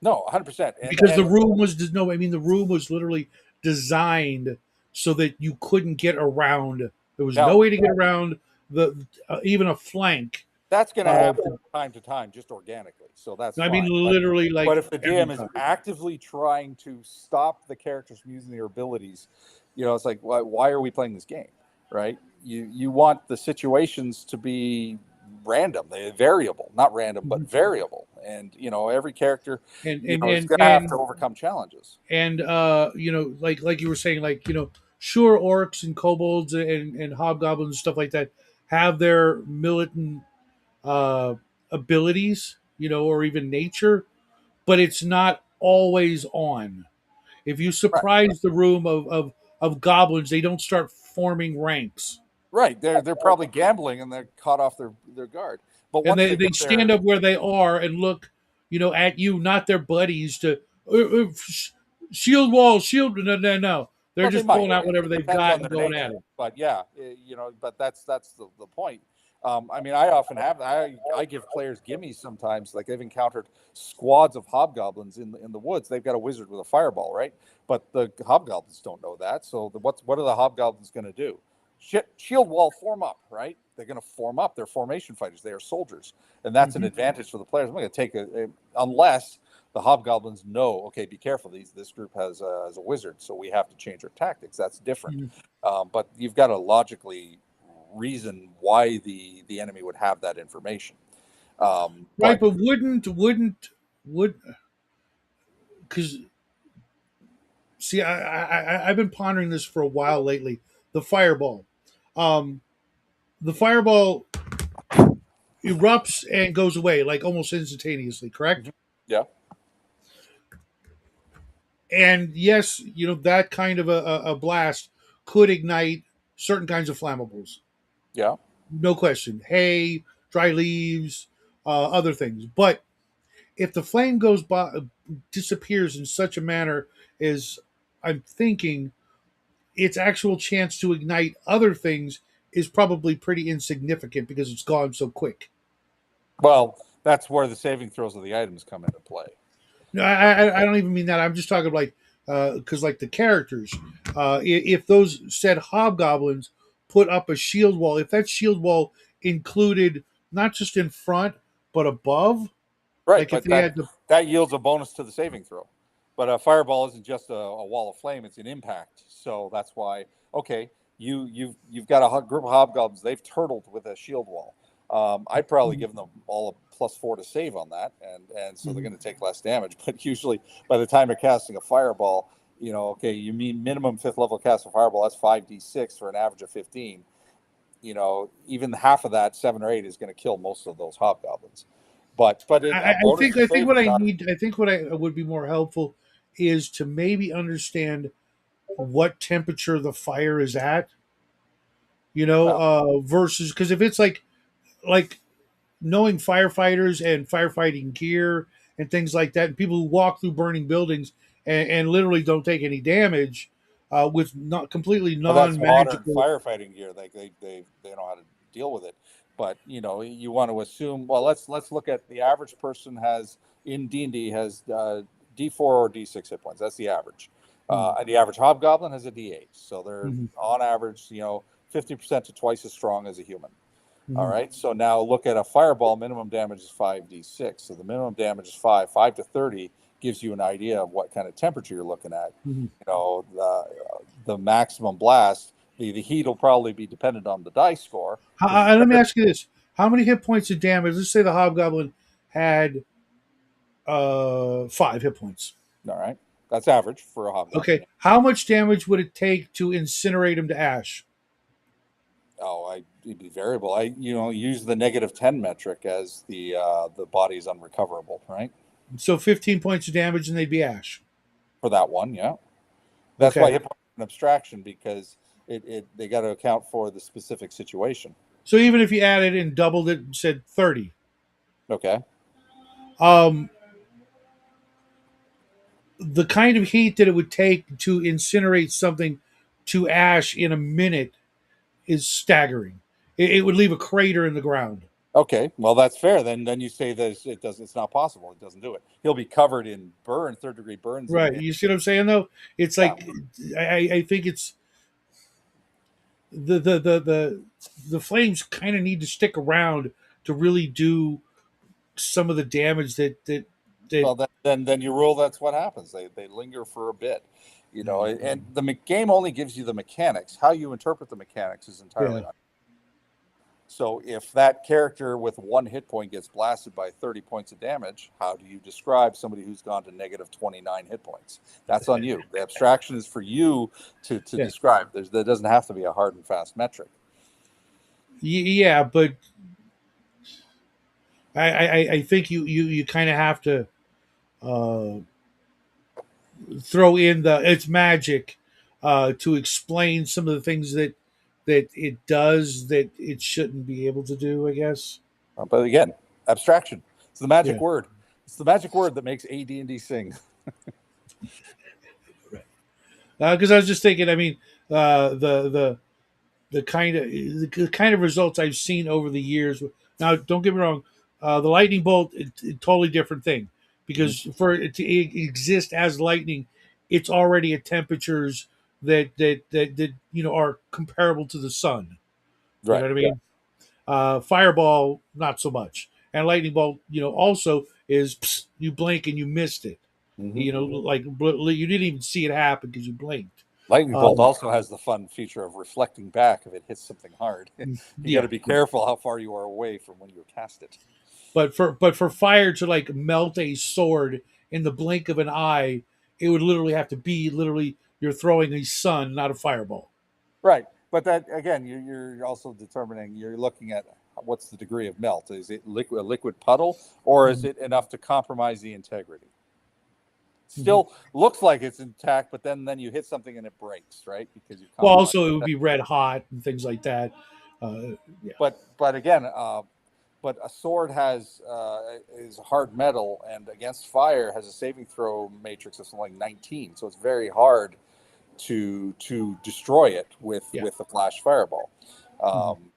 No, 100%. And Because the and room was no, I mean the room was literally designed so that you couldn't get around. There was no now way to get around the even a flank. that's going to Uh, happen from time to time, just organically. So that's I mean, fine. literally But like if the every DM is time. actively trying to stop the characters from using their abilities, it's like, why are we playing this game, right? You want the situations to be random, variable, not random, but variable, and every character, And is going to have to overcome challenges. like you were saying, like sure, orcs and kobolds and hobgoblins and stuff like that have their militant uh, abilities, or even nature, but it's not always on. If you Right. surprise the room of goblins, they don't start forming ranks. Right. They're probably gambling and they're caught off their guard. But And once they, they they get stand there, up where they are and look, at you, not their buddies to shield wall, shield. No, no, no. They're Well, they just might. pulling out It whatever they've depends got on and their going at nature. it. But yeah, but that's the point. I mean, I often have I give players gimmies sometimes. Like they've encountered squads of hobgoblins in the woods. They've got a wizard with a fireball, right? But the hobgoblins don't know that. So what are the hobgoblins going to do? Shield wall, form up, right? They're going to form up. They're formation fighters. They are soldiers, and that's an advantage for the players. I'm going to take unless the hobgoblins know, okay, be careful. This group has a wizard, so we have to change our tactics. That's different. But you've got to logically reason why the enemy would have that information. Right, But but would because see, I've been pondering this for a while lately. The fireball, um, the fireball erupts and goes away like almost instantaneously. Correct? yeah, And yes, that kind of a blast could ignite certain kinds of flammables. yeah. No question. Hay, dry leaves, other things. But if the flame goes by, disappears in such a manner as I'm thinking, its actual chance to ignite other things is probably pretty insignificant because it's gone so quick. Well, that's where the saving throws of the items come into play. No, I don't even mean that. I'm just talking like because like the characters, if those said hobgoblins put up a shield wall, if that shield wall included not just in front but above, Right, like if but they had the that yields a bonus to the saving throw. But a fireball isn't just a wall of flame; it's an impact. So that's why. Okay, you've got a group of hobgoblins. They've turtled with a shield wall. I'd probably give them all a +4 to save on that, and so they're going to take less damage. But usually, by the time they're casting a fireball, okay, you mean minimum 5th level cast a fireball. That's 5d6 for an average of 15. Even half of that, 7 or 8, is going to kill most of those hobgoblins. But a bonus to I think save what is I not. need I think what I would be more helpful is to maybe understand what temperature the fire is at, Well, versus because if it's like knowing firefighters and firefighting gear and things like that, and people who walk through burning buildings and literally don't take any damage with not completely well, that's modern non-magical. firefighting gear. They know how to deal with it. But you want to assume. Well, let's look at the average person has in D&D has D4 or D6 hit points. That's the average. And the average hobgoblin has a D8. So they're Mm-hmm. on average, 50% to twice as strong as a human. All Mm-hmm. right. So now look at a fireball. Minimum damage is 5d6. So the minimum damage is 5. 5 to 30 gives you an idea of what kind of temperature you're looking at. Mm-hmm. The maximum blast, the heat will probably be dependent on the die score. Let me ask you this: how many hit points of damage? Let's say the hobgoblin had 5 hit points. All right. That's average for a hobgoblin. Okay, how much damage would it take to incinerate him to ash? It'd be variable. I use the -10 metric as the body is unrecoverable, right? So 15 points of damage and they'd be ash. For that one, yeah. That's why Okay. hit point is an abstraction because they got to account for the specific situation. So even if you added and doubled it and said 30, Okay. um, the kind of heat that it would take to incinerate something to ash in a minute is staggering. It would leave a crater in the ground. Okay, well that's fair. Then you say that it does. It's not possible. It doesn't do it. He'll be covered in third-degree burns in a Right. minute. You see what I'm saying, though? It's Yeah. like, I think it's the flames kind of need to stick around to really do some of the damage that Well, then you rule that's what happens. They linger for a bit, and the game only gives you the mechanics. How you interpret the mechanics is yeah. entirely on. So if that character with 1 hit point gets blasted by 30 points of damage, how do you describe somebody who's gone to -29 hit points? That's on you. The abstraction is for you to Yeah. describe. There doesn't have to be a hard and fast metric. Yeah, but I think you kind of have to uh, throw in the it's magic to explain some of the things that it does that it shouldn't be able to do. I guess. But again, abstraction. It's the magic Yeah. word. It's the magic word that makes AD&D sing. Because I was just thinking. I mean, the kind of results I've seen over the years. Now, don't get me wrong. The lightning bolt, it's a totally different thing Mhm. because for it to exist as lightning, it's already at temperatures that are comparable to the sun. You know Right. what I mean? Fireball, not so much, and lightning bolt, also is you blink and you missed it. Hmm. Like you didn't even see it happen because you blinked. Lightning Uh, bolt also has the fun feature of reflecting back if it hits something hard. You got to yeah, be careful how far you are away from when you cast it. but for fire to like melt a sword in the blink of an eye, it would literally have to be literally you're throwing a sun, not a fireball. Right, but that again, you're also determining. You're looking at what's the degree of melt. Is it a liquid puddle, or is Mhm, it enough to compromise the integrity? mhm. Still looks like it's intact, but then you hit something and it breaks, right? Because you Well, compromise. also it would be red hot and things like that. Yeah, But again, but a sword has is hard metal, and against fire has a saving throw matrix of something like 19. So it's very hard to destroy it yeah. with the flash fireball. Mhm. Um,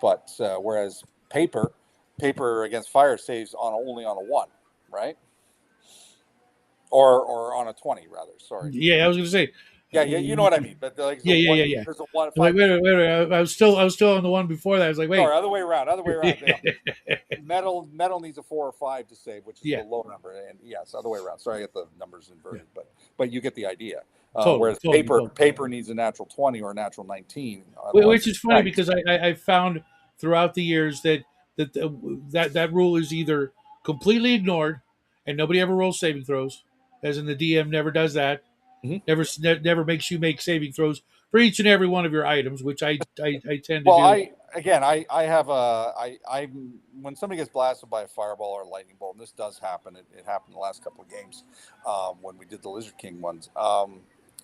but whereas paper against fire saves on only on a one, right? Or on a 20 rather. Sorry. Yeah, I was gonna say. Yeah, yeah, you know what I mean. But like Yeah, yeah, yeah, yeah. there's a one I'm like, wait, 5%. wait, wait, wait. I was still on the one before that. I was like, wait. Sorry, other way around. Other way around. Yeah. Metal needs a 4 or 5 to save, which is the Yeah, low number. And yes, other way around. Sorry, I get the numbers yeah. inverted, but you get the idea. Totally, Whereas totally, totally. paper needs a natural 20 or a natural 19. Which Otherwise, is it funny ignites. because I found throughout the years that rule is either completely ignored and nobody ever rolls saving throws, as in the DM never does that, Mhm. never makes you make saving throws for each and every one of your items, which I tend to Well, do. I have a I when somebody gets blasted by a fireball or a lightning bolt, and this does happen. It happened the last couple of games when we did the Lizard King ones.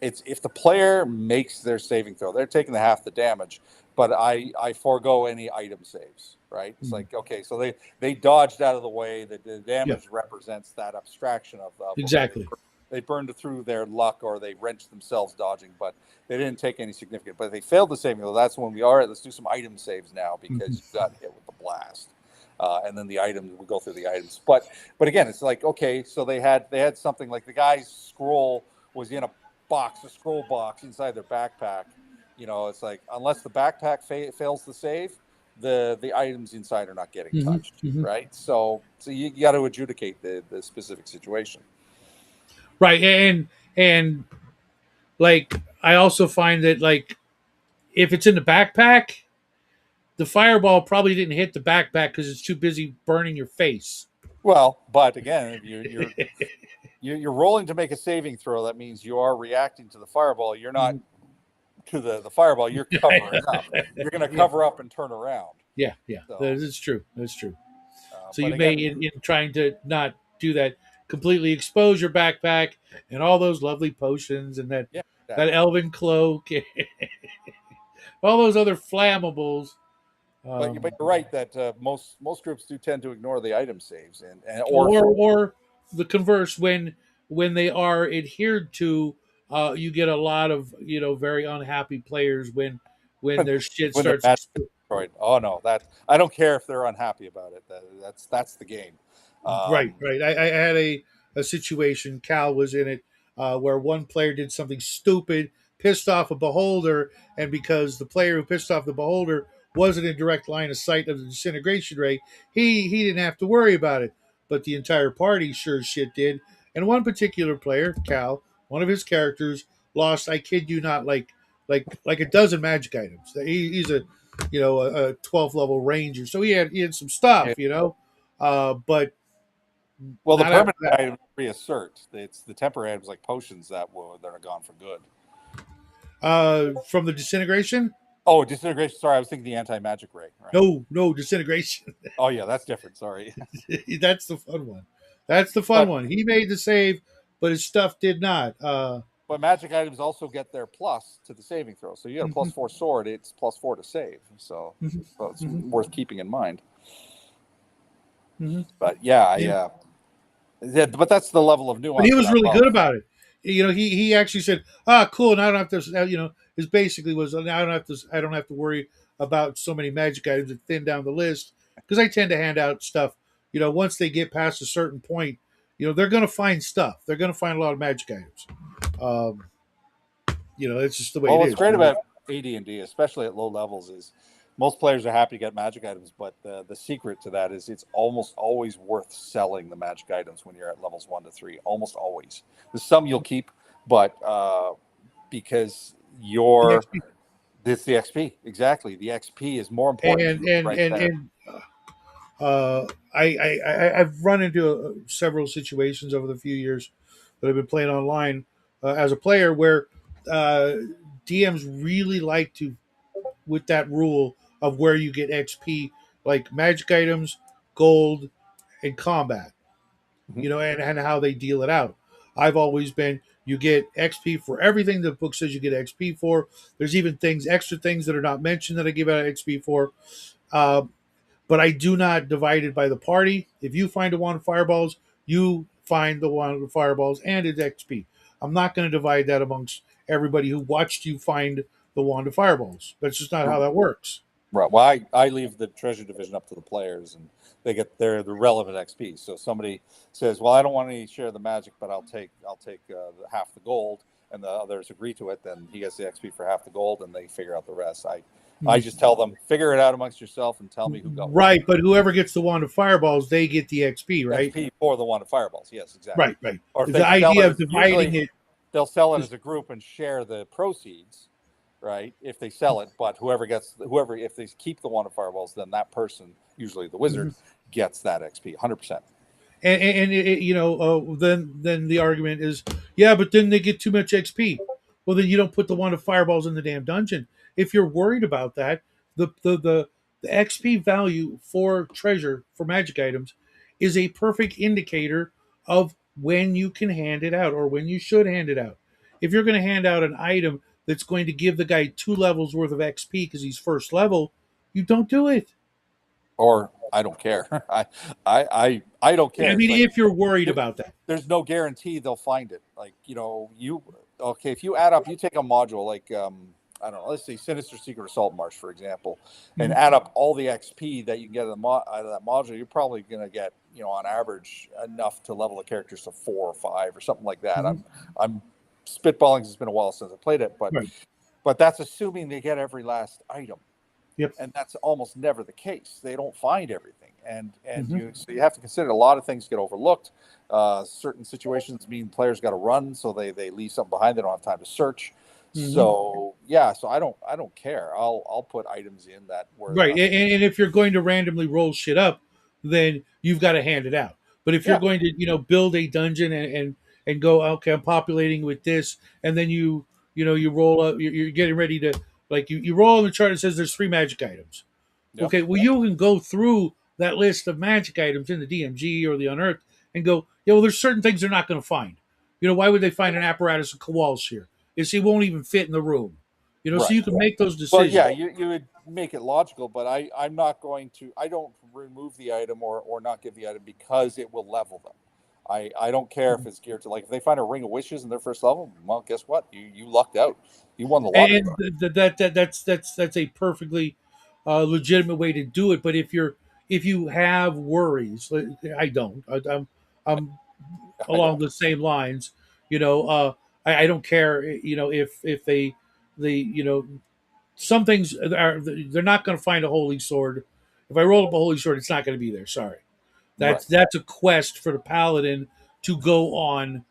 It's if the player makes their saving throw, they're taking the half the damage, but I forego any item saves. Right? It's Mhm. like okay, so they dodged out of the way. The Yeah, damage represents that abstraction of okay, exactly. they burned through their luck or they wrenched themselves dodging, but they didn't take any significant, but they failed the saving. Well, that's when we all right. Let's do some item saves now Mhm. because you got hit with the blast, and then the items. We go through the items, but again, it's like okay, so they had something like the guy's scroll was in a scroll box inside their backpack. It's like unless the backpack fails to save, the items inside are not getting Hmm. touched, Hmm. right? So you got to adjudicate the specific situation. Right, and like I also find that like if it's in the backpack, the fireball probably didn't hit the backpack because it's too busy burning your face. Well, but again, you're rolling to make a saving throw. That means you are reacting to the fireball. You're not Mhm. to the fireball. You're covering up. You're going to Yeah, cover up and turn around. yeah, yeah. That So, is true. That's true. So but you may, again, in trying to not do that, completely expose your backpack and all those lovely potions and that yeah, that exactly. elven cloak, all those other flammables. But Um, you're right that most groups do tend to ignore the item saves and or or the converse when they are adhered to, you get a lot of very unhappy players when their shit when the starts. magic is destroyed. Oh no, that I don't care if they're unhappy about it. That's the game. Right, Um, right. I had a situation. Cal was in it where one player did something stupid, pissed off a beholder, and because the player who pissed off the beholder wasn't in direct line of sight of the disintegration ray, he didn't have to worry about it. But the entire party sure as shit did. And one particular player, Cal, one of his characters lost. I kid you not, like a dozen magic items. He's a 12th level ranger, so he had some stuff, but well, the not after permanent that. items reassert. It's the temporary items like potions that are gone for good. From the disintegration? Oh, disintegration. Sorry, I was thinking the anti magic ray. Right. No, no disintegration. Oh yeah, that's different. Sorry, That's the fun one. That's the fun but one. He made the save, but his stuff did not. but magic items also get their plus to the saving throw. So you get a Mhm, +4 sword. It's +4 to save. So, mhm, so it's mhm, worth keeping in mind. mhm. But yeah, Yeah. yeah, but that's the level of But he nuance that was I really good love. about it. he actually said, "Ah, cool. Now I don't have to." His basically was, "Now I don't have to worry about so many magic items that thin down the list because I tend to hand out stuff. Once they get past a certain point, they're going to find stuff. They're going to find a lot of magic items. Um, it's just the way Well, it what's is. great about AD&D, especially at low levels, is most players are happy to get magic items, but the secret to that is it's almost always worth selling the magic items when you're at levels 1 to 3. Almost always. There's some you'll keep, but because The you're XP. it's the XP. Exactly. The XP is more important to and me and right and there. and uh, I've run into several situations over the few years that I've been playing online as a player where uh, DMs really like to with that rule of where you get XP, like magic items, gold, and combat. Mhm. And how they deal it out. I've always been you get XP for everything the book says you get XP for. There's even extra things that are not mentioned that I give out XP for. Uh, but I do not divide it by the party. If you find a wand of fireballs, you find the wand of fireballs and its XP. I'm not going to divide that amongst everybody who watched you find the wand of fireballs. That's just not how that works. Right. Well, I leave the treasure division up to the players, and they get the relevant XP. So somebody says, "Well, I don't want any share of the magic, but I'll take half the gold," and the others agree to it. Then he gets the XP for half the gold, and they figure out the rest. I Mhm. just tell them figure it out amongst yourself and tell me who got what. Right, but whoever gets the wand of fireballs, they get the XP, right? XP for the one of fireballs. Yes, exactly. Right, right. Or if The they sell idea it of as dividing usually it they'll sell it is as a group and share the proceeds, right? If they sell it, but whoever if they keep the one of fireballs, then that person, usually the wizard, Mhm. gets that XP, 100%. then the argument is, yeah, but then they get too much XP. Well, then you don't put the wand of fireballs in the damn dungeon. If you're worried about that, the XP value for treasure for magic items is a perfect indicator of when you can hand it out or when you should hand it out. If you're going to hand out an item that's going to give the guy 2 levels worth of XP because he's first level, you don't do it. Or I don't care. I don't I care. It's mean, like if you're worried there, about that. there's no guarantee they'll find it. Like you okay if you add up, you take a module like I don't know, let's say Sinister Secret Assault March, for example, and Mhm. add up all the XP that you can get out of that module, you're probably going to get, on average, enough to level the characters to 4 or 5 or something like that. Mhm. I'm spitballing. It's been a while since I played it, but Right. that's assuming they get every last item, Yep. and that's almost never the case. They don't find everything, and Hmm. you have to consider a lot of things get overlooked. Certain situations mean players got to run, so they leave something behind. They don't have time to search. Hmm. So yeah, so I don't care. I'll put items in that where Right. enough. And if you're going to randomly roll shit up, then you've got to hand it out. But if you're Yeah, going to, build a dungeon and go, okay, I'm populating with this, and then you roll up, you're getting ready to, like, you roll on the chart. It says there's 3 magic items. yeah, Okay, well, you can go through that list of magic items in the DMG or the Unearthed and go, yeah, well, there's certain things they're not going to find. Why would they find an apparatus of Kowals here? He won't even fit in the room. So right. you can make those Well, yeah, decisions. you would make it logical, but I'm not going to. I don't remove the item or not give the item because it will level them. I don't care if it's geared to, like, if they find a ring of wishes in their first level. Well, guess what? You lucked out. You won the lottery. And that's a perfectly legitimate way to do it. But if you have worries, like, I don't. I'm I along don't. the same lines. I don't care. If they some things are they're not going to find a holy sword. If I roll up a holy sword, it's not going to be there. Sorry. Right. That's a quest for the paladin to go on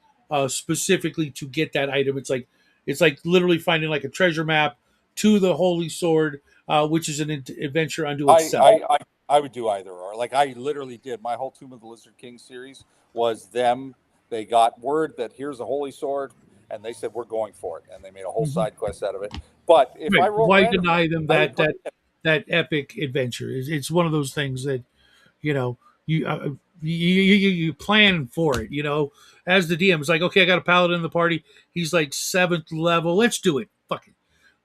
specifically to get that item. It's like literally finding like a treasure map to the holy sword, which is an adventure unto I, itself. I I I would do either or. Like, I literally did my whole Tomb of the Lizard King series was them. They got word that here's a holy sword, and they said we're going for it, and they made a whole Mhm. side quest out of it. But if I Right. rolled Why randomly, deny them I would that put that it in. that epic adventure? It's one of those things that you know you you plan for it. As the DM, it's like, okay, I got a paladin in the party. He's like 7th level. Let's do it. Fuck it.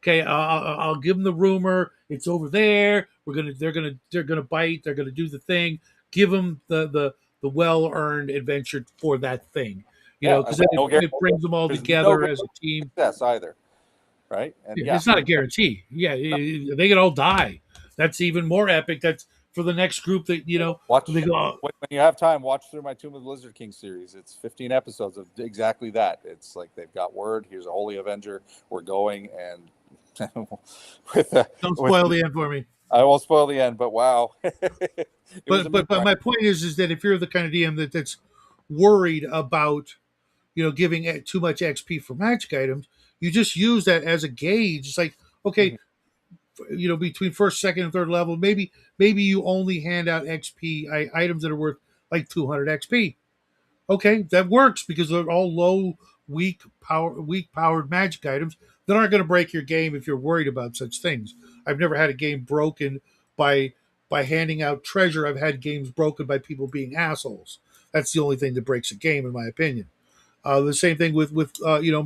Okay, I'll give them the rumor. It's over there. They're gonna bite. They're gonna do the thing. Give them the well earned adventure for that thing. you know, Yeah, because no it brings them all there's no together guarantee as a team. of success either, right? And yeah, It's not a guarantee. Yeah, they could all die. That's even more epic. That's for the next group that they watch go. "Oh, when you have time. Watch through my Tomb of the Lizard King series. It's 15 episodes of exactly that. It's like they've got word. Here's a Holy Avenger. We're going and with don't with spoil the end for me." I won't spoil the end, but wow, it was a But misdirect. my point is that if you're the kind of DM that's worried about giving too much XP for magic items, you just use that as a gauge. It's like, okay, Mhm. between first, second, and third level, maybe you only hand out XP items that are worth like 200 XP. Okay, that works because they're all low, weak powered magic items that aren't going to break your game if you're worried about such things. I've never had a game broken by handing out treasure. I've had games broken by people being assholes. That's the only thing that breaks a game, in my opinion. The same thing with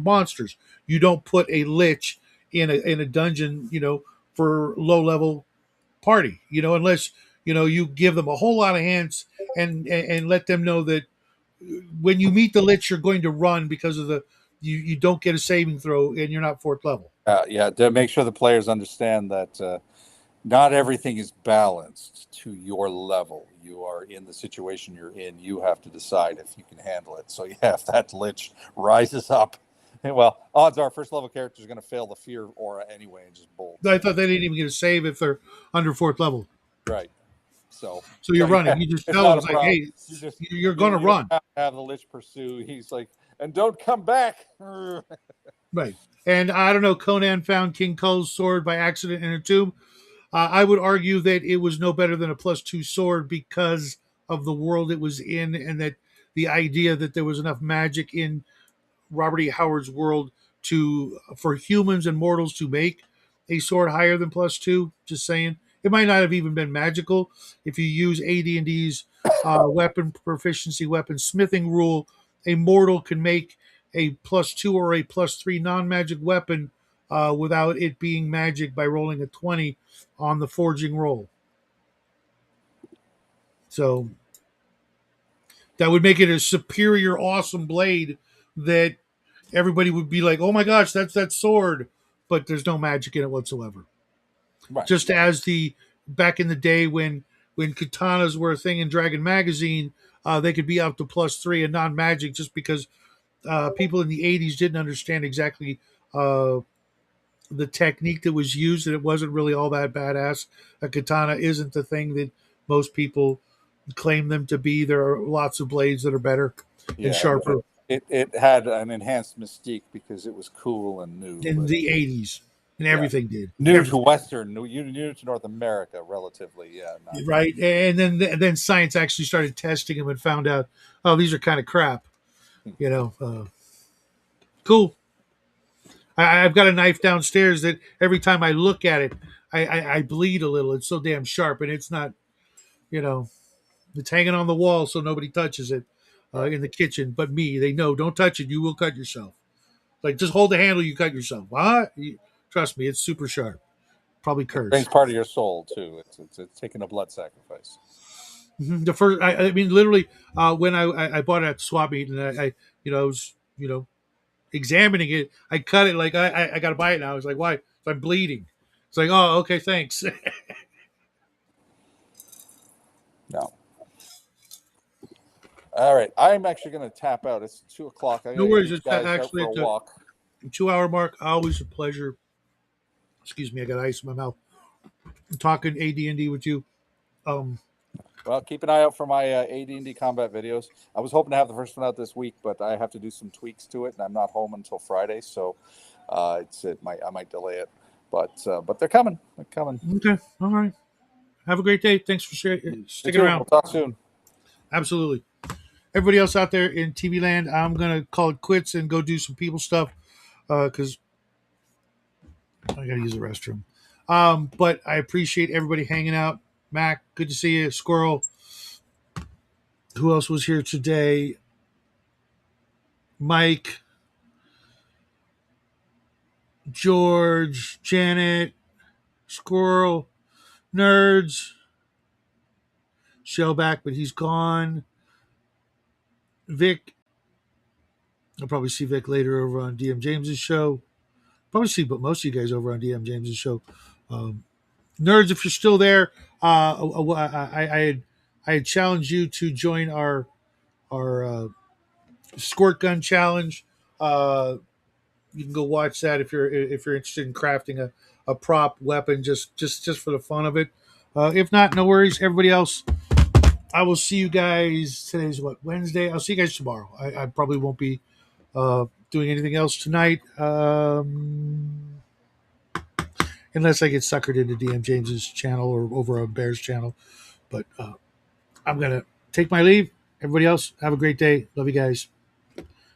monsters. You don't put a lich in a dungeon, for low level party, unless you give them a whole lot of hints and let them know that when you meet the lich, you're going to run because of you don't get a saving throw and you're not fourth level. Yeah, to make sure the players understand that not everything is balanced to your level. You are in the situation you're in. You have to decide if you can handle it. So yeah, if that lich rises up, well, odds are first level character is going to fail the fear aura anyway and just bolts. I thought they didn't even get a save if they're under fourth level. Right. So So you're running. yeah, You just it's tell them not a it's like, problem. hey, You just you're going to you don't run. have the lich pursue. He's like, and don't come back. Right. And I don't know, Conan found King Kull's sword by accident in a tomb. I would argue that it was no better than a +2 sword because of the world it was in, and that the idea that there was enough magic in Robert E. Howard's world to for humans and mortals to make a sword higher than +2. Just saying, it might not have even been magical if you use AD&D's weapon proficiency, weapon smithing rule. A mortal can make a +2 or a +3 non-magic weapon without it being magic by rolling a 20 on the forging roll. So that would make it a superior, awesome blade that everybody would be like, "Oh my gosh, that's that sword," but there's no magic in it whatsoever. Right. Just as the back in the day when katanas were a thing in Dragon Magazine, they could be up to +3 and non-magic just because people in the '80s didn't understand exactly uh, the technique that was used, and it wasn't really all that badass. A katana isn't the thing that most people claim them to be. There are lots of blades that are better and Yeah, but sharper it had an enhanced mystique because it was cool and new, in but the '80s, and yeah, everything did. new to Everything. Western, new to North America, relatively. Yeah, not Right, and then science actually started testing them and found out, oh, these are kind of crap. Cool. I've got a knife downstairs that every time I look at it, I bleed a little. It's so damn sharp, and it's not, you know, it's hanging on the wall so nobody touches it right. in the kitchen. But me, they know, don't touch it. You will cut yourself. Like just hold the handle, you cut yourself. What? Trust me, it's super sharp. Probably It brings curse. part of your soul too. It's taking a blood sacrifice. The first, I mean, literally, when I bought it at the swap meet, and I was, examining it, I cut it like I got to buy it now. I was like, why? So I'm bleeding. It's like, oh, okay, thanks. No. All right, I'm actually going to tap out. It's 2 o'clock. I got No to get worries. these It's guys out actually for a at the walk. 2 hour mark. Always a pleasure. Excuse me, I got ice in my mouth. I'm talking AD&D with you. Um, Well, keep an eye out for my AD&D combat videos. I was hoping to have the first one out this week, but I have to do some tweaks to it, and I'm not home until Friday, so I might delay it. But they're coming. They're coming. okay, all right. Have a great day. Thanks for You sticking too. around. We'll talk soon. Absolutely. Everybody else out there in TV land, I'm gonna call it quits and go do some people stuff because I gotta use the restroom. But I appreciate everybody hanging out. Mac, good to see you. Squirrel. Who else was here today? Mike, George, Janet, Squirrel, Nerds, Shellback, but he's gone. Vic, I'll probably see Vic later over on DM James's show. Probably see, but most of you guys over on DM James's show. Um, Nerds, if you're still there, I had challenged you to join our squirt gun challenge. You can go watch that if you're interested in crafting a prop weapon just for the fun of it. If not, no worries. Everybody else, I will see you guys. Today's what, Wednesday. I'll see you guys tomorrow. I probably won't be doing anything else tonight, unless I get suckered into DM James's channel or over on Bear's channel. But I'm gonna take my leave. Everybody else, have a great day. Love you guys.